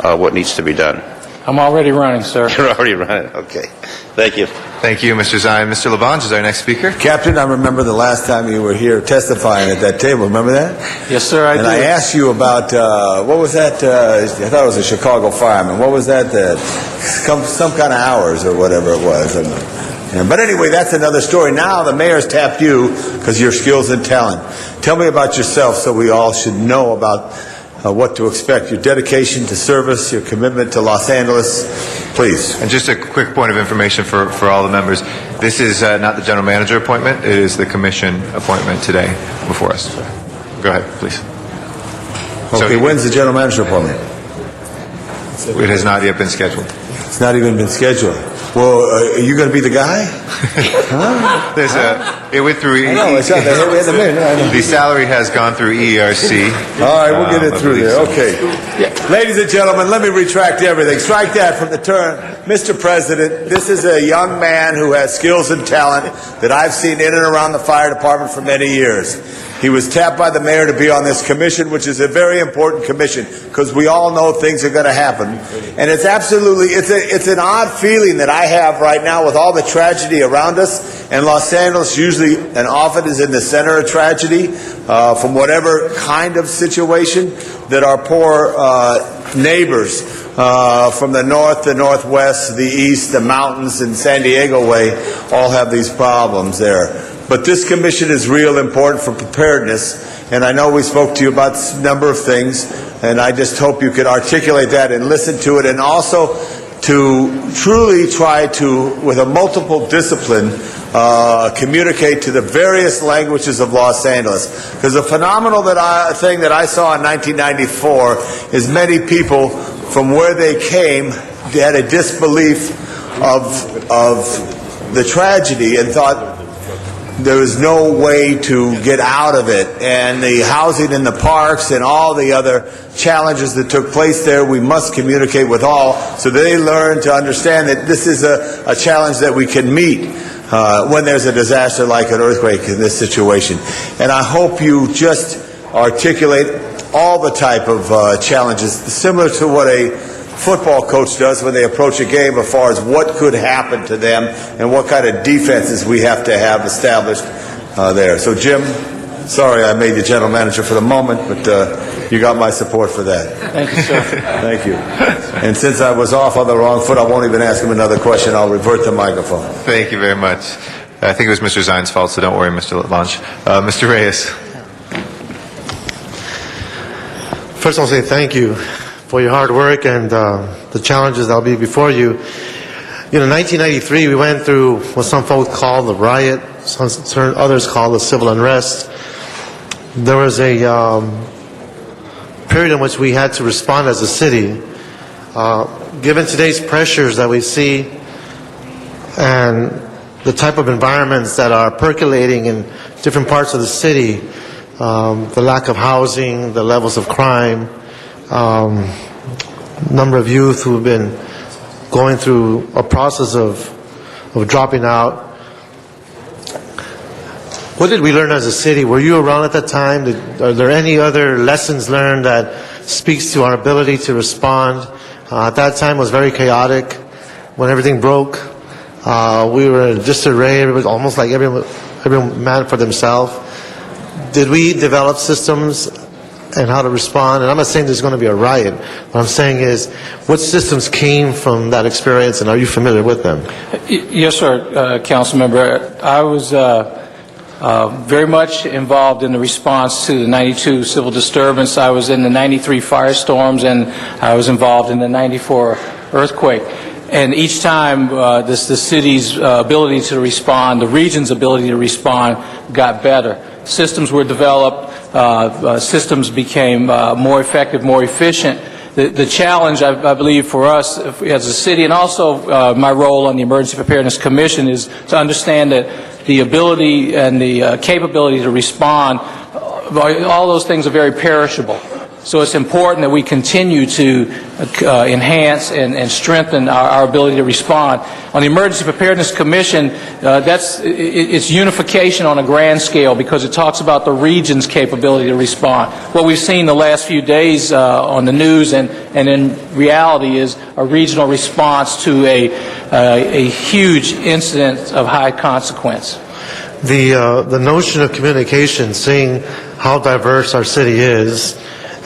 what needs to be done. I'm already running, sir. You're already running. Okay. Thank you. Thank you, Mr. Zion. Mr. Labange is our next speaker. Captain, I remember the last time you were here testifying at that table. Remember that? Yes, sir, I do. And I asked you about, what was that? I thought it was a Chicago fireman. What was that? Some kind of hours or whatever it was. But anyway, that's another story. Now the mayor's tapped you because your skills and talent. Tell me about yourself so we all should know about what to expect, your dedication to service, your commitment to Los Angeles. Please. And just a quick point of information for all the members. This is not the general manager appointment. It is the commission appointment today before us. Go ahead, please. Okay, when's the general manager appointment? It has not yet been scheduled. It's not even been scheduled. Well, are you going to be the guy? Huh? It went through. The salary has gone through ERC. All right, we'll get it through there. Okay. Ladies and gentlemen, let me retract everything. Strike that from the turn. Mr. President, this is a young man who has skills and talent that I've seen in and around the fire department for many years. He was tapped by the mayor to be on this commission, which is a very important commission because we all know things are going to happen. And it's absolutely, it's an odd feeling that I have right now with all the tragedy around us. And Los Angeles usually and often is in the center of tragedy from whatever kind of situation, that our poor neighbors from the north, the northwest, the east, the mountains, and San Diego way all have these problems there. But this commission is real important for preparedness, and I know we spoke to you about a number of things, and I just hope you could articulate that and listen to it, and also to truly try to, with a multiple discipline, communicate to the various languages of Los Angeles. Because the phenomenal thing that I saw in 1994 is many people from where they came had a disbelief of the tragedy and thought there was no way to get out of it. And the housing in the parks and all the other challenges that took place there, we must communicate with all so they learn to understand that this is a challenge that we can meet when there's a disaster like an earthquake in this situation. And I hope you just articulate all the type of challenges, similar to what a football coach does when they approach a game as far as what could happen to them and what kind of defenses we have to have established there. So, Jim, sorry I made you general manager for the moment, but you got my support for that. Thank you, sir. Thank you. And since I was off on the wrong foot, I won't even ask him another question. I'll revert the microphone. Thank you very much. I think it was Mr. Zion's fault, so don't worry, Mr. Labange. Mr. Reyes. First, I'll say thank you for your hard work and the challenges that'll be before you. You know, in 1993, we went through what some folks call the riot, certain others call the civil unrest. There was a period in which we had to respond as a city. Given today's pressures that we see and the type of environments that are percolating in different parts of the city, the lack of housing, the levels of crime, number of youth who have been going through a process of dropping out. What did we learn as a city? Were you around at that time? Are there any other lessons learned that speaks to our ability to respond? At that time, it was very chaotic. When everything broke, we were in disarray. It was almost like everyone man for themselves. Did we develop systems and how to respond? And I'm not saying there's going to be a riot. What I'm saying is, what systems came from that experience, and are you familiar with them? Yes, sir, Council Member. I was very much involved in the response to the 92 civil disturbance. I was in the 93 firestorms, and I was involved in the 94 earthquake. And each time, the city's ability to respond, the region's ability to respond, got better. Systems were developed. Systems became more effective, more efficient. The challenge, I believe, for us as a city, and also my role on the Emergency Preparedness Commission, is to understand that the ability and the capability to respond, all those things are very perishable. So it's important that we continue to enhance and strengthen our ability to respond. On the Emergency Preparedness Commission, it's unification on a grand scale because it talks about the region's capability to respond. What we've seen the last few days on the news and in reality is a regional response to a huge incident of high consequence. The notion of communication, seeing how diverse our city is,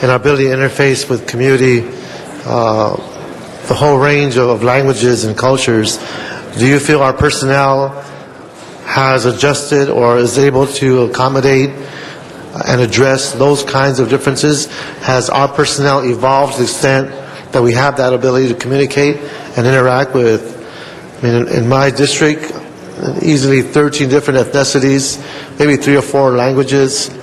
and our ability to interface with community, the whole range of languages and cultures, do you feel our personnel has adjusted or is able to accommodate and address those kinds of differences? Has our personnel evolved to the extent that we have that ability to communicate and interact with, in my district, easily 13 different ethnicities, maybe 3 or 4 languages?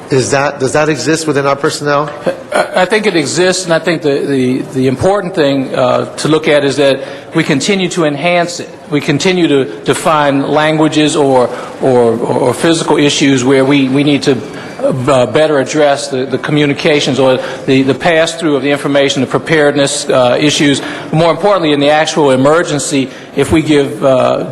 Does that exist within our personnel? I think it exists, and I think the important thing to look at is that we continue to enhance it. We continue to define languages or physical issues where we need to better address the communications or the pass-through of the information, the preparedness issues. More importantly, in the actual emergency, if we give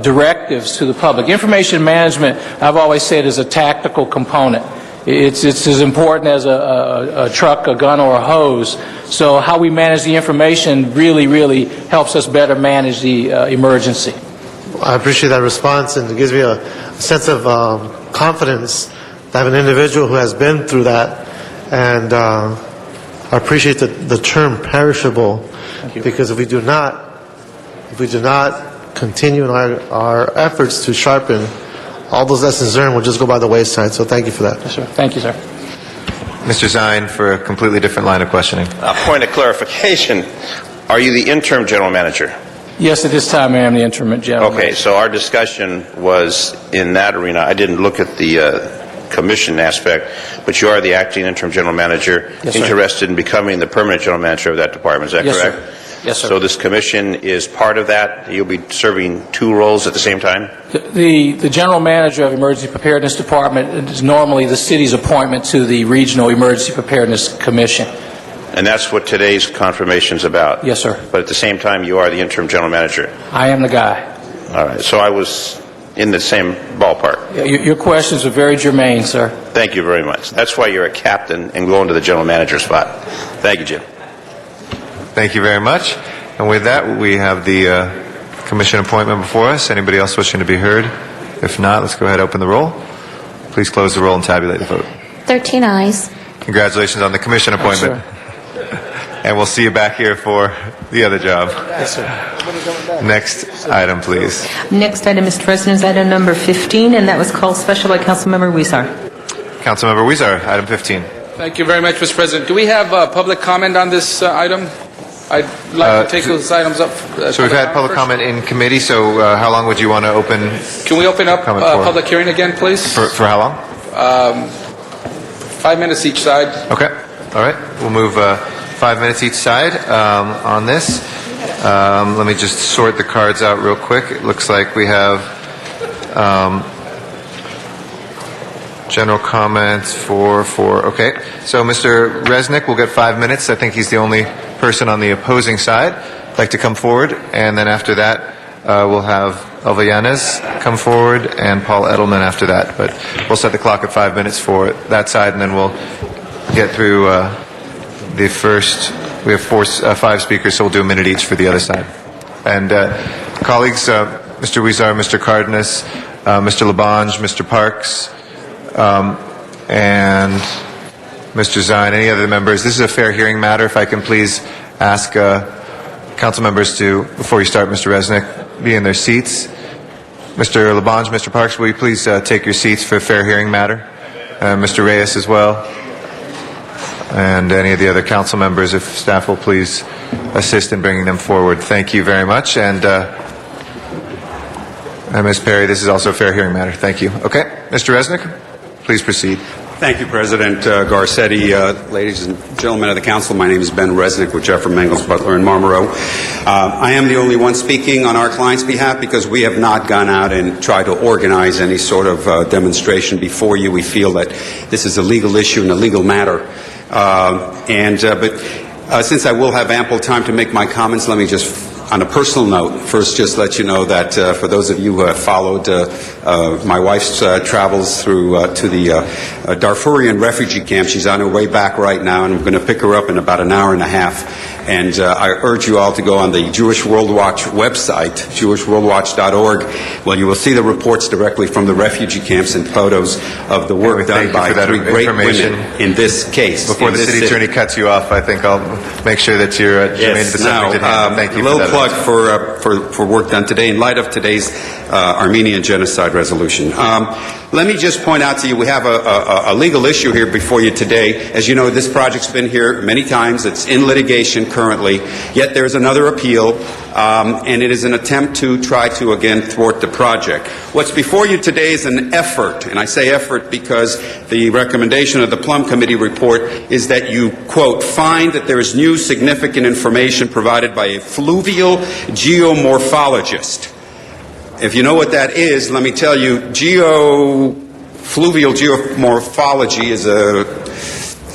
directives to the public. Information management, I've always said, is a tactical component. It's as important as a truck, a gun, or a hose. So how we manage the information really helps us better manage the emergency. I appreciate that response, and it gives me a sense of confidence to have an individual who has been through that. And I appreciate the term perishable, because if we do not continue in our efforts to sharpen, all those lessons learned will just go by the wayside. So thank you for that. Yes, sir. Thank you, sir. Mr. Zine, for a completely different line of questioning. A point of clarification. Are you the interim general manager? Yes, at this time I am the interim general manager. Okay, so our discussion was in that arena. I didn't look at the commission aspect, but you are the acting interim general manager, yes, sir, interested in becoming the permanent general manager of that department. Is that yes, correct? Sir. Yes, sir. So this commission is part of that? You'll be serving 2 roles at the same time? The general manager of Emergency Preparedness Department is normally the city's appointment to the Regional Emergency Preparedness Commission. And that's what today's confirmation is about? Yes, sir. But at the same time, you are the interim general manager? I am the guy. All right. So I was in the same ballpark. Your questions are very germane, sir. Thank you very much. That's why you're a captain and going to the general manager spot. Thank you, Jim. Thank you very much. And with that, we have the commission appointment before us. Anybody else wishing to be heard? If not, let's go ahead and open the roll. Please close the roll and tabulate the vote. 13 ayes. Congratulations on the commission appointment. And we'll see you back here for the other job. Yes, sir. Next item, please. Next item, Mr. President, is item number 15, and that was called special by Councilmember Huizar. Councilmember Huizar, item 15. Thank you very much, Mr. President. Do we have public comment on this item? I'd like to take those items up. So we've had public comment in committee, so how long would you want to open? Can we open up public hearing again, please? For how long? 5 minutes each side. Okay. All right. We'll move 5 minutes each side on this. Let me just sort the cards out real quick. It looks like we have general comments for. Okay. So Mr. Resnick will get 5 minutes. I think he's the only person on the opposing side. I'd like to come forward, and then after that, we'll have Avellanes come forward, and Paul Edelman after that. But we'll set the clock at 5 minutes for that side, and then we'll get through the first. We have 5 speakers, so we'll do a minute each for the other side. And colleagues, Mr. Huizar, Mr. Cardenas, Mr. Labange, Mr. Parks, and Mr. Zine, any other members? This is a fair hearing matter. If I can please ask council members to, before you start, Mr. Resnick, be in their seats. Mr. Labange, Mr. Parks, will you please take your seats for a fair hearing matter? Mr. Reyes as well. And any of the other council members, if staff will please assist in bringing them forward. Thank you very much. And Ms. Perry, this is also a fair hearing matter. Thank you. Okay. Mr. Resnick, please proceed. Thank you, President Garcetti. Ladies and gentlemen of the Council, my name is Ben Resnick with Jeffrey Mangels, Butler, and Marlboro. I am the only one speaking on our client's behalf because we have not gone out and tried to organize any sort of demonstration before you. We feel that this is a legal issue and a legal matter. But since I will have ample time to make my comments, let me just, on a personal note, first just let you know that for those of you who have followed my wife's travels through to the Darfurian refugee camp, she's on her way back right now, and I'm going to pick her up in about an hour and a half. And I urge you all to go on the Jewish World Watch website, jewishworldwatch.org. Well, you will see the reports directly from the refugee camps and photos of the work done by 3 great women in this case. Before the city attorney cuts you off, I think I'll make sure that you're germane to the subject at hand. Thank you a little plug for work done today in light of today's Armenian genocide resolution. Let me just point out to you, we have a legal issue here before you today. As you know, this project's been here many times. It's in litigation currently. Yet there's another appeal, and it is an attempt to try to, again, thwart the project. What's before you today is an effort, and I say effort because the recommendation of the Plum Committee report is that you, quote, find that there is new significant information provided by a fluvial geomorphologist. If you know what that is, let me tell you, fluvial geomorphology is a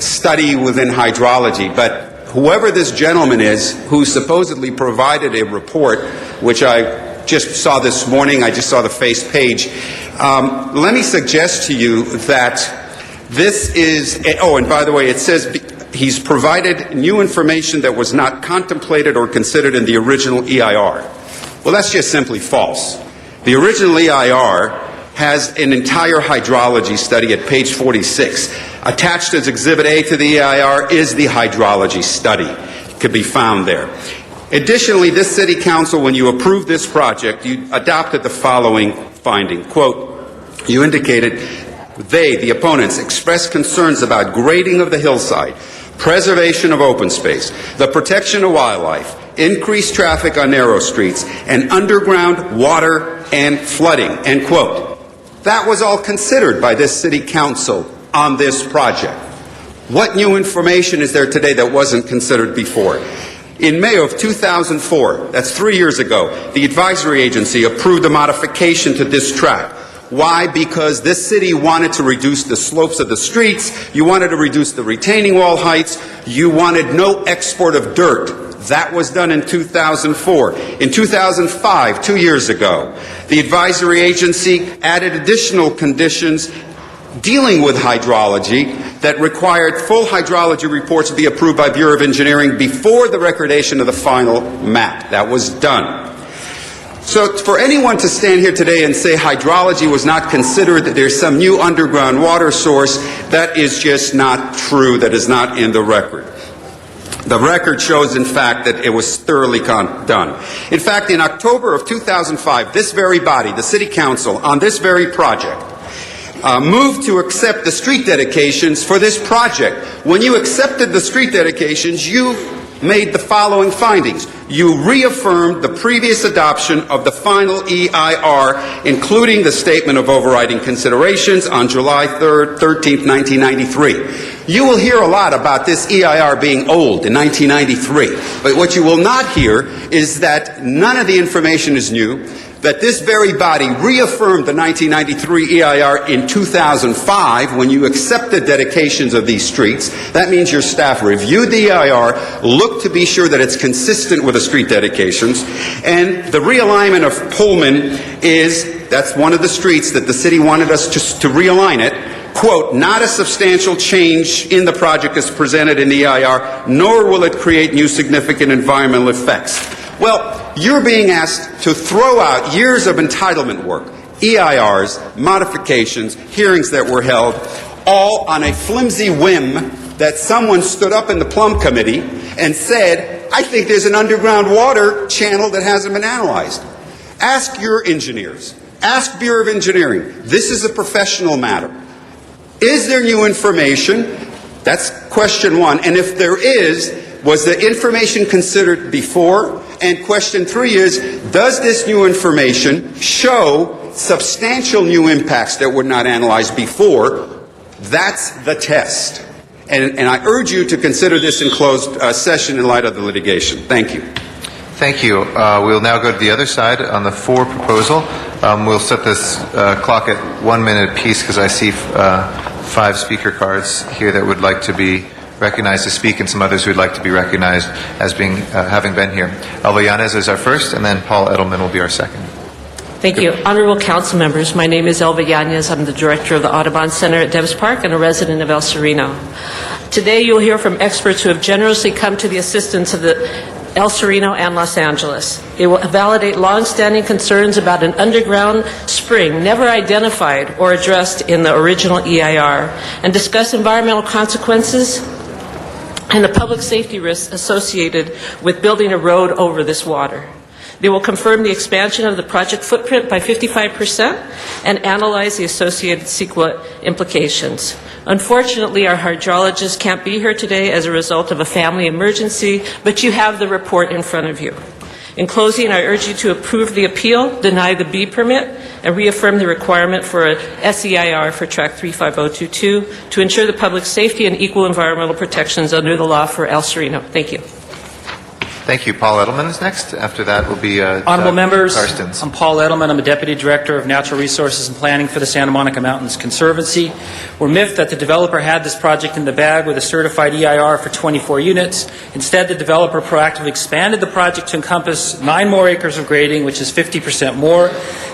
study within hydrology, but whoever this gentleman is who supposedly provided a report, which I just saw this morning, I just saw the face page, let me suggest to you that this is, and by the way, it says he's provided new information that was not contemplated or considered in the original EIR. Well, that's just simply false. The original EIR has an entire hydrology study at page 46. Attached as Exhibit A to the EIR is the hydrology study. It could be found there. Additionally, this City Council, when you approved this project, you adopted the following finding. Quote, you indicated the opponents, expressed concerns about grading of the hillside, preservation of open space, the protection of wildlife, increased traffic on narrow streets, and underground water and flooding, end quote. That was all considered by this City Council on this project. What new information is there today that wasn't considered before? In May of 2004, that's 3 years ago, the advisory agency approved a modification to this track. Why? Because this city wanted to reduce the slopes of the streets, you wanted to reduce the retaining wall heights, you wanted no export of dirt. That was done in 2004. In 2005, 2 years ago, the advisory agency added additional conditions dealing with hydrology that required full hydrology reports to be approved by Bureau of Engineering before the recordation of the final map. That was done. So for anyone to stand here today and say hydrology was not considered, that there's some new underground water source, that is just not true. That is not in the record. The record shows, in fact, that it was thoroughly done. In fact, in October of 2005, this very body, the City Council, on this very project, moved to accept the street dedications for this project. When you accepted the street dedications, you made the following findings. You reaffirmed the previous adoption of the final EIR, including the Statement of Overriding Considerations on July 13th, 1993. You will hear a lot about this EIR being old in 1993, but what you will not hear is that none of the information is new. that this very body reaffirmed the 1993 EIR in 2005 when you accepted dedications of these streets. That means your staff reviewed the EIR, looked to be sure that it's consistent with the street dedications, and the realignment of Pullman that's one of the streets that the city wanted us to realign it. Quote, not a substantial change in the project as presented in the EIR, nor will it create new significant environmental effects. Well, you're being asked to throw out years of entitlement work, EIRs, modifications, hearings that were held, all on a flimsy whim that someone stood up in the Plum Committee and said, I think there's an underground water channel that hasn't been analyzed. Ask your engineers. Ask Bureau of Engineering. This is a professional matter. Is there new information? That's question one. And if there is, was the information considered before? And question three is, does this new information show substantial new impacts that were not analyzed before? That's the test. And I urge you to consider this in closed session in light of the litigation. Thank you. Thank you. We'll now go to the other side on the 4 proposal. We'll set this clock at 1 minute apiece because I see 5 speaker cards here that would like to be recognized to speak and some others who would like to be recognized as having been here. Elva Yanez is our first, and then Paul Edelman will be our second. Thank you. Honorable Council members, my name is Elva Yanez. I'm the director of the Audubon Center at Debs Park and a resident of El Sereno. Today you'll hear from experts who have generously come to the assistance of the El Sereno and Los Angeles. They will validate long-standing concerns about an underground spring never identified or addressed in the original EIR and discuss environmental consequences and the public safety risks associated with building a road over this water. They will confirm the expansion of the project footprint by 55% and analyze the associated CEQA implications. Unfortunately, our hydrologist can't be here today as a result of a family emergency, but you have the report in front of you. In closing, I urge you to approve the appeal, deny the B permit, and reaffirm the requirement for a SEIR for Track 35022 to ensure the public safety and equal environmental protections under the law for El Sereno. Thank you. Thank you. Paul Edelman is next. After that will be Honorable members, Karstens. I'm Paul Edelman. I'm a Deputy Director of Natural Resources and Planning for the Santa Monica Mountains Conservancy. We're miffed that the developer had this project in the bag with a certified EIR for 24 units. Instead, the developer proactively expanded the project to encompass 9 more acres of grading, which is 50% more.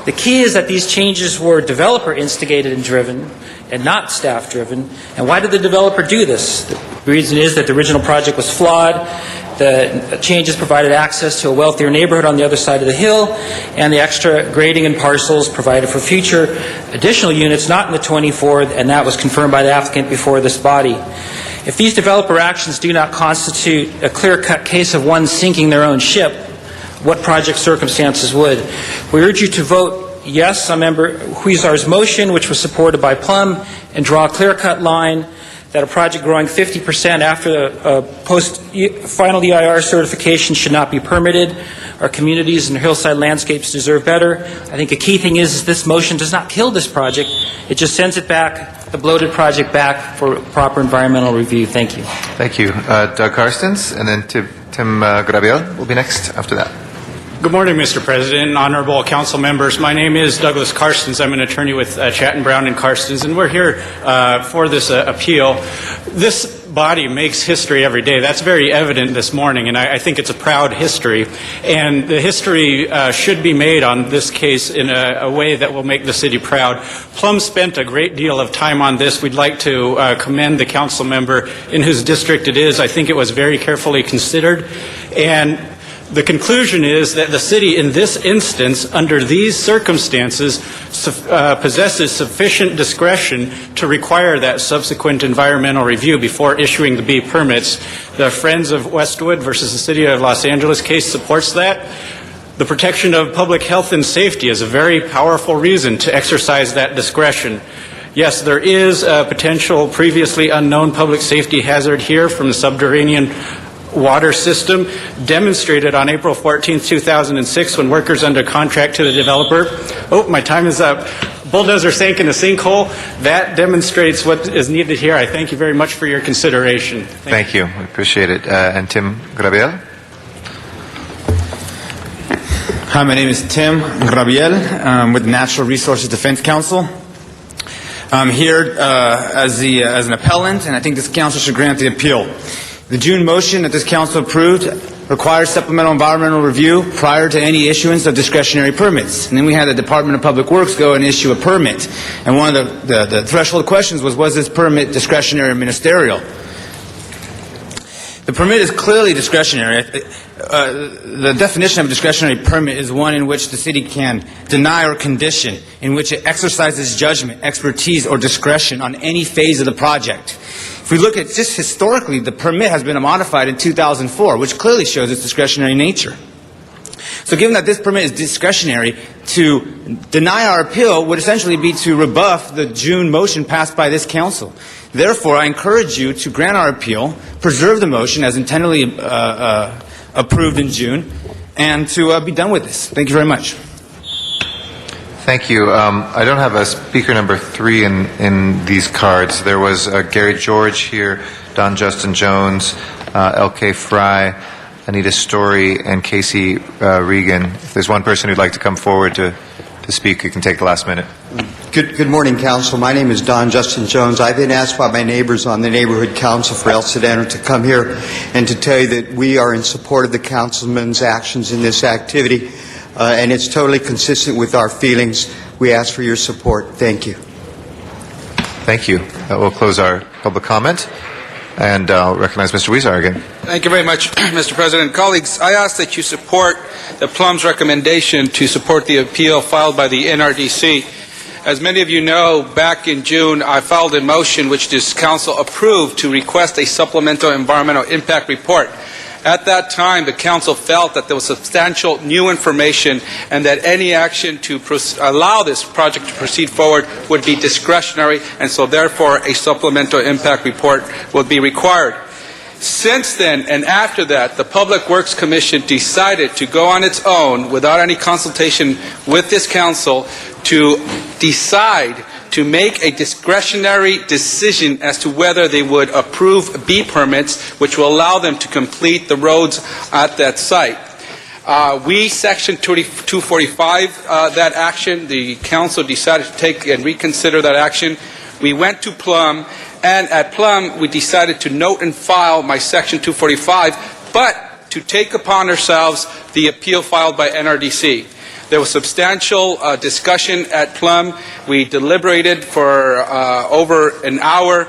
The key is that these changes were developer instigated and driven and not staff driven. And why did the developer do this? The reason is that the original project was flawed. The changes provided access to a wealthier neighborhood on the other side of the hill, and the extra grading and parcels provided for future additional units not in the 24, and that was confirmed by the applicant before this body. If these developer actions do not constitute a clear-cut case of one sinking their own ship, what project circumstances would? We urge you to vote yes on Member Huizar's motion, which was supported by Plum, and draw a clear-cut line that a project growing 50% after the post-final EIR certification should not be permitted. Our communities and hillside landscapes deserve better. I think a key thing is this motion does not kill this project. It just sends it back, the bloated project back for proper environmental review. Thank you. Thank you. Doug Karstens, and then Tim Grabiel will be next after that. Good morning, Mr. President, honorable council members. My name is Douglas Karstens. I'm an attorney with Chatton Brown and Karstens, and we're here for this appeal. This body makes history every day. That's very evident this morning, and I think it's a proud history. And the history should be made on this case in a way that will make the city proud. Plum spent a great deal of time on this. We'd like to commend the council member in whose district it is. I think it was very carefully considered. And the conclusion is that the city in this instance, under these circumstances, possesses sufficient discretion to require that subsequent environmental review before issuing the B permits. The Friends of Westwood versus the City of Los Angeles case supports that. The protection of public health and safety is a very powerful reason to exercise that discretion. Yes, there is a potential previously unknown public safety hazard here from the subterranean water system, demonstrated on April 14, 2006, when workers under contract to the developer. Oh, my time is up. Bulldozer sank in a sinkhole. That demonstrates what is needed here. I thank you very much for your consideration. Thank you. We appreciate it. And Tim Grabiel? Hi, my name is Tim Rabiel with the Natural Resources Defense Council. I'm here as an appellant, and I think this council should grant the appeal. The June motion that this council approved requires supplemental environmental review prior to any issuance of discretionary permits. And then we had the Department of Public Works go and issue a permit. And one of the threshold questions was this permit discretionary or ministerial? The permit is clearly discretionary. The definition of a discretionary permit is one in which the city can deny or condition, in which it exercises judgment, expertise, or discretion on any phase of the project. If we look at just historically, the permit has been modified in 2004, which clearly shows its discretionary nature. So given that this permit is discretionary, to deny our appeal would essentially be to rebuff the June motion passed by this council. Therefore, I encourage you to grant our appeal, preserve the motion as intendedly approved in June, and to be done with this. Thank you very much. Thank you. I don't have a speaker number 3 in these cards. There was Gary George here, Don Justin Jones, L.K. Fry, Anita Story, and Casey Regan. If there's one person who'd like to come forward to speak, you can take the last minute. Good morning, Council. My name is Don Justin Jones. I've been asked by my neighbors on the Neighborhood Council for El Sedano to come here and to tell you that we are in support of the councilman's actions in this activity, and it's totally consistent with our feelings. We ask for your support. Thank you. Thank you. That will close our public comment, and I'll recognize Mr. Huizar again. Thank you very much, Mr. President. Colleagues, I ask that you support the Plum's recommendation to support the appeal filed by the NRDC. As many of you know, back in June, I filed a motion which this council approved to request a supplemental environmental impact report. At that time, the council felt that there was substantial new information and that any action to allow this project to proceed forward would be discretionary, and so therefore a supplemental impact report would be required. Since then, and after that, the Public Works Commission decided to go on its own, without any consultation with this council, to decide to make a discretionary decision as to whether they would approve B permits, which will allow them to complete the roads at that site. We, Section 245, that action. The council decided to take and reconsider that action. We went to Plum, and at Plum, we decided to note and file my Section 245, but to take upon ourselves the appeal filed by NRDC. There was substantial discussion at Plum. We deliberated for over an hour.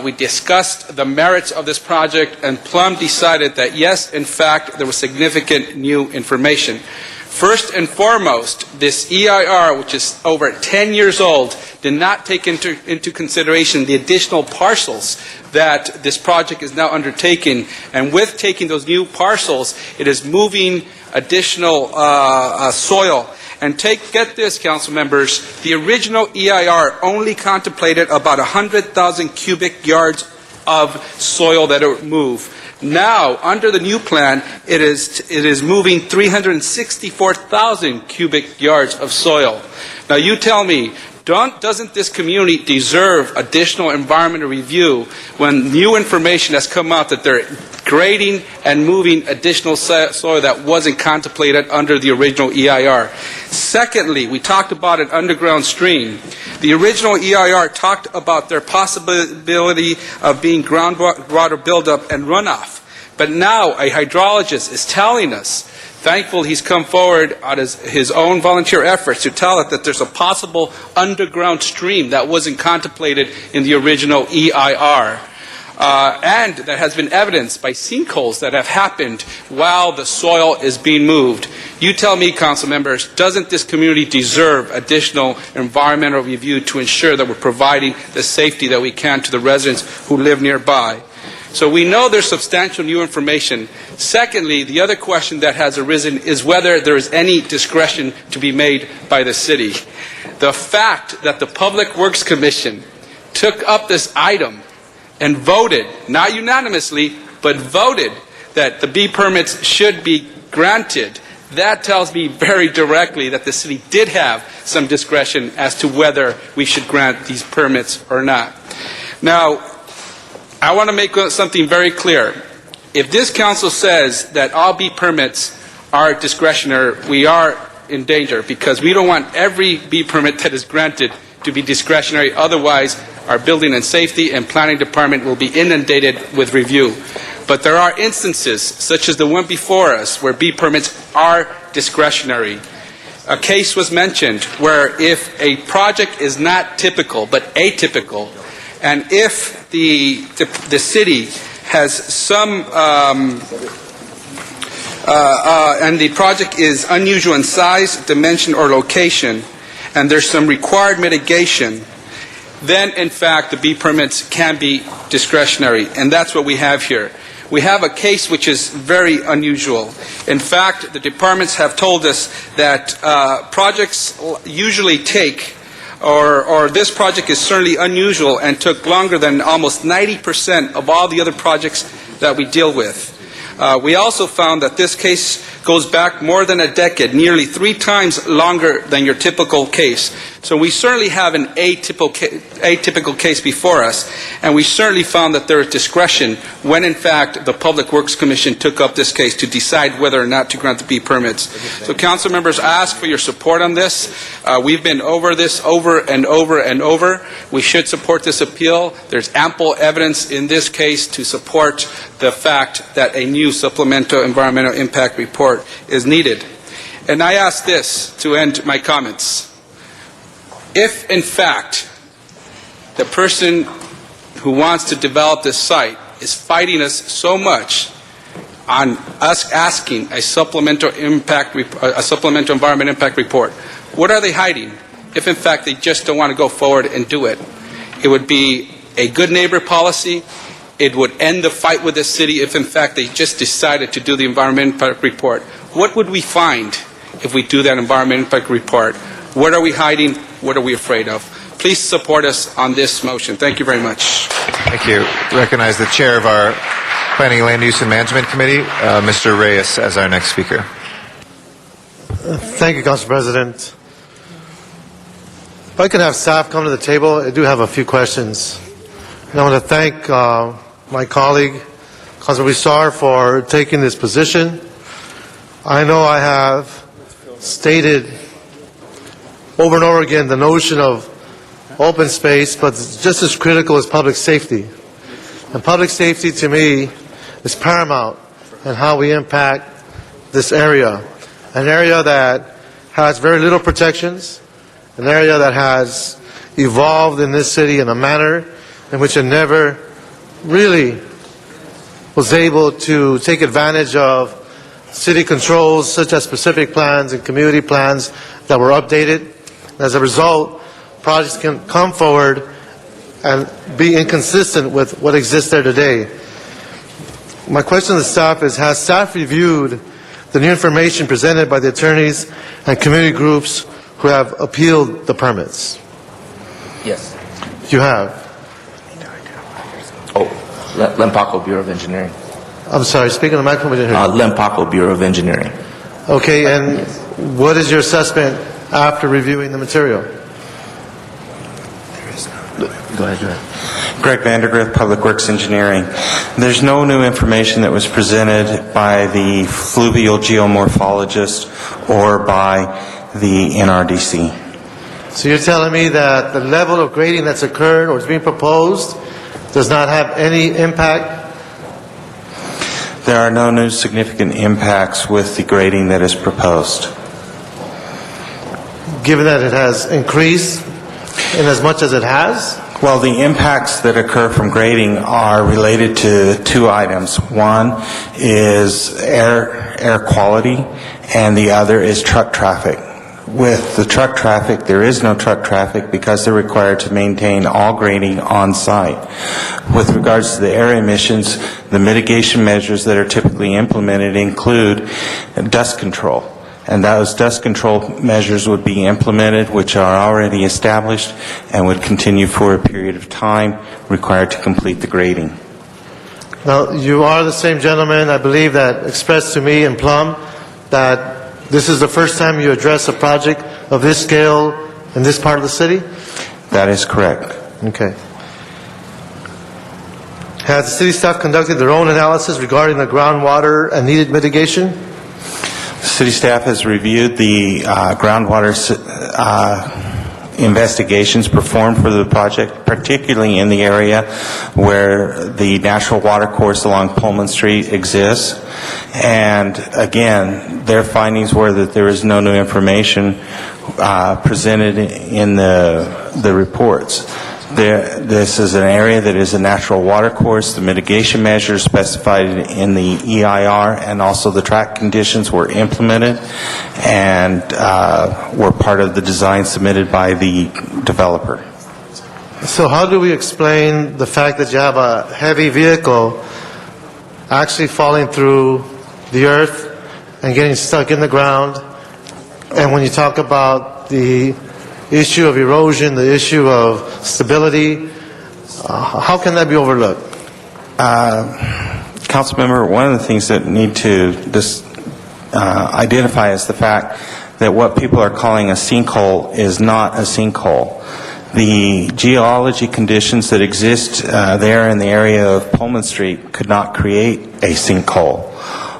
We discussed the merits of this project, and Plum decided that, yes, in fact, there was significant new information. First and foremost, this EIR, which is over 10 years old, did not take into consideration the additional parcels that this project is now undertaking. And with taking those new parcels, it is moving additional soil. And get this, council members, the original EIR only contemplated about 100,000 cubic yards of soil that it would move. Now, under the new plan, it is moving 364,000 cubic yards of soil. Now, you tell me, doesn't this community deserve additional environmental review when new information has come out that they're grading and moving additional soil that wasn't contemplated under the original EIR? Secondly, we talked about an underground stream. The original EIR talked about their possibility of being groundwater buildup and runoff. But now a hydrologist is telling us, thankful he's come forward on his own volunteer efforts to tell us that there's a possible underground stream that wasn't contemplated in the original EIR. And that has been evidenced by sinkholes that have happened while the soil is being moved. You tell me, council members, doesn't this community deserve additional environmental review to ensure that we're providing the safety that we can to the residents who live nearby? So we know there's substantial new information. Secondly, the other question that has arisen is whether there is any discretion to be made by the city. The fact that the Public Works Commission took up this item and voted, not unanimously, but voted that the B permits should be granted, that tells me very directly that the city did have some discretion as to whether we should grant these permits or not. Now, I want to make something very clear. If this council says that all B permits are discretionary, we are in danger because we don't want every B permit that is granted to be discretionary. Otherwise, our building and safety and planning department will be inundated with review. But there are instances, such as the one before us, where B permits are discretionary. A case was mentioned where if a project is not typical but atypical, and if the city has some and the project is unusual in size, dimension, or location, and there's some required mitigation, then in fact the B permits can be discretionary, and that's what we have here. We have a case which is very unusual. In fact, the departments have told us that projects usually take, or this project is certainly unusual and took longer than almost 90% of all the other projects that we deal with. We also found that this case goes back more than a decade, nearly 3 times longer than your typical case. So we certainly have an atypical case before us, and we certainly found that there is discretion when, in fact, the Public Works Commission took up this case to decide whether or not to grant the B permits. So, council members, I ask for your support on this. We've been over this over and over and over. We should support this appeal. There's ample evidence in this case to support the fact that a new supplemental environmental impact report is needed. And I ask this to end my comments. If, in fact, the person who wants to develop this site is fighting us so much on us asking a supplemental environmental impact report, what are they hiding? If, in fact, they just don't want to go forward and do it, it would be a good neighbor policy. It would end the fight with the city if, in fact, they just decided to do the environmental impact report. What would we find if we do that environmental impact report? What are we hiding? What are we afraid of? Please support us on this motion. Thank you very much. Thank you. Recognize the chair of our Planning, Land Use, and Management Committee, Mr. Reyes, as our next speaker. Thank you, Council President. If I could have staff come to the table, I do have a few questions. And I want to thank my colleague, Councilor Huizar, for taking this position. I know I have stated over and over again the notion of open space, but it's just as critical as public safety. And public safety, to me, is paramount in how we impact this area. An area that has very little protections, an area that has evolved in this city in a manner in which it never really was able to take advantage of city controls such as specific plans and community plans that were updated. As a result, projects can come forward and be inconsistent with what exists there today. My question to the staff is, has staff reviewed the new information presented by the attorneys and community groups who have appealed the permits? Yes. You have? Len Paco, Bureau of Engineering. I'm sorry, speaking of the microphone, we didn't hear you. Len Paco, Bureau of Engineering. Okay, and what is your assessment after reviewing the material? Go ahead. Greg Vandergriff, Public Works Engineering. There's no new information that was presented by the fluvial geomorphologist or by the NRDC. So you're telling me that the level of grading that's occurred or is being proposed does not have any impact? There are no new significant impacts with the grading that is proposed. Given that it has increased in as much as it has? Well, the impacts that occur from grading are related to 2 items. One is air quality, and the other is truck traffic. With the truck traffic, there is no truck traffic because they're required to maintain all grading on site. With regards to the air emissions, the mitigation measures that are typically implemented include dust control. And those dust control measures would be implemented, which are already established, and would continue for a period of time required to complete the grading. Now, you are the same gentleman, I believe, that expressed to me in Plum that this is the first time you address a project of this scale in this part of the city? That is correct. Okay. Has the city staff conducted their own analysis regarding the groundwater and needed mitigation? City staff has reviewed the groundwater investigations performed for the project, particularly in the area where the natural water course along Pullman Street exists. And again, their findings were that there is no new information presented in the reports. This is an area that is a natural water course. The mitigation measures specified in the EIR and also the track conditions were implemented and were part of the design submitted by the developer. So how do we explain the fact that you have a heavy vehicle actually falling through the earth and getting stuck in the ground? And when you talk about the issue of erosion, the issue of stability, how can that be overlooked? Councilmember, one of the things that need to identify is the fact that what people are calling a sinkhole is not a sinkhole. The geology conditions that exist there in the area of Pullman Street could not create a sinkhole.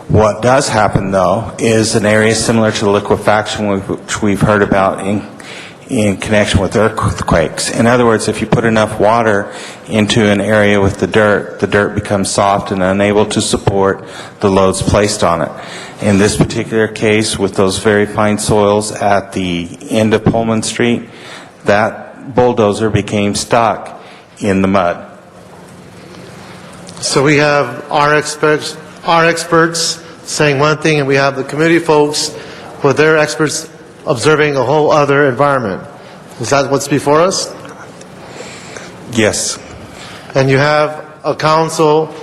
What does happen, though, is an area similar to liquefaction, which we've heard about in connection with earthquakes. In other words, if you put enough water into an area with the dirt becomes soft and unable to support the loads placed on it. In this particular case, with those very fine soils at the end of Pullman Street, that bulldozer became stuck in the mud. So we have our experts saying one thing, and we have the community folks with their experts observing a whole other environment. Is that what's before us? Yes. And you have a council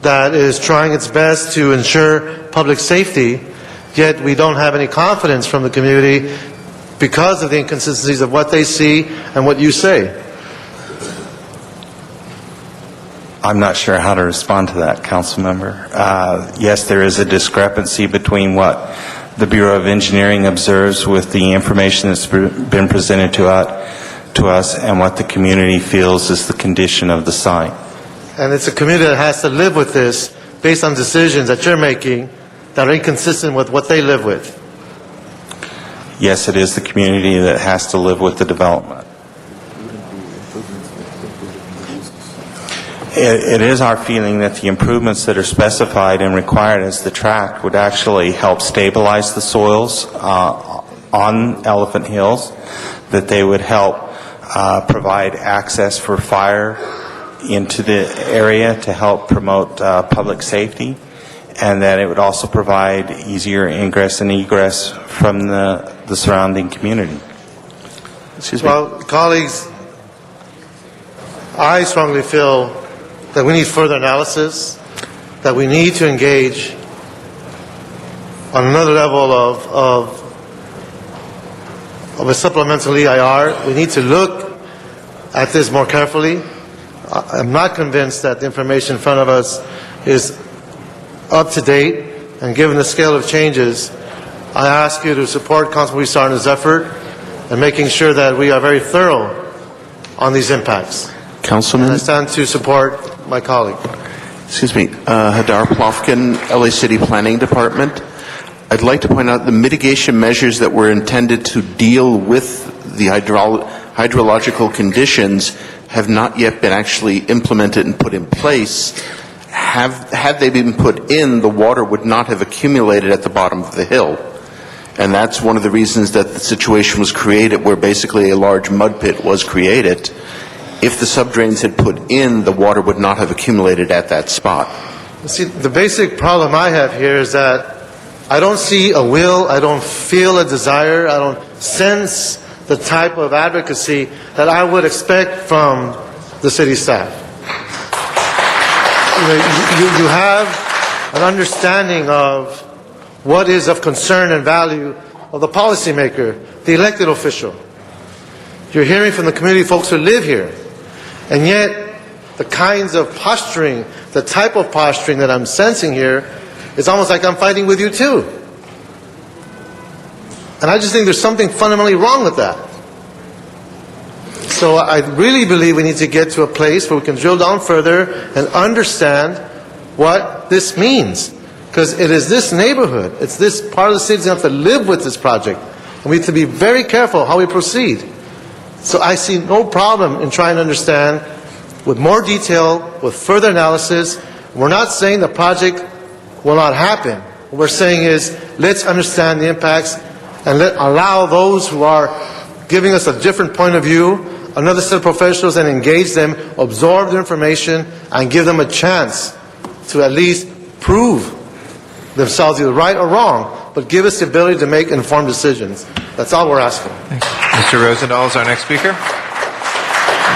that is trying its best to ensure public safety, yet we don't have any confidence from the community because of the inconsistencies of what they see and what you say. I'm not sure how to respond to that, Council Member. Yes, there is a discrepancy between what the Bureau of Engineering observes with the information that's been presented to us and what the community feels is the condition of the site. And it's a community that has to live with this based on decisions that you're making that are inconsistent with what they live with. Yes, it is the community that has to live with the development. It is our feeling that the improvements that are specified and required as the tract would actually help stabilize the soils on Elephant Hills, that they would help provide access for fire into the area to help promote public safety, and that it would also provide easier ingress and egress from the surrounding community. Excuse me. Well, colleagues, I strongly feel that we need further analysis, that we need to engage on another level of a supplemental EIR. We need to look at this more carefully. I'm not convinced that the information in front of us is up to date, and given the scale of changes, I ask you to support Councilman Sarna's effort in making sure that we are very thorough on these impacts. Councilman? And I stand to support my colleague. Excuse me, Hadar Plofkin, LA City Planning Department. I'd like to point out the mitigation measures that were intended to deal with the hydrological conditions have not yet been actually implemented and put in place. Had they been put in, the water would not have accumulated at the bottom of the hill. And that's one of the reasons that the situation was created where basically a large mud pit was created. If the subdrains had put in, the water would not have accumulated at that spot. See, the basic problem I have here is that I don't see a will, I don't feel a desire, I don't sense the type of advocacy that I would expect from the city staff. You have an understanding of what is of concern and value of the policymaker, the elected official. You're hearing from the community folks who live here. And yet, the kinds of posturing, the type of posturing that I'm sensing here, is almost like I'm fighting with you too. And I just think there's something fundamentally wrong with that. So I really believe we need to get to a place where we can drill down further and understand what this means. Because it is this neighborhood, it's this part of the city that have to live with this project. And we have to be very careful how we proceed. So I see no problem in trying to understand with more detail, with further analysis. We're not saying the project will not happen. What we're saying is, let's understand the impacts and allow those who are giving us a different point of view, another set of professionals, and engage them, absorb the information, and give them a chance to at least prove themselves either right or wrong, but give us the ability to make informed decisions. That's all we're asking. Mr. Rosendahl is our next speaker.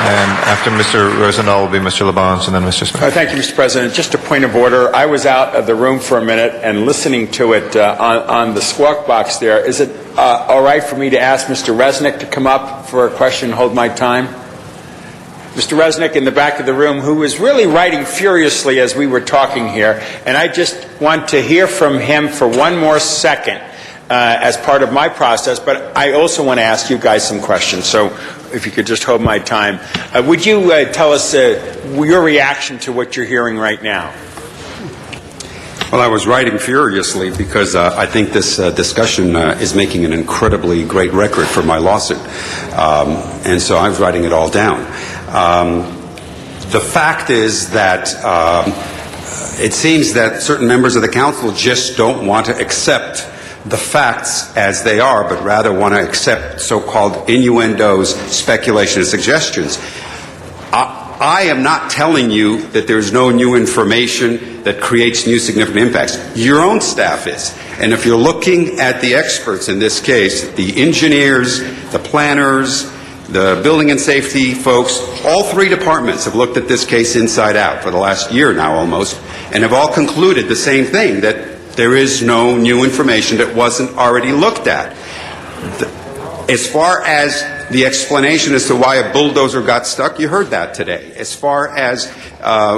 And after Mr. Rosendahl will be Mr. Labange and then Mr. Smith. Thank you, Mr. President. Just a point of order. I was out of the room for a minute and listening to it on the squawk box there. Is it all right for me to ask Mr. Resnick to come up for a question and hold my time? Mr. Resnick in the back of the room, who was really writing furiously as we were talking here, and I just want to hear from him for one more second as part of my process, but I also want to ask you guys some questions. So if you could just hold my time. Would you tell us your reaction to what you're hearing right now? Well, I was writing furiously because I think this discussion is making an incredibly great record for my lawsuit. And so I was writing it all down. The fact is that it seems that certain members of the council just don't want to accept the facts as they are, but rather want to accept so-called innuendos, speculation, and suggestions. I am not telling you that there's no new information that creates new significant impacts. Your own staff is. And if you're looking at the experts in this case, the engineers, the planners, the building and safety folks, all three departments have looked at this case inside out for the last year now almost, and have all concluded the same thing, that there is no new information that wasn't already looked at. As far as the explanation as to why a bulldozer got stuck, you heard that today. As far as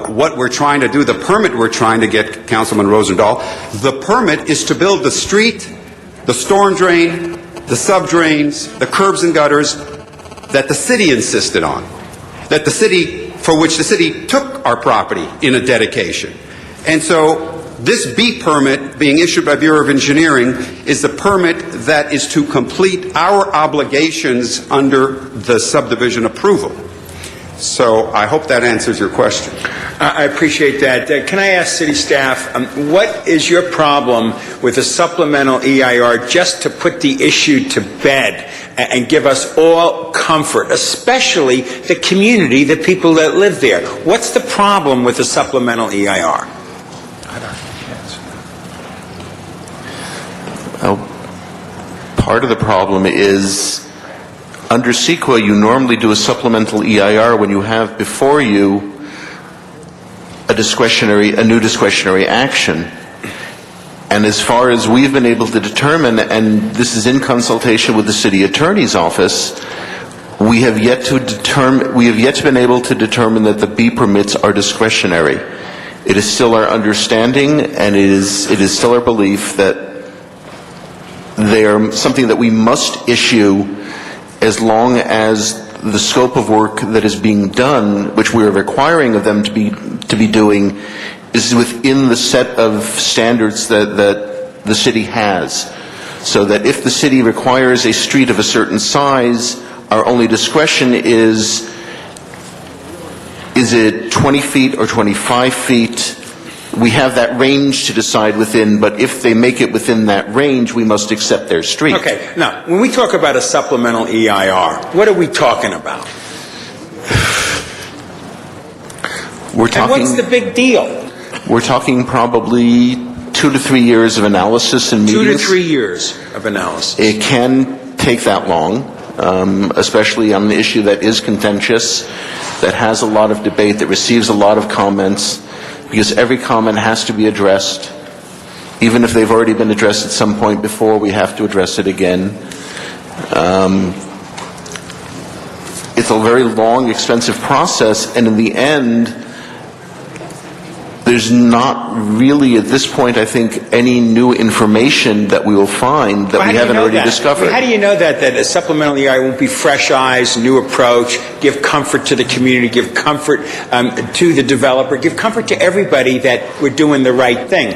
what we're trying to do, the permit we're trying to get, Councilman Rosendahl, the permit is to build the street, the storm drain, the sub-drains, the curbs and gutters that the city insisted on, that the city, for which the city took our property in a dedication. And so this B permit being issued by Bureau of Engineering is the permit that is to complete our obligations under the subdivision approval. So I hope that answers your question. I appreciate that. Can I ask city staff, what is your problem with a supplemental EIR just to put the issue to bed and give us all comfort, especially the community, the people that live there? What's the problem with a supplemental EIR? Part of the problem is under CEQA you normally do a supplemental EIR when you have before you a new discretionary action. And as far as we've been able to determine, and this is in consultation with the city attorney's office, we have yet been able to determine that the B permits are discretionary. It is still our understanding, and it is still our belief that they are something that we must issue as long as the scope of work that is being done, which we are requiring of them to be doing, is within the set of standards that the city has. So that if the city requires a street of a certain size, our only discretion is it 20 feet or 25 feet? We have that range to decide within, but if they make it within that range, we must accept their street. Okay, now, when we talk about a supplemental EIR, what are we talking about? And what's the big deal? We're talking probably 2 to 3 years of analysis and meetings. 2 to 3 years of analysis. It can take that long, especially on an issue that is contentious, that has a lot of debate, that receives a lot of comments, because every comment has to be addressed. Even if they've already been addressed at some point before, we have to address it again. It's a very long, expensive process, and in the end, there's not really, at this point, I think, any new information that we will find that we haven't already discovered. How do you know that a supplemental EIR won't be fresh eyes, new approach, give comfort to the community, give comfort to the developer, give comfort to everybody that we're doing the right thing?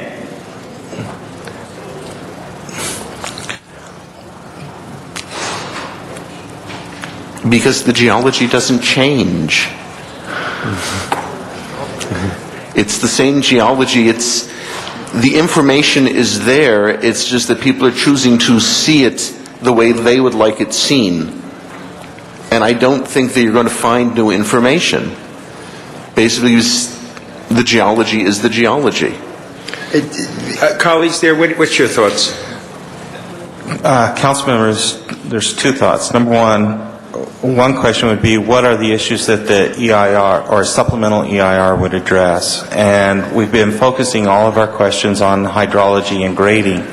Because the geology doesn't change. It's the same geology. The information is there. It's just that people are choosing to see it the way they would like it seen. And I don't think that you're going to find new information. Basically, the geology is the geology. Colleagues there, what's your thoughts? Council members, there's two thoughts. Number one question would be, what are the issues that the EIR or supplemental EIR would address? And we've been focusing all of our questions on hydrology and grading.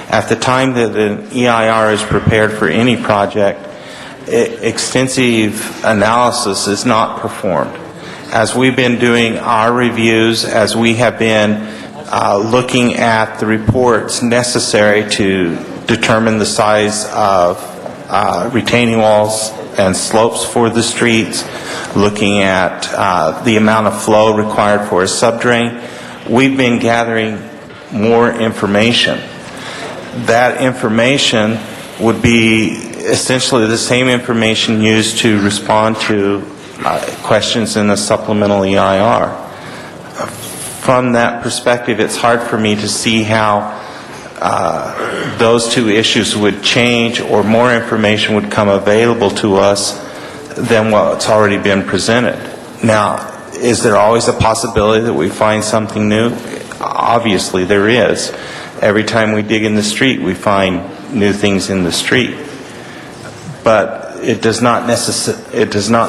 At the time that an EIR is prepared for any project, extensive analysis is not performed. As we've been doing our reviews, as we have been looking at the reports necessary to determine the size of retaining walls and slopes for the streets, looking at the amount of flow required for a subdrain, we've been gathering more information. That information would be essentially the same information used to respond to questions in the supplemental EIR. From that perspective, it's hard for me to see how those two issues would change or more information would come available to us than what's already been presented. Now, is there always a possibility that we find something new? Obviously there is. Every time we dig in the street, we find new things in the street. But it does not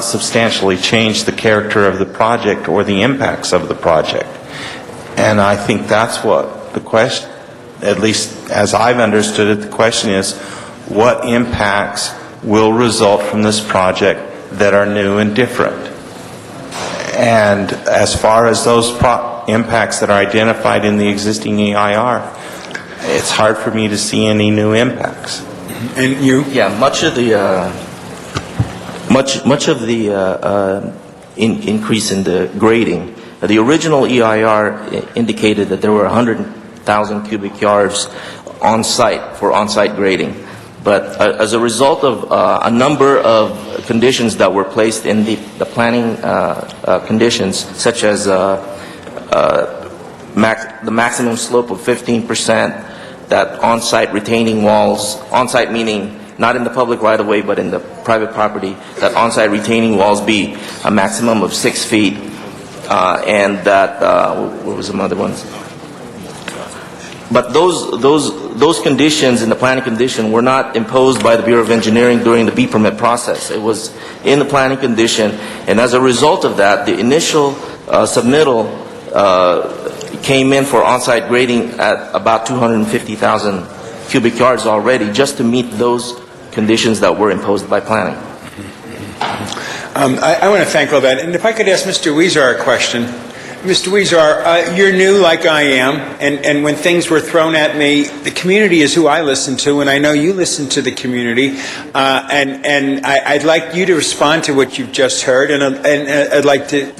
substantially change the character of the project or the impacts of the project. And I think that's what the question, at least as I've understood it, the question is, what impacts will result from this project that are new and different? And as far as those impacts that are identified in the existing EIR, it's hard for me to see any new impacts. And you? Yeah, much of the increase in the grading. The original EIR indicated that there were 100,000 cubic yards on site for on-site grading. But as a result of a number of conditions that were placed in the planning conditions, such as the maximum slope of 15%, that on-site retaining walls, on-site meaning not in the public right-of-way but in the private property, that on-site retaining walls be a maximum of 6 feet, and that, what was some other ones? But those conditions in the planning condition were not imposed by the Bureau of Engineering during the B permit process. It was in the planning condition, and as a result of that, the initial submittal came in for on-site grading at about 250,000 cubic yards already, just to meet those conditions that were imposed by planning. I want to thank all that. And if I could ask Mr. Huizar a question. Mr. Huizar, you're new like I am, and when things were thrown at me, the community is who I listen to, and I know you listen to the community, and I'd like you to respond to what you've just heard, and I'd like to,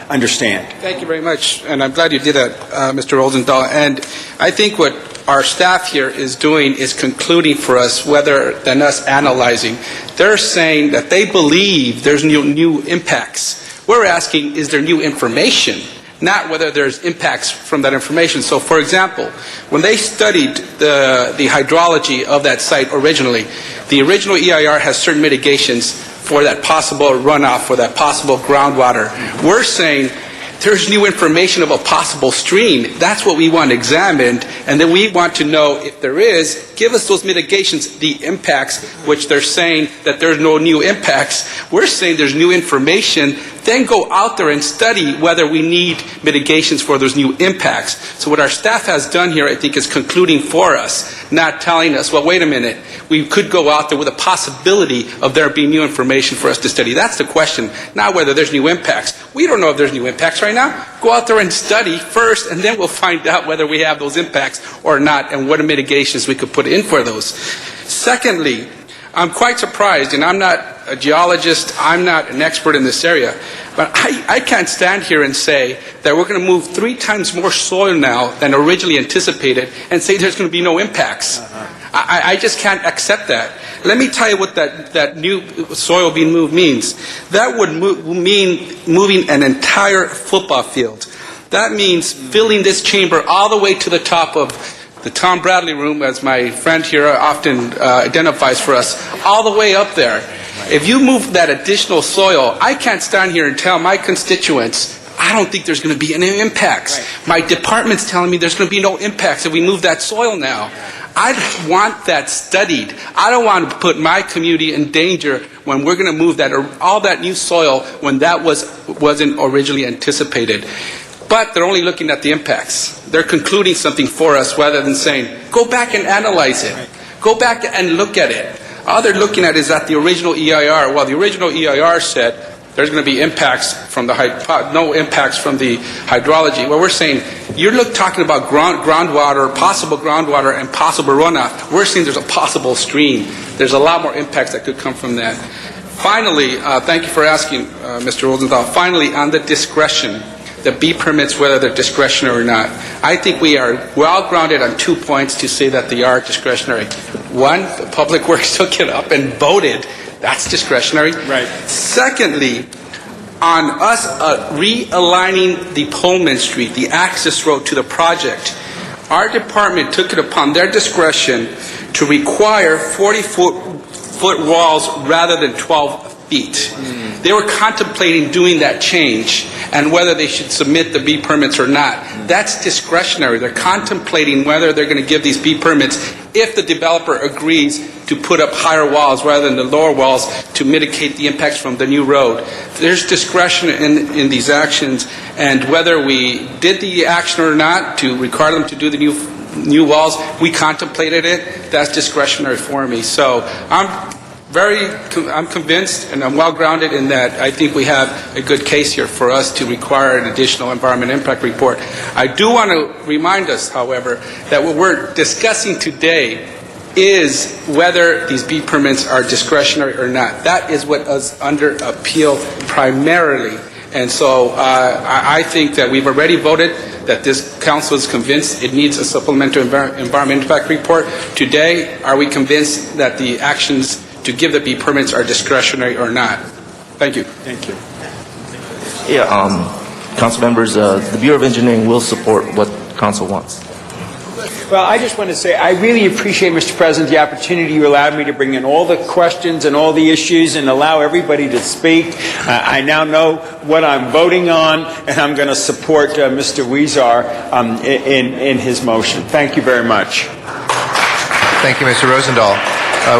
understand. Thank you very much, and I'm glad you did that, Mr. Rosendahl. And I think what our staff here is doing is concluding for us rather than us analyzing. They're saying that they believe there's new impacts. We're asking, is there new information? Not whether there's impacts from that information. So, for example, when they studied the hydrology of that site originally, the original EIR has certain mitigations for that possible runoff, for that possible groundwater. We're saying there's new information of a possible stream. That's what we want examined, and then we want to know if there is, give us those mitigations, the impacts, which they're saying that there's no new impacts. We're saying there's new information, then go out there and study whether we need mitigations for those new impacts. So what our staff has done here, I think, is concluding for us, not telling us, well, wait a minute, we could go out there with a possibility of there being new information for us to study. That's the question, not whether there's new impacts. We don't know if there's new impacts right now. Go out there and study first, and then we'll find out whether we have those impacts or not, and what mitigations we could put in for those. Secondly, I'm quite surprised, and I'm not a geologist, I'm not an expert in this area, but I can't stand here and say that we're going to move 3 times more soil now than originally anticipated and say there's going to be no impacts. I just can't accept that. Let me tell you what that new soil being moved means. That would mean moving an entire football field. That means filling this chamber all the way to the top of the Tom Bradley room, as my friend here often identifies for us, all the way up there. If you move that additional soil, I can't stand here and tell my constituents, I don't think there's going to be any impacts. Right. My department's telling me there's going to be no impacts if we move that soil now. I want that studied. I don't want to put my community in danger when we're going to move that all that new soil when that wasn't originally anticipated. But they're only looking at the impacts. They're concluding something for us rather than saying, go back and analyze it. Go back and look at it. All they're looking at is at the original EIR. Well, the original EIR said there's going to be impacts from no impacts from the hydrology. Well, we're saying you're talking about groundwater, possible groundwater, and possible runoff. We're saying there's a possible stream. There's a lot more impacts that could come from that. Finally, thank you for asking, Mr. Rosenthal. Finally, on the discretion, the B permits, whether they're discretionary or not. I think we are well grounded on 2 points to say that they are discretionary. One, the Public Works took it up and voted. That's discretionary. Right. Secondly, on us realigning the Pullman Street, the access road to the project, our department took it upon their discretion to require 40-foot walls rather than 12 feet. They were contemplating doing that change and whether they should submit the B permits or not. That's discretionary. They're contemplating whether they're going to give these B permits if the developer agrees to put up higher walls rather than the lower walls to mitigate the impacts from the new road. There's discretion in these actions, and whether we did the action or not to require them to do the new walls, we contemplated it. That's discretionary for me. So I'm convinced and I'm well grounded in that. I think we have a good case here for us to require an additional environment impact report. I do want to remind us, however, that what we're discussing today is whether these B permits are discretionary or not. That is what is under appeal primarily. And so I think that we've already voted that this council is convinced it needs a supplemental environment impact report. Today, are we convinced that the actions to give the B permits are discretionary or not? Thank you. Thank you. Yeah, council members, the Bureau of Engineering will support what council wants. Well, I just want to say I really appreciate, Mr. President, the opportunity you allowed me to bring in all the questions and all the issues and allow everybody to speak. I now know what I'm voting on, and I'm going to support Mr. Huizar in his motion. Thank you very much. Thank you, Mr. Rosendahl.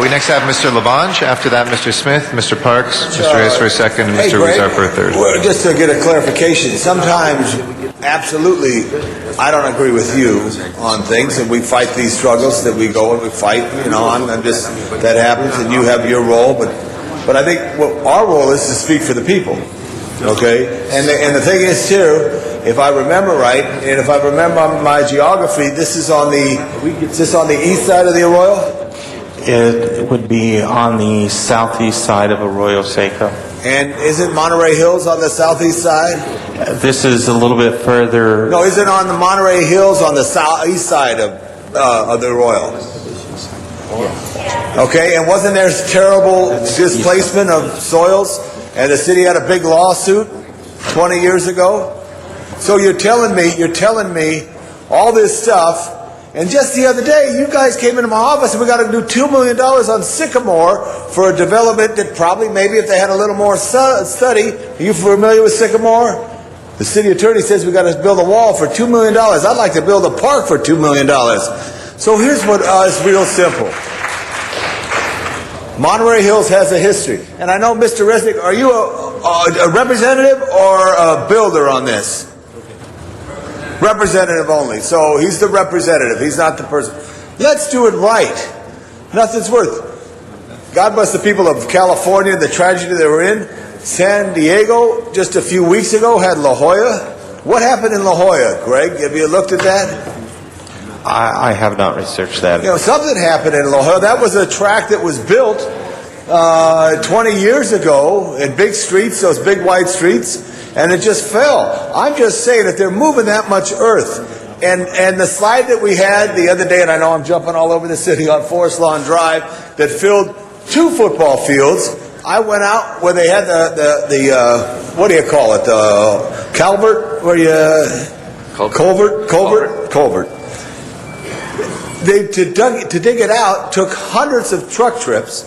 We next have Mr. Labange. After that, Mr. Smith, Mr. Parks, Mr. Reyes for a second, and Mr. Huizar for a third. Well, just to get a clarification, sometimes, absolutely, I don't agree with you on things, and we fight these struggles that we go and we fight. You know, I'm just that happens, and you have your role. But I think what our role is to speak for the people. Okay, and the thing is too, if I remember right, and if I remember my geography, this is on the east side of the Arroyo. It would be on the southeast side of Arroyo Seco. And isn't Monterey Hills on the southeast side? This is a little bit further. No, is it on the Monterey Hills on the southeast side of the Arroyo? Okay, and wasn't there terrible displacement of soils, and the city had a big lawsuit 20 years ago? So you're telling me all this stuff. And just the other day, you guys came into my office and we got to do $2 million on Sycamore for a development that probably, maybe if they had a little more study. Are you familiar with Sycamore? The city attorney says we got to build a wall for $2 million. I'd like to build a park for $2 million. So here's what is real simple. Monterey Hills has a history. And I know, Mr. Resnick, are you a representative or a builder on this? Representative only. So he's the representative. He's not the person. Let's do it right. Nothing's worth. God bless the people of California, the tragedy they were in. San Diego, just a few weeks ago, had La Jolla. What happened in La Jolla, Greg? Have you looked at that? I have not researched that. You know, something happened in La Jolla. That was a track that was built 20 years ago in big streets, those big wide streets. And it just fell. I'm just saying, if they're moving that much earth, And the slide that we had the other day, and I know I'm jumping all over the city, on Forest Lawn Drive, that filled 2 football fields. I went out where they had the what do you call it? The culvert? Where you culvert. They to dig it out took hundreds of truck trips,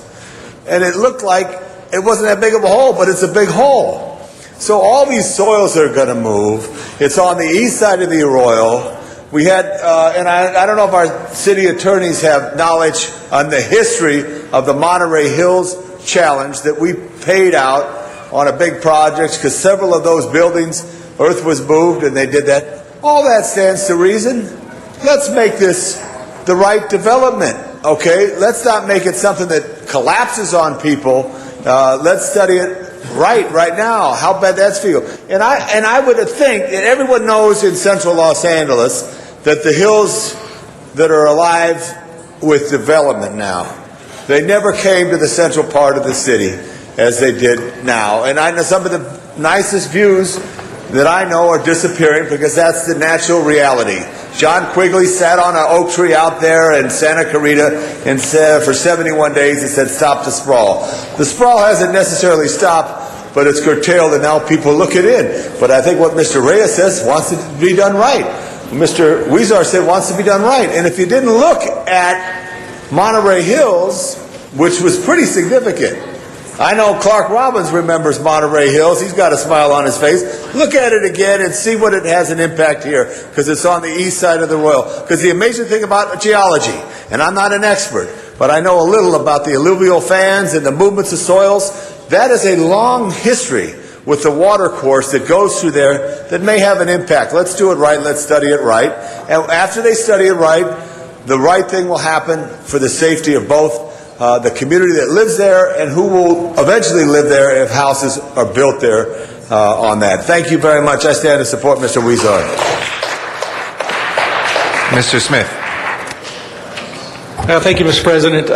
and it looked like it wasn't that big of a hole, but it's a big hole. So all these soils are going to move. It's on the east side of the Arroyo. We had, and I don't know if our city attorneys have knowledge on the history of the Monterey Hills Challenge that we paid out on a big project, because several of those buildings, earth was moved and they did that. All that stands to reason. Let's make this the right development, okay? Let's not make it something that collapses on people. Let's study it right now, how bad that's feel. And I would think that everyone knows in central Los Angeles that the hills that are alive with development now, they never came to the central part of the city as they did now. And I know some of the nicest views that I know are disappearing because that's the natural reality. John Quigley sat on an oak tree out there in Santa Clarita and said for 71 days, he said, stop the sprawl. The sprawl hasn't necessarily stopped, but it's curtailed, and now people look it in. But I think what Mr. Reyes says wants it to be done right. Mr. Huizar said wants to be done right. And if you didn't look at Monterey Hills, which was pretty significant, I know Clark Robbins remembers Monterey Hills. He's got a smile on his face. Look at it again and see what it has an impact here, because it's on the east side of the Arroyo. Because the amazing thing about geology, and I'm not an expert, but I know a little about the alluvial fans and the movements of soils, that is a long history with the water course that goes through there that may have an impact. Let's do it right. Let's study it right. And after they study it right, the right thing will happen for the safety of both the community that lives there and who will eventually live there if houses are built there on that. Thank you very much. I stand to support Mr. Huizar. Mr. Smith. Thank you, Mr. President.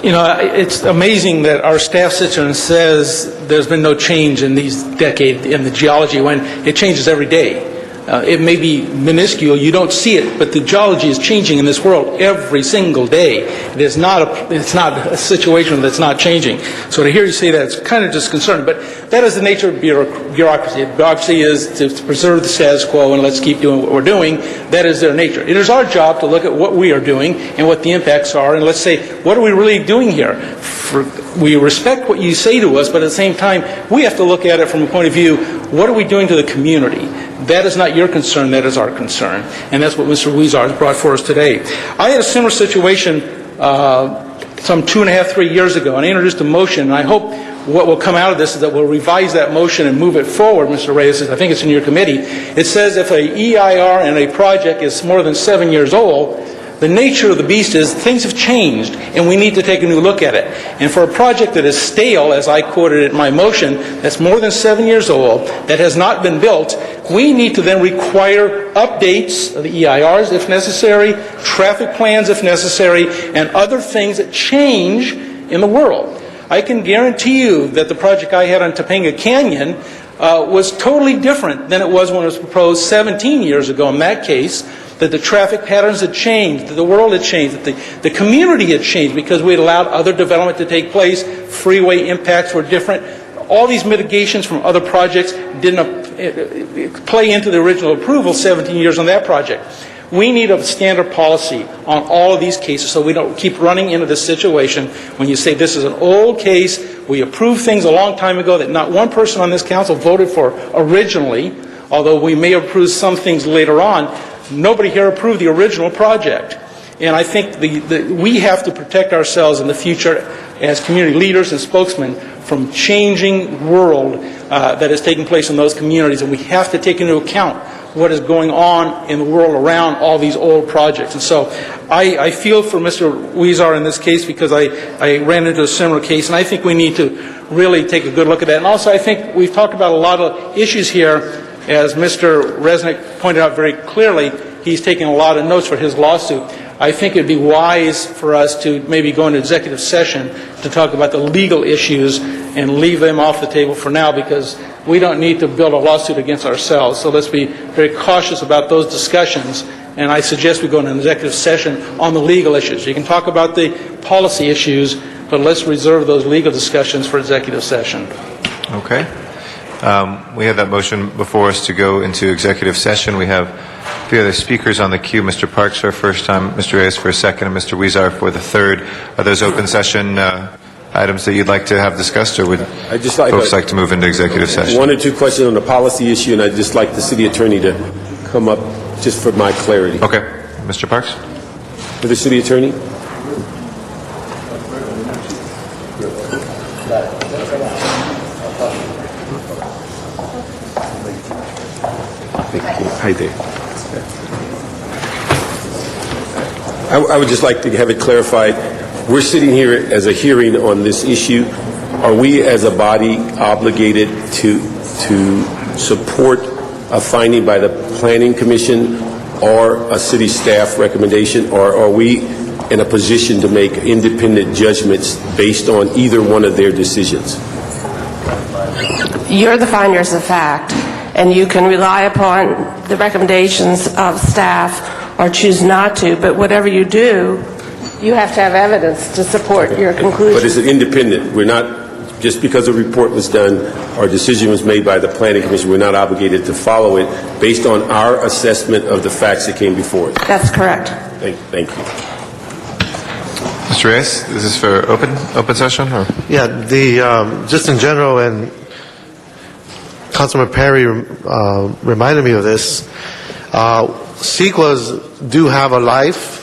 It's amazing that our staff sits here and says there's been no change in these decades in the geology when it changes every day. It may be minuscule, you don't see it, but the geology is changing in this world every single day. It's not a situation that's not changing. So to hear you say that, it's kind of just concerning. But that is the nature of bureaucracy. Bureaucracy is to preserve the status quo and let's keep doing what we're doing. That is their nature. It is our job to look at what we are doing and what the impacts are, and let's say, what are we really doing here? We respect what you say to us, but at the same time, we have to look at it from a point of view, what are we doing to the community? That is not your concern, that is our concern. And that's what Mr. Huizar has brought for us today. I had a similar situation some 2.5, 3 years ago, and I introduced a motion, and I hope what will come out of this is that we'll revise that motion and move it forward, Mr. Reyes. I think it's in your committee. It says if a EIR and a project is more than 7 years old, the nature of the beast is things have changed, and we need to take a new look at it. And for a project that is stale, as I quoted it in my motion, that's more than 7 years old, that has not been built, we need to then require updates of the EIRs if necessary, traffic plans if necessary, and other things that change in the world. I can guarantee you that the project I had on Topanga Canyon was totally different than it was when it was proposed 17 years ago in that case, that the traffic patterns had changed, that the world had changed, that the community had changed because we had allowed other development to take place, freeway impacts were different. All these mitigations from other projects didn't play into the original approval 17 years on that project. We need a standard policy on all of these cases so we don't keep running into this situation when you say this is an old case, we approved things a long time ago that not one person on this council voted for originally, although we may have approved some things later on. Nobody here approved the original project. And I think we have to protect ourselves in the future as community leaders and spokesmen from changing world that is taking place in those communities. And we have to take into account what is going on in the world around all these old projects. And so I feel for Mr. Huizar in this case because I ran into a similar case, and I think we need to really take a good look at that. And also I think we've talked about a lot of issues here. As Mr. Resnick pointed out very clearly, he's taking a lot of notes for his lawsuit. I think it would be wise for us to maybe go into executive session to talk about the legal issues and leave them off the table for now, because we don't need to build a lawsuit against ourselves. So let's be very cautious about those discussions and I suggest we go into an executive session on the legal issues. You can talk about the policy issues, but let's reserve those legal discussions for executive session. Okay. We have that motion before us to go into executive session. We have three other speakers on the queue. Mr. Parks for a first time, Mr. Reyes for a second, and Mr. Huizar for the third. Are those open session items that you'd like to have discussed, or would folks like to move into executive session? One or two questions on the policy issue, and I'd just like the city attorney to come up just for my clarity. Okay. Mr. Parks? For the city attorney? Hi there. I would just like to have it clarified. We're sitting here as a hearing on this issue. Are we as a body obligated to support a finding by the Planning Commission or a city staff recommendation, or are we in a position to make independent judgments based on either one of their decisions? You're the finders of fact, and you can rely upon the recommendations of staff or choose not to, but whatever you do, you have to have evidence to support your conclusion. But is it independent? We're not, just because a report was done or a decision was made by the Planning Commission, we're not obligated to follow it based on our assessment of the facts that came before us. That's correct. Thank you. Mr. Reyes, is this for open session? Or? Yeah, just in general, and Councilman Perry reminded me of this. CEQAs do have a life.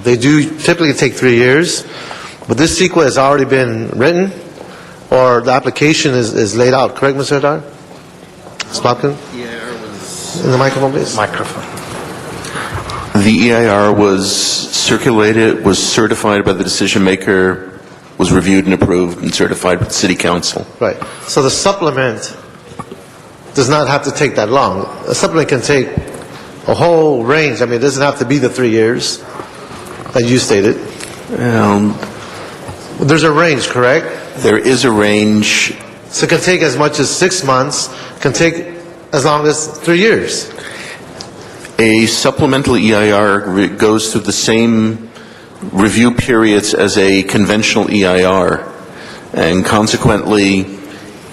They do typically take 3 years, but this CEQA has already been written, or the application is laid out. Correct, Mr. Hadar? Slotkin? In the microphone, please. Microphone. The EIR was circulated, was certified by the decision maker, was reviewed and approved and certified by the City Council. Right. So the supplement does not have to take that long. A supplement can take a whole range. I mean, it doesn't have to be the 3 years that you stated. There's a range, correct? There is a range. So it can take as much as 6 months, can take as long as 3 years. A supplemental EIR goes through the same review periods as a conventional EIR, and consequently,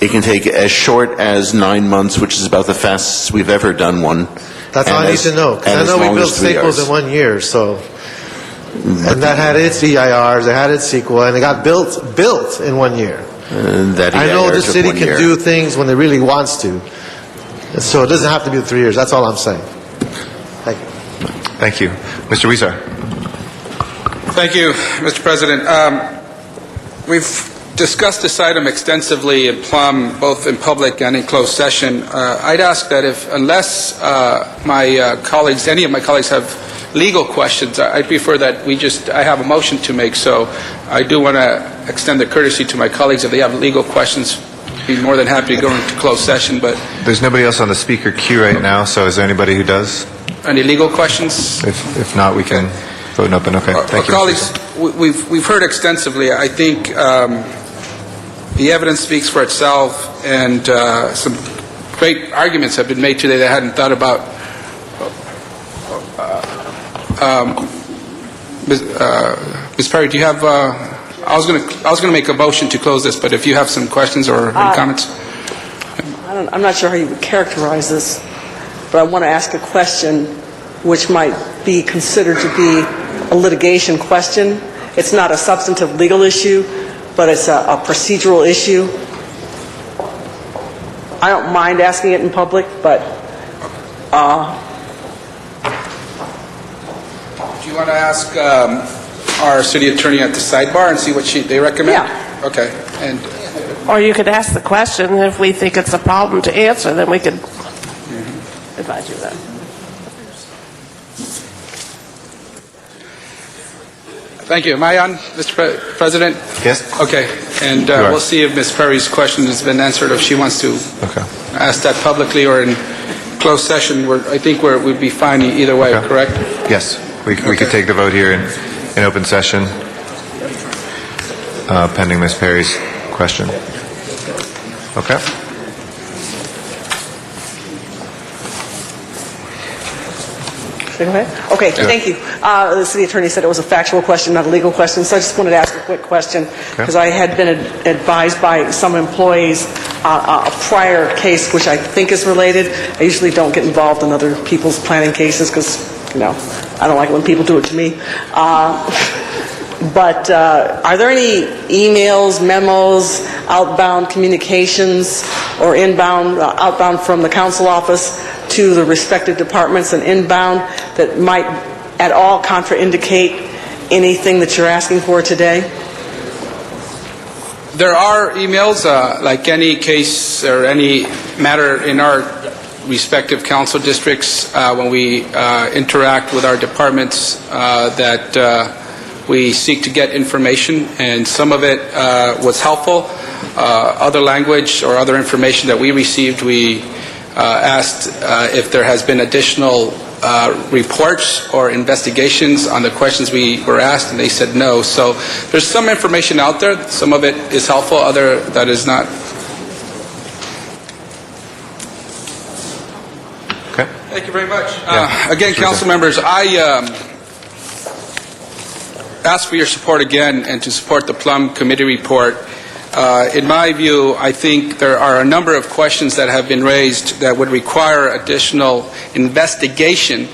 it can take as short as 9 months, which is about the fastest we've ever done one. That's all I need to know, because I know we built Staples in 1 year, so. And that had its EIRs, it had its CEQA, and it got built in 1 year. I know the city can do things when it really wants to. So it doesn't have to be 3 years. That's all I'm saying. Thank you. Thank you. Mr. Huizar. Thank you, Mr. President. We've discussed this item extensively in Plum, both in public and in closed session. I'd ask that unless any of my colleagues have legal questions, I prefer that I have a motion to make, so I do want to extend the courtesy to my colleagues. If they have legal questions, be more than happy to go into closed session, but... There's nobody else on the speaker queue right now, so is there anybody who does? Any legal questions? If not, we can vote open. Okay, thank you. Colleagues, we've heard extensively. I think the evidence speaks for itself, and some great arguments have been made today that I hadn't thought about. Ms. Perry, do you have? I was going to make a motion to close this, but if you have some questions or any comments, I'm not sure how you would characterize this, but I want to ask a question, which might be considered to be a litigation question. It's not a substantive legal issue, but it's a procedural issue. I don't mind asking it in public, but do you want to ask our city attorney at the sidebar and see what they recommend? Yeah. Okay. And Or you could ask the question, and if we think it's a problem to answer, then we could advise you of that. thank you. Am I on, Mr. President? Yes. Okay. And we'll see if Ms. Perry's question has been answered, if she wants to ask that publicly or in closed session. I think we'd be fine either way, correct? Yes. We could take the vote here in open session, pending Ms. Perry's question. Okay. Should I go ahead? Okay, thank you. The city attorney said it was a factual question, not a legal question, so I just wanted to ask a quick question, because I had been advised by some employees a prior case, which I think is related. I usually don't get involved in other people's planning cases, because, I don't like it when people do it to me. But are there any emails, memos, outbound communications, or outbound from the council office to the respective departments and inbound that might at all contraindicate anything that you're asking for today? There are emails, like any case or any matter in our respective council districts, when we interact with our departments, that we seek to get information, and some of it was helpful. Other language or other information that we received, we asked if there has been additional reports or investigations on the questions we were asked, and they said no. So there's some information out there. Some of it is helpful, other that is not. Okay. Thank you very much. Again, council members, I ask for your support again and to support the Plum Committee report. In my view, I think there are a number of questions that have been raised that would require additional investigation.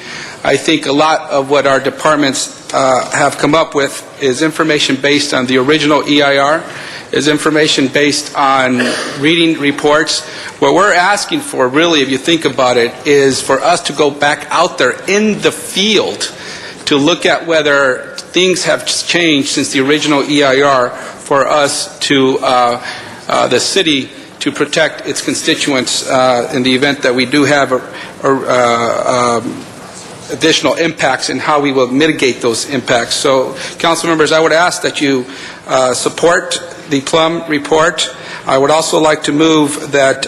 I think a lot of what our departments have come up with is information based on the original EIR, is information based on reading reports. What we're asking for, really, if you think about it, is for us to go back out there in the field to look at whether things have changed since the original EIR for us to, the city, to protect its constituents in the event that we do have additional impacts, and how we will mitigate those impacts. So, council members, I would ask that you support the Plum report. I would also like to move that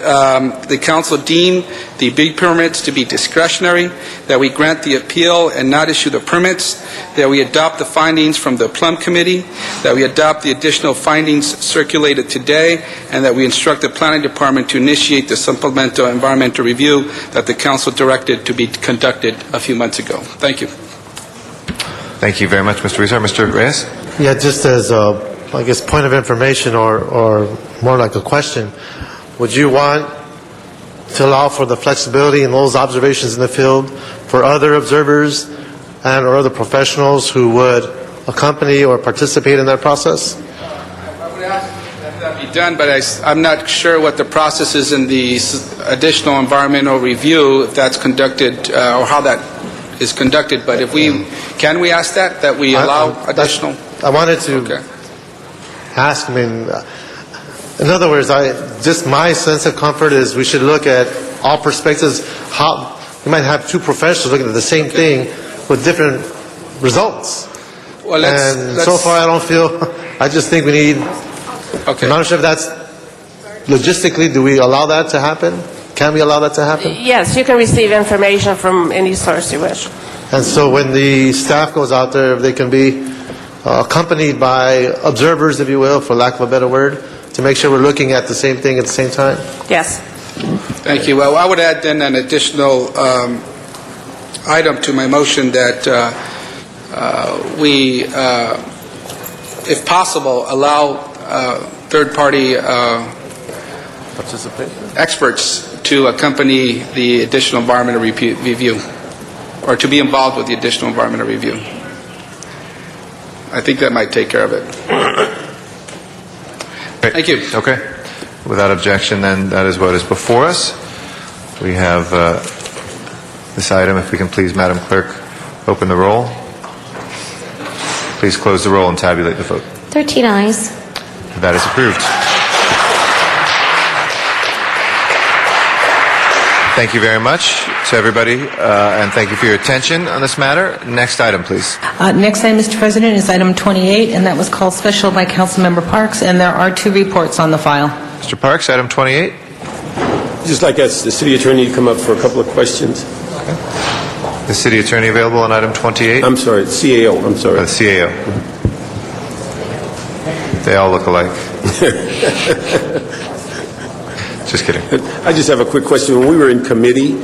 the council deem the big permits to be discretionary, that we grant the appeal and not issue the permits, that we adopt the findings from the Plum Committee, that we adopt the additional findings circulated today, and that we instruct the Planning Department to initiate the supplemental environmental review that the council directed to be conducted a few months ago. Thank you. Thank you very much, Mr. Huizar. Mr. Reyes? Yeah, just as I guess point of information or more like a question, would you want to allow for the flexibility in those observations in the field for other observers and or other professionals who would accompany or participate in that process? I would ask that that be done, but I'm not sure what the process is in the additional environmental review, if that's conducted or how that is conducted. But if can we ask that we allow additional? I wanted to ask, in other words, just my sense of comfort is we should look at all perspectives. How you might have two professionals looking at the same thing with different results. Well, and so far, I don't feel. I just think we need. Okay. I'm not sure if that's logistically. Do we allow that to happen? Can we allow that to happen? Yes, you can receive information from any source you wish. And so when the staff goes out there, they can be accompanied by observers, if you will, for lack of a better word, to make sure we're looking at the same thing at the same time? Yes. Thank you. Well, I would add then an additional item to my motion that we, if possible, allow third-party experts to accompany the additional environmental review, or to be involved with the additional environmental review. I think that might take care of it. Thank you. Okay. Without objection, then, that is what is before us. We have this item. If we can please, Madam Clerk, open the roll. Please close the roll and tabulate the vote. 13 ayes. That is approved. Thank you very much to everybody, and thank you for your attention on this matter. Next item, please. Next item, Mr. President, is item 28, and that was called special by Councilmember Parks, and there are two reports on the file. Mr. Parks, item 28. Just like us, the city attorney to come up for a couple of questions. Okay. The city attorney available on item 28? I'm sorry, CAO, I'm sorry. The CAO. They all look alike. Just kidding. I just have a quick question. When we were in committee,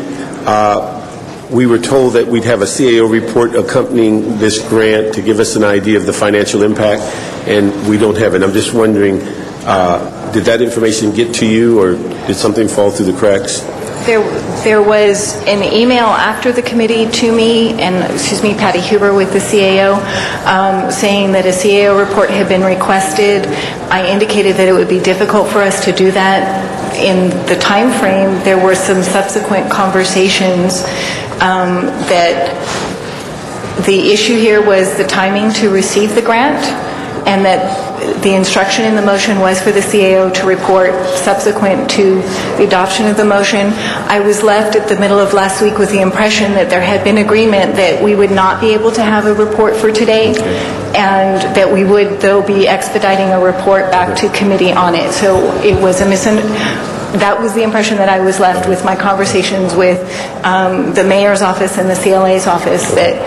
we were told that we'd have a CAO report accompanying this grant to give us an idea of the financial impact, and we don't have it. I'm just wondering, did that information get to you, or did something fall through the cracks? There was an email after the committee to me, and Patty Huber with the CAO, saying that a CAO report had been requested. I indicated that it would be difficult for us to do that in the time frame. There were some subsequent conversations that the issue here was the timing to receive the grant, and that the instruction in the motion was for the CAO to report subsequent to the adoption of the motion. I was left at the middle of last week with the impression that there had been agreement that we would not be able to have a report for today, and that we would, though, be expediting a report back to committee on it. So it was a that was the impression that I was left with my conversations with the mayor's office and the CLA's office, that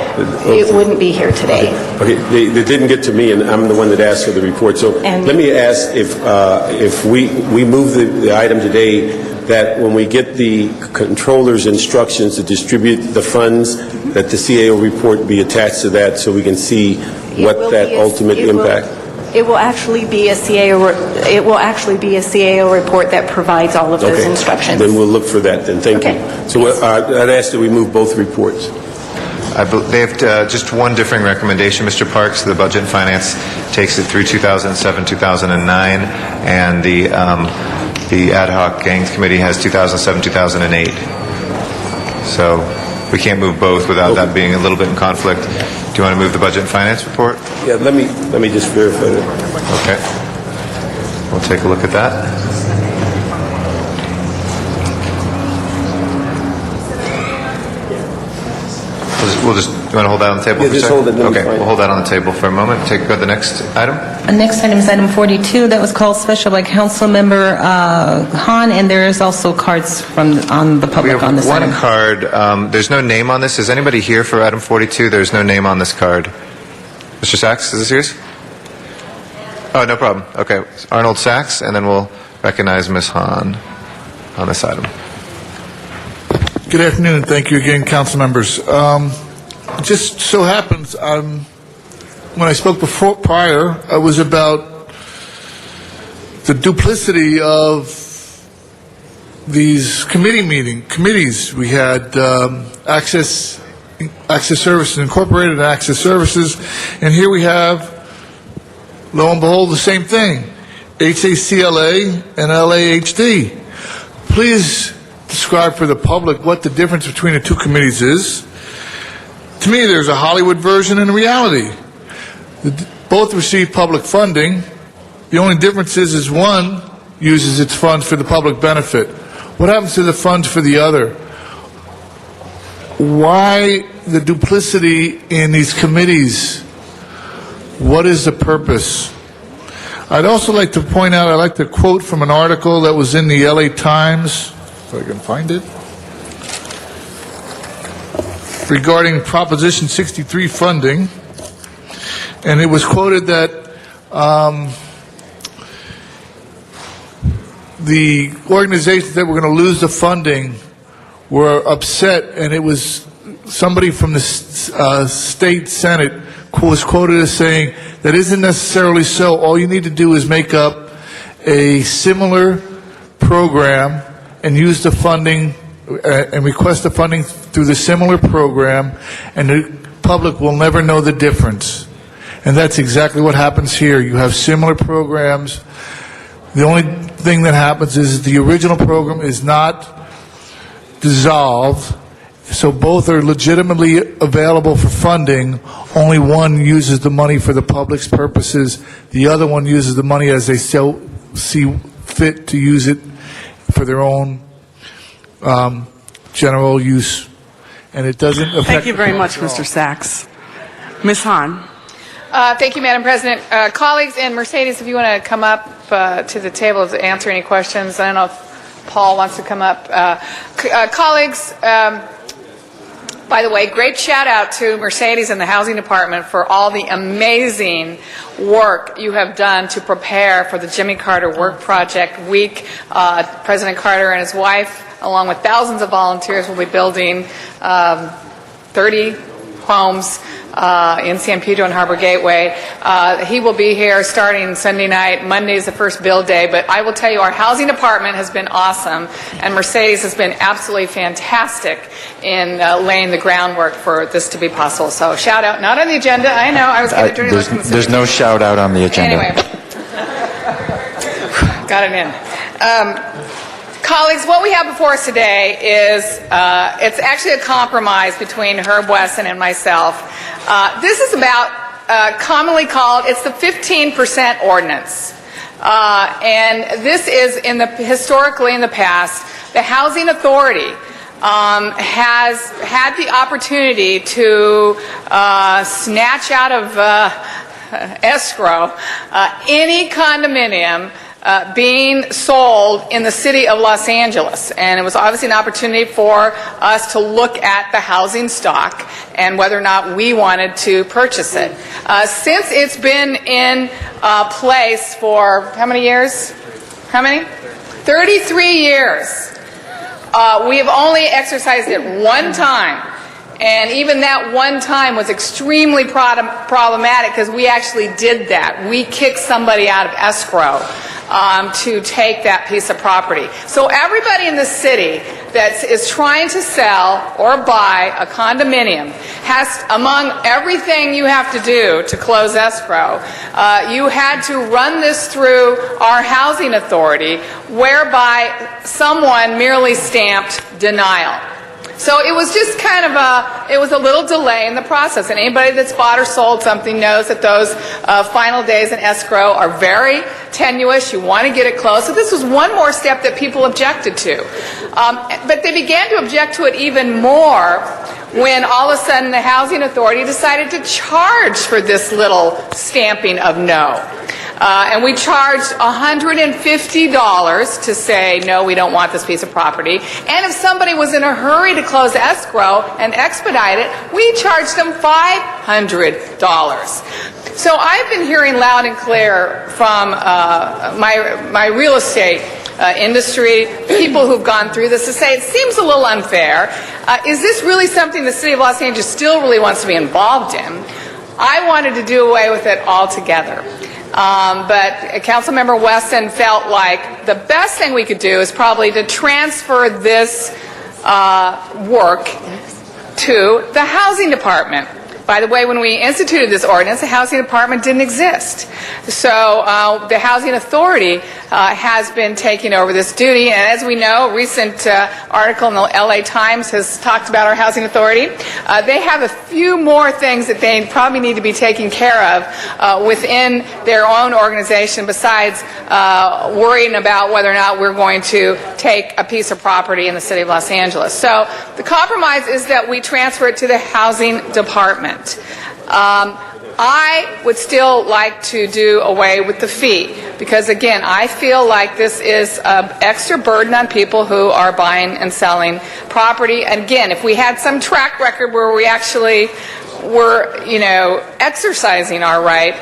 it wouldn't be here today. Okay, they didn't get to me, and I'm the one that asked for the report. So let me ask if we move the item today, that when we get the controller's instructions to distribute the funds, that the CAO report be attached to that so we can see what that ultimate impact. It will actually be a CAO. It will actually be a CAO report that provides all of those instructions. Then we'll look for that. Then thank you. So I'd ask that we move both reports. They have just one differing recommendation, Mr. Parks. The Budget and Finance takes it through 2007, 2009, and the Ad Hoc Gangs Committee has 2007, 2008. So we can't move both without that being a little bit in conflict. Do you want to move the Budget and Finance report? Yeah, let me just verify that. Okay. We'll take a look at that. You want to hold that on the table for a just second? hold it. Okay, we'll hold that on the table for a moment. Go to the next item. Next item is item 42. That was called special by Council Member Hahn, and there is also cards on the public on this item. One card. There's no name on this. Is anybody here for item 42? There's no name on this card. Mr. Sachs, is this yours? Oh, no problem. Okay, Arnold Sachs, and then we'll recognize Ms. Hahn on this item. Good afternoon. Thank you again, council members. Just so happens, when I spoke prior, it was about the duplicity of these committees. We had Access Services Incorporated and Access Services, and here we have, lo and behold, the same thing, HACLA and LAHD. Please describe for the public what the difference between the two committees is. To me, there's a Hollywood version and a reality. Both receive public funding. The only difference is one uses its funds for the public benefit. What happens to the funds for the other? Why the duplicity in these committees? What is the purpose? I'd also like to point out, I'd like to quote from an article that was in the LA Times, if I can find it, regarding Proposition 63 funding, and it was quoted that the organizations that were going to lose the funding were upset, and it was somebody from the state senate was quoted as saying, that isn't necessarily so. All you need to do is make up a similar program and use the funding and request the funding through the similar program, and the public will never know the difference. And that's exactly what happens here. You have similar programs. The only thing that happens is the original program is not dissolved, so both are legitimately available for funding. Only one uses the money for the public's purposes. The other one uses the money as they see fit to use it for their own general use, and it doesn't affect... Thank you very much, Mr. Sachs. Ms. Hahn. Thank you, Madam President. Colleagues, and Mercedes, if you want to come up to the table to answer any questions. I don't know if Paul wants to come up. Colleagues, By the way, great shout out to Mercedes and the Housing Department for all the amazing work you have done to prepare for the Jimmy Carter Work Project Week. President Carter and his wife, along with thousands of volunteers, will be building 30 homes in San Pedro and Harbor Gateway. He will be here starting Sunday night. Monday is the first build day. But I will tell you, our housing department has been awesome, and Mercedes has been absolutely fantastic in laying the groundwork for this to be possible. So shout out, not on the agenda. I know, I was going to dirty look in the There's no shout out on the agenda. Anyway, got it in. Colleagues, what we have before us today is, it's actually a compromise between Herb Wesson and myself. This is about, commonly called, it's the 15% ordinance. And this is, historically in the past, the Housing Authority has had the opportunity to snatch out of escrow any condominium being sold in the city of Los Angeles. And it was obviously an opportunity for us to look at the housing stock and whether or not we wanted to purchase it. Since it's been in place for how many years? How many? 33 years. We have only exercised it one time. And even that one time was extremely problematic because we actually did that. We kicked somebody out of escrow to take that piece of property. So everybody in the city that is trying to sell or buy a condominium has, among everything you have to do to close escrow, you had to run this through our housing authority, whereby someone merely stamped denial. So it was just kind of it was a little delay in the process. And anybody that's bought or sold something knows that those final days in escrow are very tenuous. You want to get it closed. So this was one more step that people objected to. But they began to object to it even more when all of a sudden the Housing Authority decided to charge for this little stamping of no. And we charged $150 to say, no, we don't want this piece of property. And if somebody was in a hurry to close escrow and expedite it, we charged them $500. So I've been hearing loud and clear from my real estate industry, people who've gone through this, to say it seems a little unfair. Is this really something the City of Los Angeles still really wants to be involved in? I wanted to do away with it altogether. But Councilmember Wesson felt like the best thing we could do is probably to transfer this work to the Housing Department. By the way, when we instituted this ordinance, the Housing Department didn't exist. So the Housing Authority has been taking over this duty. And as we know, a recent article in the LA Times has talked about our Housing Authority. They have a few more things that they probably need to be taken care of within their own organization besides worrying about whether or not we're going to take a piece of property in the city of Los Angeles. So the compromise is that we transfer it to the Housing Department. I would still like to do away with the fee because, again, I feel like this is an extra burden on people who are buying and selling property. And again, if we had some track record where we actually were, exercising our right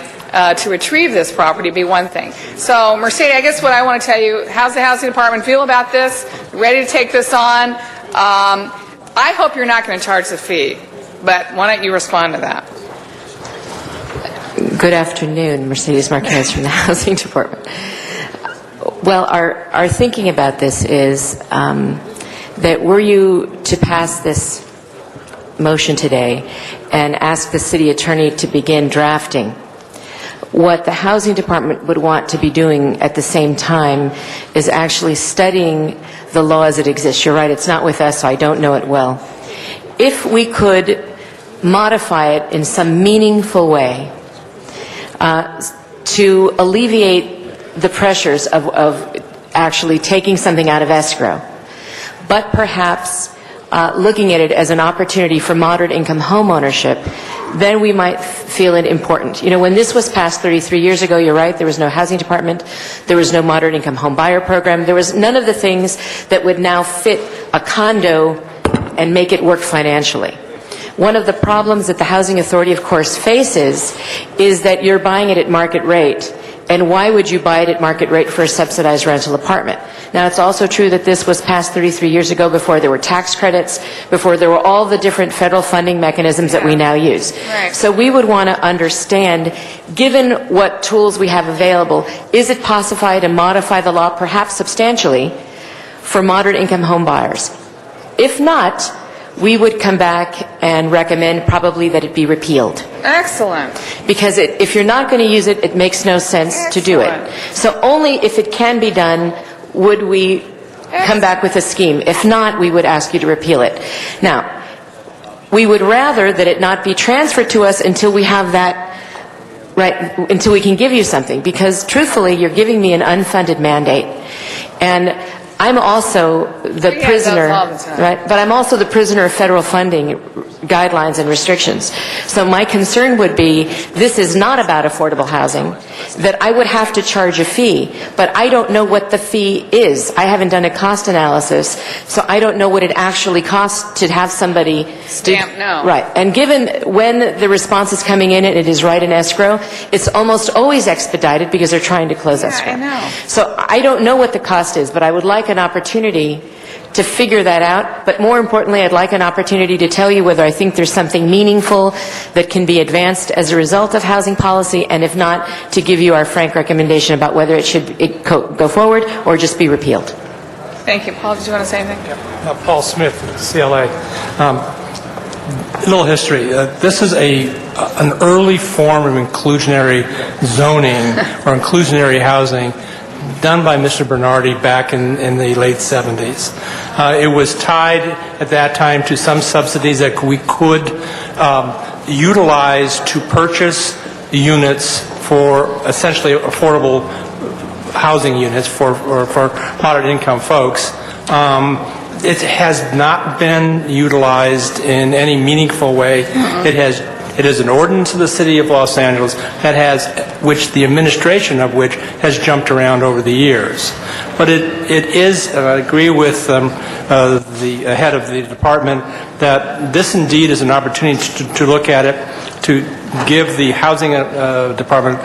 to retrieve this property, would be one thing. So, Mercedes, I guess what I want to tell you, how's the Housing Department feel about this? Ready to take this on? I hope you're not going to charge the fee. But why don't you respond to that? Good afternoon, Mercedes Marquez from the Housing Department. Well, our thinking about this is that were you to pass this motion today and ask the city attorney to begin drafting, what the Housing Department would want to be doing at the same time is actually studying the law as it exists. You're right, it's not with us, so I don't know it well. If we could modify it in some meaningful way to alleviate the pressures of actually taking something out of escrow, but perhaps looking at it as an opportunity for moderate income home ownership, then we might feel it important. When this was passed 33 years ago, you're right, there was no Housing Department, there was no moderate income home buyer program, there was none of the things that would now fit a condo and make it work financially. One of the problems that the Housing Authority, of course, faces is that you're buying it at market rate. And why would you buy it at market rate for a subsidized rental apartment? Now, it's also true that this was passed 33 years ago, before there were tax credits, before there were all the different federal funding mechanisms that we now use. Right. So we would want to understand, given what tools we have available, is it possible to modify the law perhaps substantially for moderate income home buyers? If not, we would come back and recommend probably that it be repealed. Excellent. Because if you're not going to use it, it makes no sense to do it. So only if it can be done would we come back with a scheme. If not, we would ask you to repeal it. Now, we would rather that it not be transferred to us until we have that, right, until we can give you something. Because truthfully, you're giving me an unfunded mandate. And I'm also the prisoner, right? But I'm also the prisoner of federal funding guidelines and restrictions. So my concern would be, this is not about affordable housing, that I would have to charge a fee, but I don't know what the fee is. I haven't done a cost analysis, so I don't know what it actually costs to have somebody stamp no. Right. And given when the response is coming in and it is right in escrow, it's almost always expedited because they're trying to close escrow. I know. So I don't know what the cost is, but I would like an opportunity to figure that out. But more importantly, I'd like an opportunity to tell you whether I think there's something meaningful that can be advanced as a result of housing policy, and if not, to give you our frank recommendation about whether it should go forward or just be repealed. Thank you. Paul, did you want to say anything? Paul Smith, CLA. A little history. This is an early form of inclusionary zoning or inclusionary housing done by Mr. Bernardi back in the late 70s. It was tied at that time to some subsidies that we could utilize to purchase units for essentially affordable housing units for moderate income folks. It has not been utilized in any meaningful way. It is an ordinance of the City of Los Angeles which the administration of which has jumped around over the years. But it is, and I agree with the head of the department, that this indeed is an opportunity to look at it, to give the housing department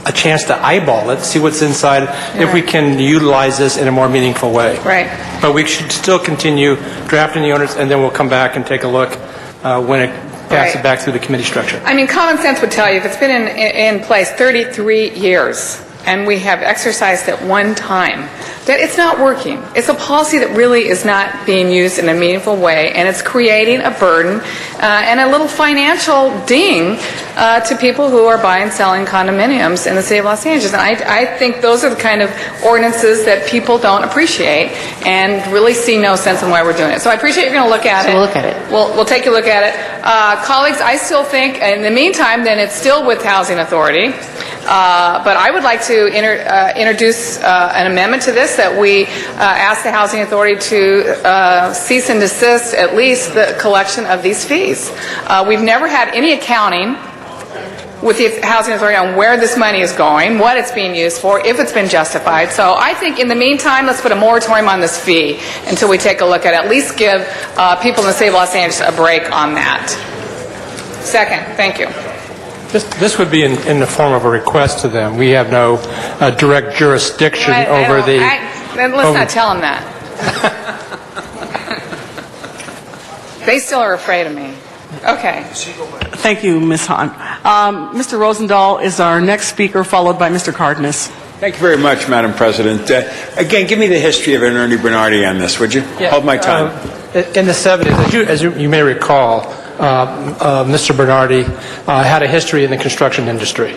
a chance to eyeball it, see what's inside, if we can utilize this in a more meaningful way. Right. But we should still continue drafting the ordinance, and then we'll come back and take a look when it passes back through the committee structure. I mean, common sense would tell you, if it's been in place 33 years, and we have exercised it one time, that it's not working. It's a policy that really is not being used in a meaningful way, and it's creating a burden and a little financial ding to people who are buying and selling condominiums in the City of Los Angeles. And I think those are the kind of ordinances that people don't appreciate and really see no sense in why we're doing it. So I appreciate you're going to look at it. We'll look at it. We'll take a look at it. Colleagues, I still think, in the meantime, then it's still with Housing Authority. But I would like to introduce an amendment to this, that we ask the Housing Authority to cease and desist at least the collection of these fees. We've never had any accounting with the Housing Authority on where this money is going, what it's being used for, if it's been justified. So I think in the meantime, let's put a moratorium on this fee until we take a look at it. At least give people in the City of Los Angeles a break on that. Second, thank you. This would be in the form of a request to them. We have no direct jurisdiction over the... Let's not tell them that. They still are afraid of me. Okay. Thank you, Ms. Hahn. Mr. Rosendahl is our next speaker, followed by Mr. Cardenas. Thank you very much, Madam President. Again, give me the history of Ernie Bernardi on this, would you? Yeah. Hold my time. In the 70s, as you may recall, Mr. Bernardi had a history in the construction industry.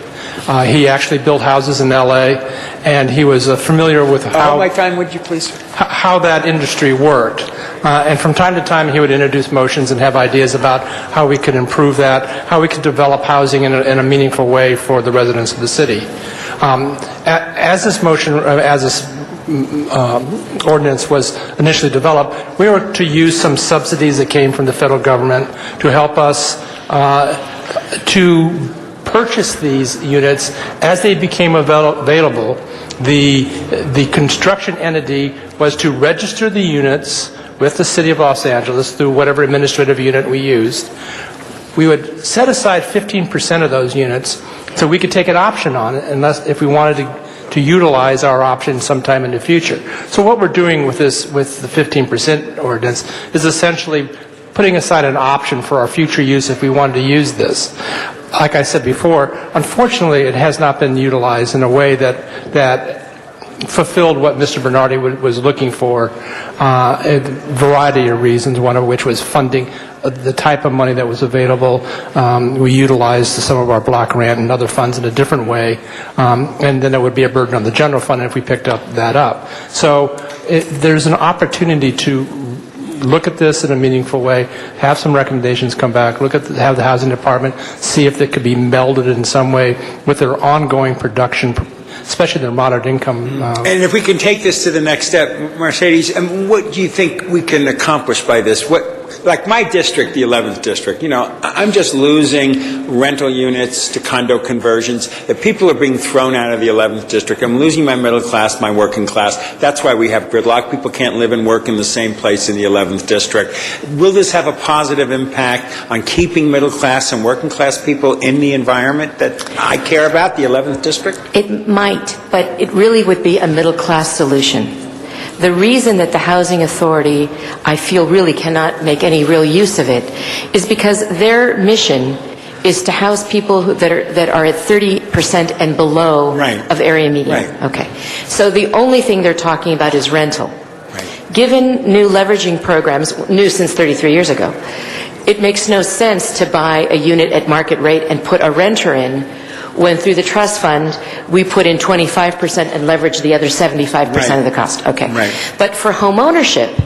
He actually built houses in L.A., and he was familiar with how... Hold my time, would you please? How that industry worked. And from time to time, he would introduce motions and have ideas about how we could improve that, how we could develop housing in a meaningful way for the residents of the city. As this motion, as this ordinance was initially developed, we were to use some subsidies that came from the federal government to help us to purchase these units as they became available. The construction entity was to register the units with the City of Los Angeles through whatever administrative unit we used. we would set aside 15% of those units so we could take an option on it unless if we wanted to utilize our option sometime in the future. So what we're doing with this, with the 15% ordinance, is essentially putting aside an option for our future use if we wanted to use this. Like I said before, unfortunately, it has not been utilized in a way that fulfilled what Mr. Bernardi was looking for, a variety of reasons, one of which was funding the type of money that was available. We utilized some of our block grant and other funds in a different way, and then it would be a burden on the general fund if we picked that up. So there's an opportunity to look at this in a meaningful way, have some recommendations come back, have the housing department see if they could be melded in some way with their ongoing production, especially their moderate income. And if we can take this to the next step, Mercedes, what do you think we can accomplish by this? Like my district, the 11th district, I'm just losing rental units to condo conversions. If people are being thrown out of the 11th district, I'm losing my middle class, my working class. That's why we have gridlock. People can't live and work in the same place in the 11th district. Will this have a positive impact on keeping middle class and working class people in the environment that I care about, the 11th district? It might, but it really would be a middle class solution. The reason that the Housing Authority, I feel, really cannot make any real use of it is because their mission is to house people that are at 30% and below of area median. Right. Okay. So the only thing they're talking about is rental. Right. Given new leveraging programs, new since 33 years ago, it makes no sense to buy a unit at market rate and put a renter in when through the trust fund we put in 25% and leverage the other 75% of the cost. Okay. Right. But for home ownership,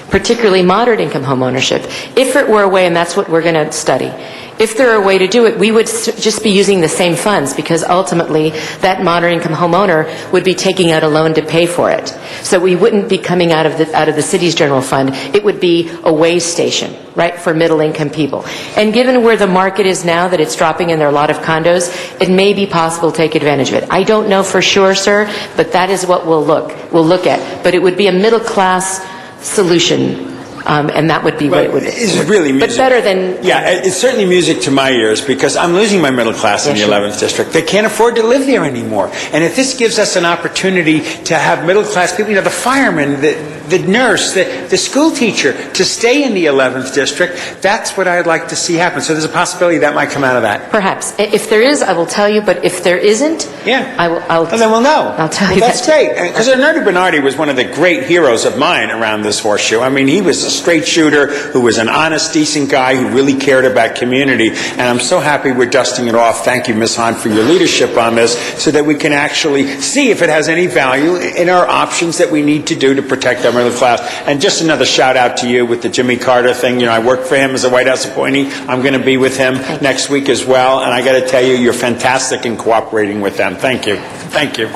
particularly moderate income home ownership, if it were a way, and that's what we're going to study, if there were a way to do it, we would just be using the same funds because ultimately that moderate income homeowner would be taking out a loan to pay for it. So we wouldn't be coming out of the city's general fund. It would be a way station, right, for middle income people. And given where the market is now, that it's dropping and there are a lot of condos, it may be possible to take advantage of it. I don't know for sure, sir, but that is what we'll look at. But it would be a middle class solution. And that would be what it would be. It's really music. But better than... Yeah, it's certainly music to my ears because I'm losing my middle class in the 11th district. They can't afford to live there anymore. And if this gives us an opportunity to have middle class people, the fireman, the nurse, the school teacher, to stay in the 11th district, that's what I'd like to see happen. So there's a possibility that might come out of that. Perhaps. If there is, I will tell you, but if there isn't, well, then we'll know. I'll tell you that's great. Because Ernesto Bernardi was one of the great heroes of mine around this horseshoe. I mean, he was a straight shooter who was an honest, decent guy who really cared about community. And I'm so happy we're dusting it off. Thank you, Ms. Hahn, for your leadership on this so that we can actually see if it has any value in our options that we need to do to protect our middle class. And just another shout out to you with the Jimmy Carter thing. I worked for him as a White House appointee. I'm going to be with him next week as well. And I got to tell you, you're fantastic in cooperating with them. Thank you. Thank you.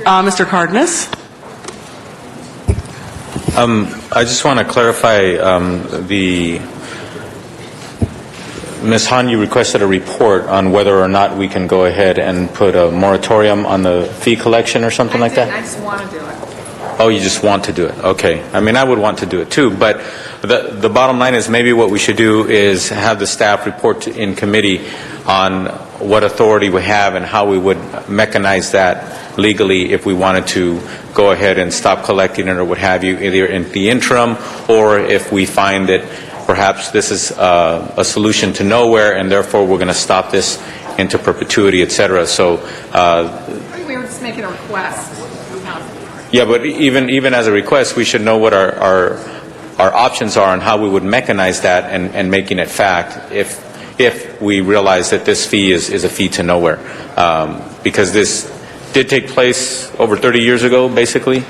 Mr. Cardenas? I just want to clarify Ms. Hahn, you requested a report on whether or not we can go ahead and put a moratorium on the fee collection or something like that? I just want to do it. Oh, you just want to do it. Okay. I mean, I would want to do it too, but the bottom line is maybe what we should do is have the staff report in committee on what authority we have and how we would mechanize that legally if we wanted to go ahead and stop collecting it or what have you, either in the interim or if we find that perhaps this is a solution to nowhere and therefore we're going to stop this into perpetuity, et cetera. So, I think we were just making a request. yeah, but even as a request, we should know what our options are and how we would mechanize that and making it fact if we realize that this fee is a fee to nowhere. Because this did take place over 30 years ago, basically.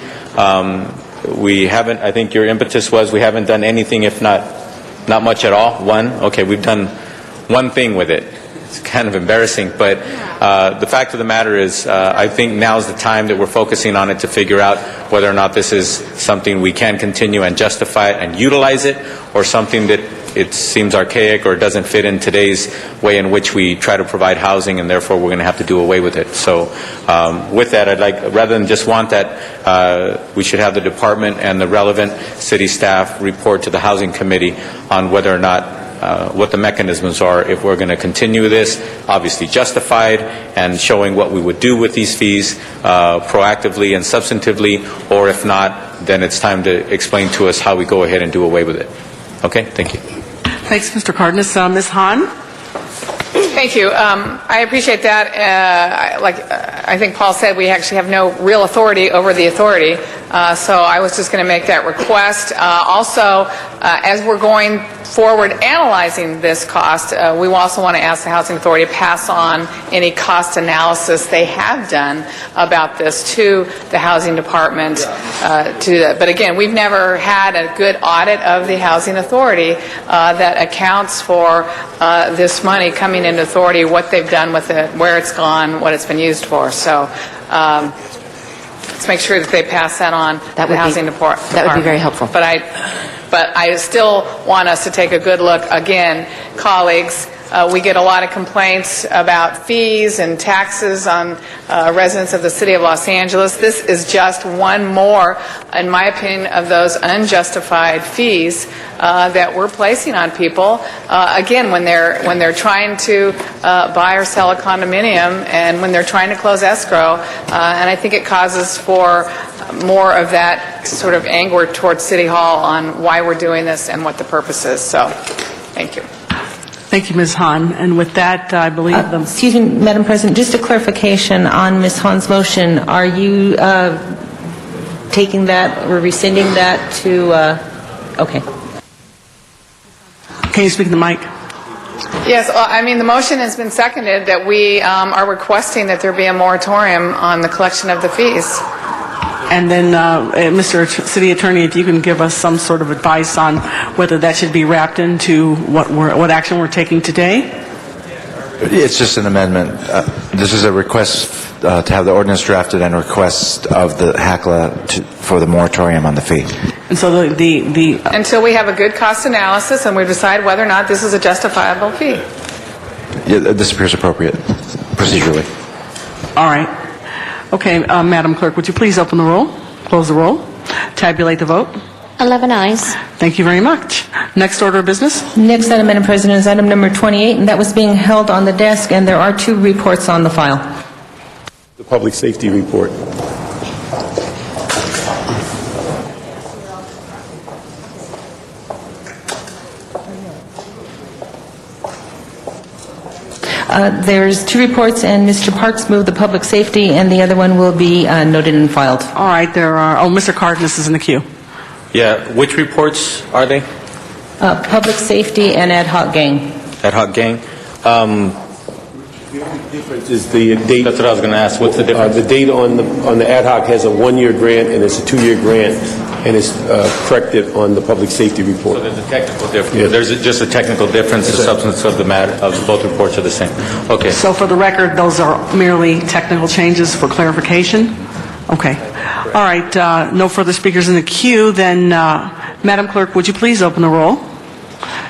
We haven't, I think your impetus was, we haven't done anything, if not much at all. We've done one thing with it. It's kind of embarrassing, but the fact of the matter is I think now's the time that we're focusing on it to figure out whether or not this is something we can continue and justify it and utilize it, or something that it seems archaic or doesn't fit in today's way in which we try to provide housing, and therefore we're going to have to do away with it. So with that, I'd like, rather than just want that, we should have the department and the relevant city staff report to the Housing Committee on whether or not what the mechanisms are if we're going to continue this, obviously justified, and showing what we would do with these fees proactively and substantively, or if not, then it's time to explain to us how we go ahead and do away with it. Okay, thank you. Thanks, Mr. Cardenas. Ms. Hahn? Thank you. I appreciate that. I think Paul said, we actually have no real authority over the authority. So I was just going to make that request. Also, as we're going forward analyzing this cost, we also want to ask the Housing Authority to pass on any cost analysis they have done about this to the Housing Department. But again, we've never had a good audit of the Housing Authority that accounts for this money coming into authority, what they've done with it, where it's gone, what it's been used for. So let's make sure that they pass that on to the Housing Department. That would be very helpful. But I still want us to take a good look. Again, colleagues, we get a lot of complaints about fees and taxes on residents of the city of Los Angeles. This is just one more, in my opinion, of those unjustified fees that we're placing on people. Again, when they're trying to buy or sell a condominium, and when they're trying to close escrow, and I think it causes for more of that sort of anger towards City Hall on why we're doing this and what the purpose is. So, thank you. Thank you, Ms. Hahn. And with that, I believe Excuse me, Madam President, just a clarification on Ms. Hahn's motion. Are you taking that or rescinding that to, okay. Can you speak to the mic? Yes, I mean, the motion has been seconded that we are requesting that there be a moratorium on the collection of the fees. And then, Mr. City Attorney, if you can give us some sort of advice on whether that should be wrapped into what action we're taking today? It's just an amendment. This is a request to have the ordinance drafted and request of the HACLA for the moratorium on the fee. And so the Until we have a good cost analysis and we decide whether or not this is a justifiable fee. Yeah, this appears appropriate procedurally. All right. Okay, Madam Clerk, would you please open the roll, close the roll, tabulate the vote? 11 ayes. Thank you very much. Next order of business? Next item, Madam President, is item number 28, and that was being held on the desk, and there are 2 reports on the file. The public safety report. There's 2 reports, and Mr. Parks moved the public safety, and the other one will be noted and filed. All right, there are, Mr. Cardenas is in the queue. Yeah, which reports are they? Public safety and ad hoc gang. Ad hoc gang. Difference is the date. That's what I was going to ask. What's the difference? The date on the ad hoc has a 1-year grant and it's a 2-year grant, and it's corrected on the public safety report. So there's a technical difference. Yeah. There's just a technical difference. The substance of the matter of both reports are the same. Okay. So for the record, those are merely technical changes for clarification? Okay. All right, no further speakers in the queue. Then, Madam Clerk, would you please open the roll,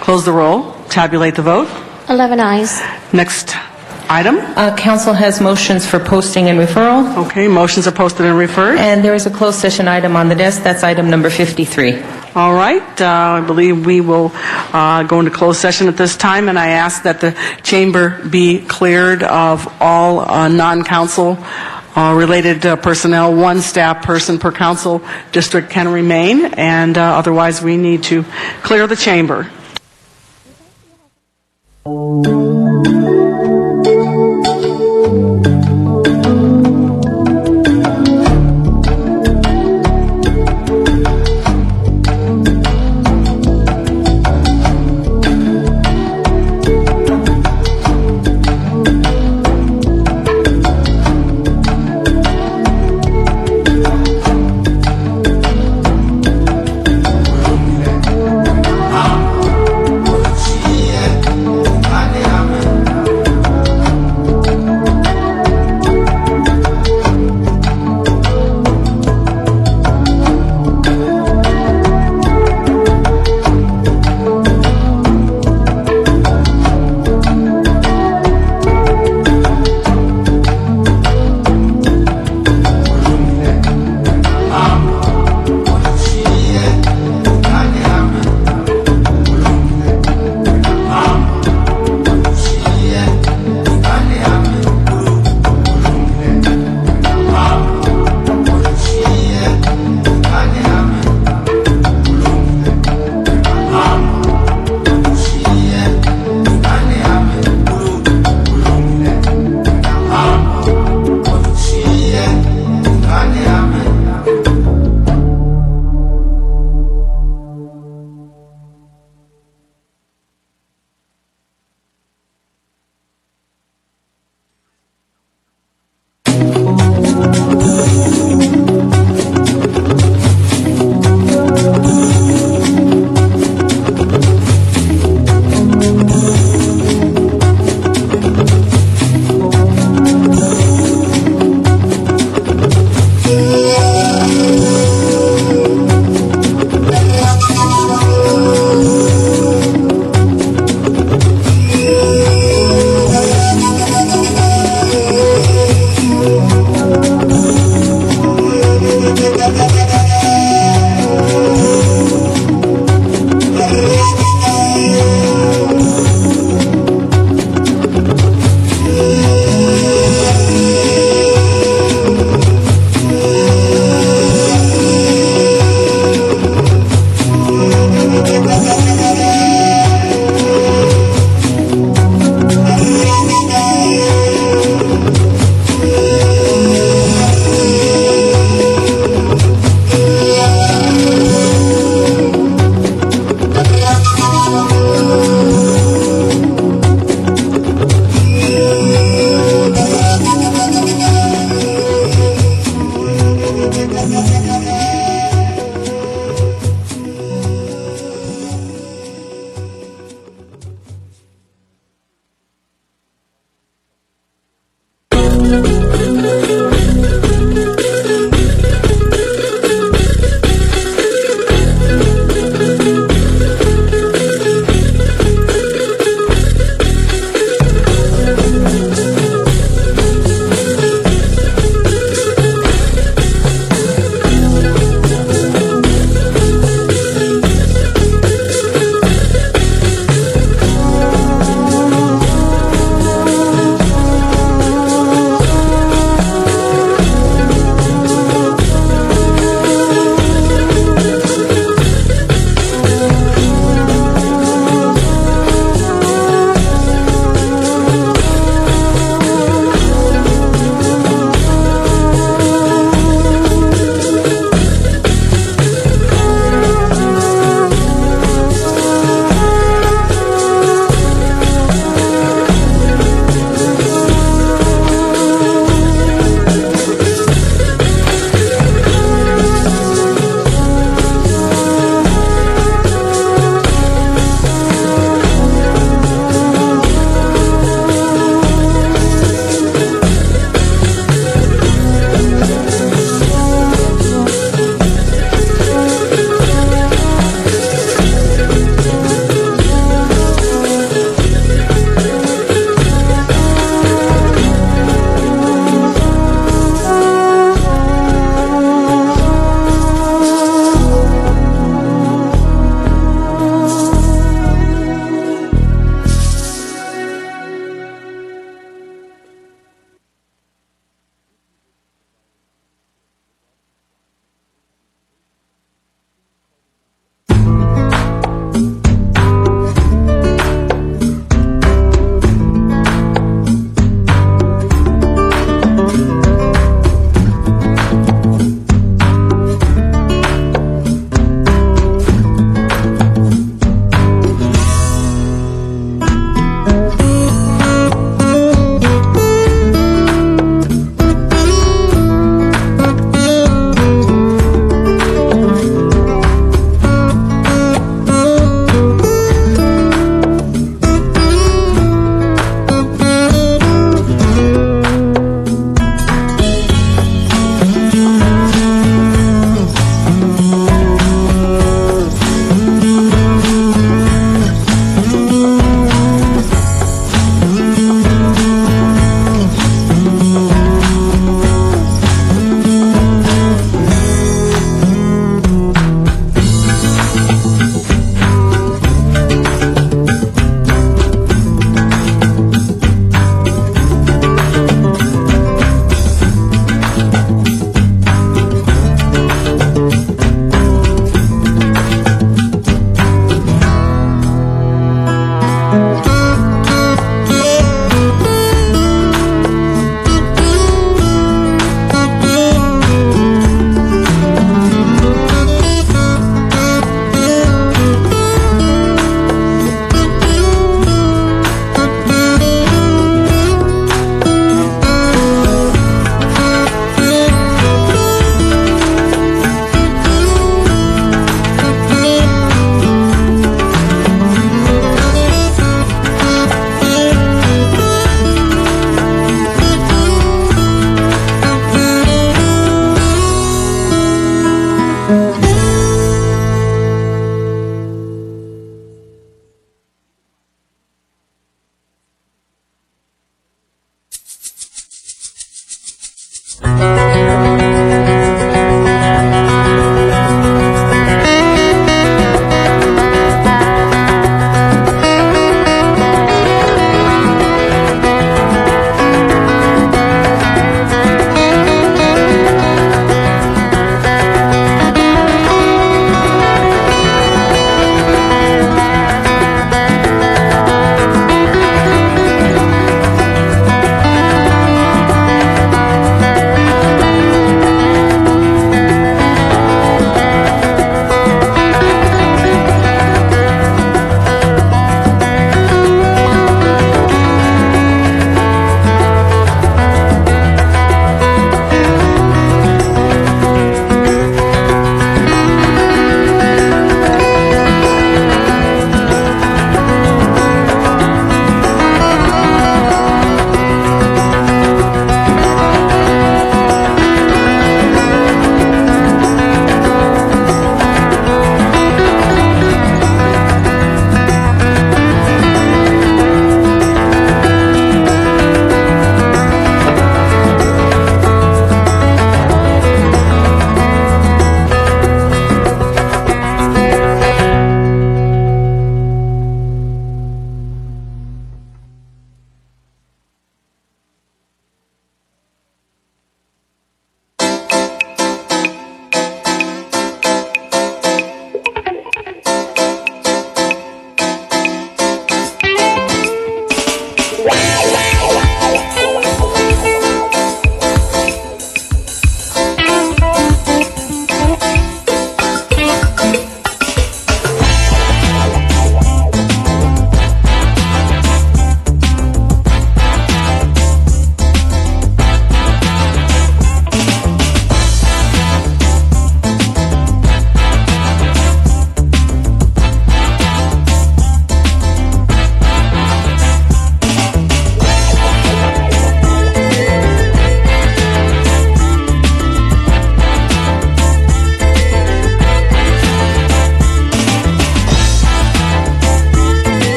close the roll, tabulate the vote? 11 ayes. Next item. Council has motions for posting and referral. Okay, motions are posted and referred. And there is a closed session item on the desk. That's item number 53. All right, I believe we will go into closed session at this time, and I ask that the chamber be cleared of all non-council related personnel. 1 staff person per council district can remain, and otherwise we need to clear the chamber. Yeah.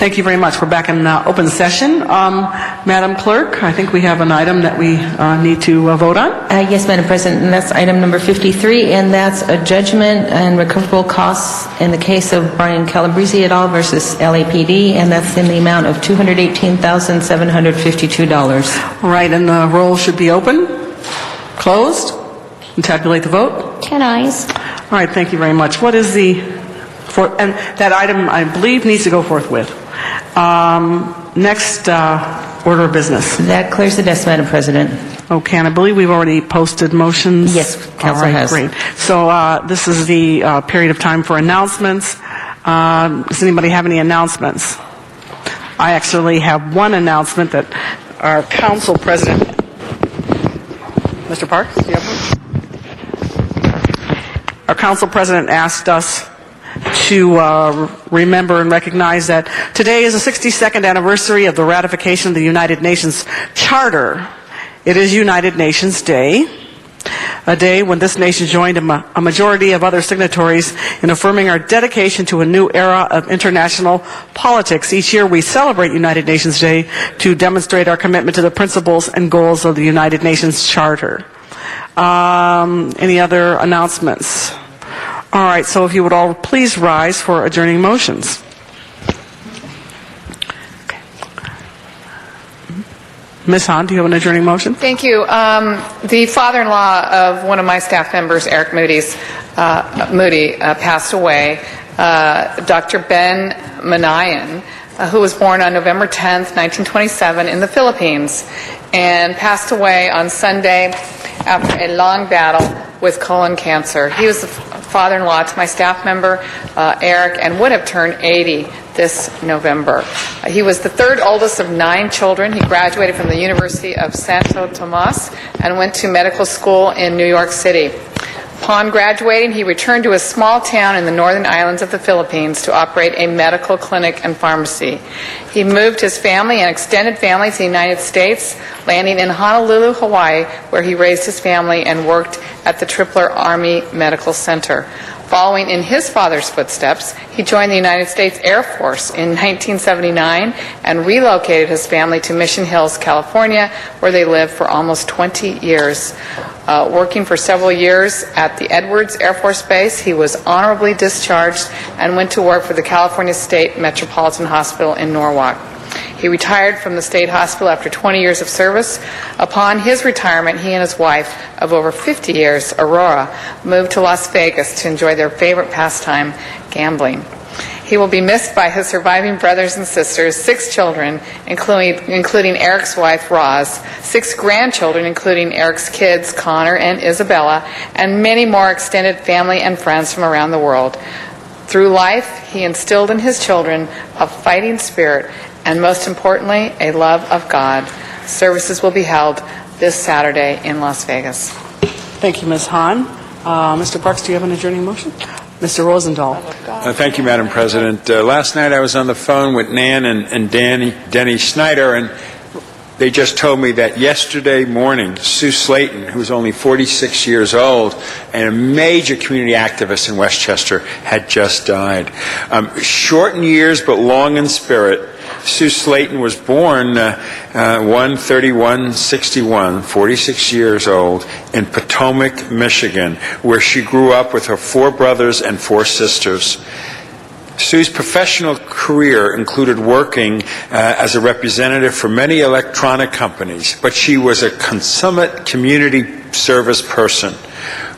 Thank you very much. We're back in open session. Madam Clerk, I think we have an item that we need to vote on. Yes, Madam President, and that's item number 53, and that's a judgment and recoverable costs in the case of Brian Calabrese et al. Versus LAPD, and that's in the amount of $218,752. All right, and the roll should be open, closed, and tabulate the vote. 10 ayes. All right, thank you very much. What is and that item, I believe, needs to go forthwith. Next order of business. That clears the desk, Madam President. Okay, and I believe we've already posted motions. Yes, Council All right, has. Great. So this is the period of time for announcements. Does anybody have any announcements? I actually have one announcement that our council president, Mr. Parks, do you have one? Our council president asked us to remember and recognize that today is the 62nd anniversary of the ratification of the United Nations Charter. It is United Nations Day, a day when this nation joined a majority of other signatories in affirming our dedication to a new era of international politics. Each year we celebrate United Nations Day to demonstrate our commitment to the principles and goals of the United Nations Charter. Any other announcements? All right, so if you would all please rise for adjourning motions. Okay. Ms. Hahn, do you have an adjourning motion? Thank you. The father-in-law of one of my staff members, Eric Moody, passed away. Dr. Ben Manayan, who was born on November 10th, 1927 in the Philippines, and passed away on Sunday after a long battle with colon cancer. He was the father-in-law to my staff member, Eric, and would have turned 80 this November. He was the third oldest of 9 children. He graduated from the University of Santo Tomas and went to medical school in New York City. Upon graduating, he returned to a small town in the northern islands of the Philippines to operate a medical clinic and pharmacy. He moved his family and extended family to the United States, landing in Honolulu, Hawaii, where he raised his family and worked at the Tripler Army Medical Center. Following in his father's footsteps, he joined the United States Air Force in 1979 and relocated his family to Mission Hills, California, where they lived for almost 20 years. Working for several years at the Edwards Air Force Base, he was honorably discharged and went to work for the California State Metropolitan Hospital in Norwalk. He retired from the state hospital after 20 years of service. Upon his retirement, he and his wife of over 50 years, Aurora, moved to Las Vegas to enjoy their favorite pastime, gambling. He will be missed by his surviving brothers and sisters, 6 children, including Eric's wife, Roz, 6 grandchildren, including Eric's kids, Connor and Isabella, and many more extended family and friends from around the world. Through life, he instilled in his children a fighting spirit and, most importantly, a love of God. Services will be held this Saturday in Las Vegas. Thank you, Ms. Hahn. Mr. Parks, do you have an adjourning motion? Mr. Rosendahl. Thank you, Madam President. Last night I was on the phone with Nan and Denny Snyder, and they just told me that yesterday morning, Sue Slayton, who's only 46 years old and a major community activist in Westchester, had just died. Short in years, but long in spirit. Sue Slayton was born 1/31/61, 46 years old, in Potomac, Michigan, where she grew up with her 4 brothers and 4 sisters. Sue's professional career included working as a representative for many electronic companies, but she was a consummate community service person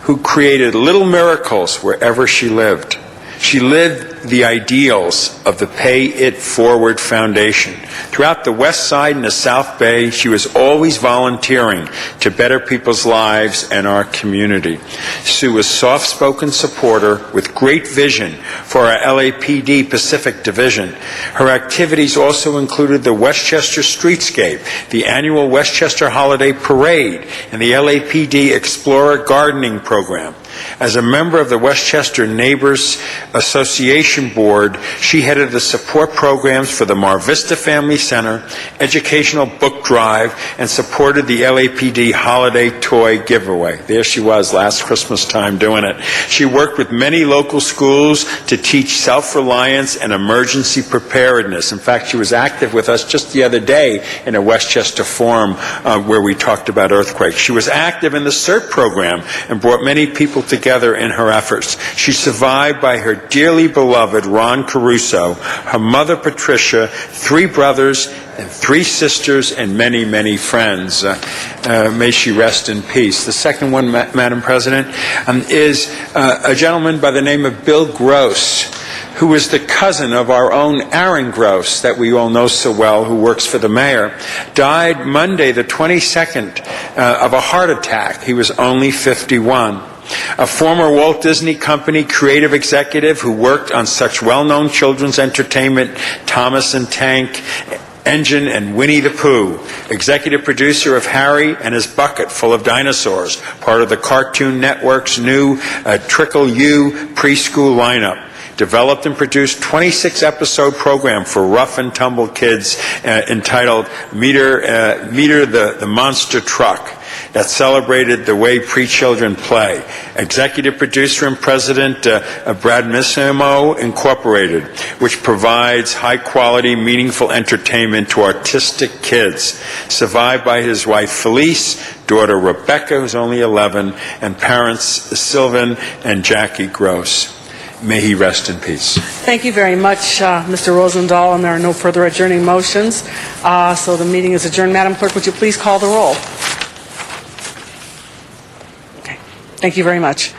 who created little miracles wherever she lived. She lived the ideals of the Pay It Forward Foundation. Throughout the West Side and the South Bay, she was always volunteering to better people's lives and our community. Sue was a soft-spoken supporter with great vision for our LAPD Pacific Division. Her activities also included the Westchester Streetscape, the annual Westchester Holiday Parade, and the LAPD Explorer Gardening Program. As a member of the Westchester Neighbors Association Board, she headed the support programs for the Mar Vista Family Center, educational book drive, and supported the LAPD holiday toy giveaway. There she was last Christmas time doing it. She worked with many local schools to teach self-reliance and emergency preparedness. In fact, she was active with us just the other day in a Westchester forum where we talked about earthquakes. She was active in the CERT program and brought many people together in her efforts. She's survived by her dearly beloved Ron Caruso, her mother Patricia, 3 brothers and 3 sisters, and many, many friends. May she rest in peace. The second one, Madam President, is a gentleman by the name of Bill Gross, who is the cousin of our own Aaron Gross, that we all know so well, who works for the mayor, died Monday, the 22nd, of a heart attack. He was only 51. A former Walt Disney Company creative executive who worked on such well-known children's entertainment, Thomas and Tank, Engine, and Winnie the Pooh, executive producer of Harry and His Bucket Full of Dinosaurs, part of the Cartoon Network's new Trickle U preschool lineup. Developed and produced 26-episode program for rough and tumble kids entitled Meter the Monster Truck that celebrated the way pre-children play. Executive producer and president Brad Missimo Incorporated, which provides high-quality, meaningful entertainment to autistic kids. Survived by his wife Felice, daughter Rebecca, who's only 11, and parents Sylvan and Jackie Gross. May he rest in peace. Thank you very much, Mr. Rosendahl, and there are no further adjourning motions. So the meeting is adjourned. Madam Clerk, would you please call the roll? Okay. Thank you very much.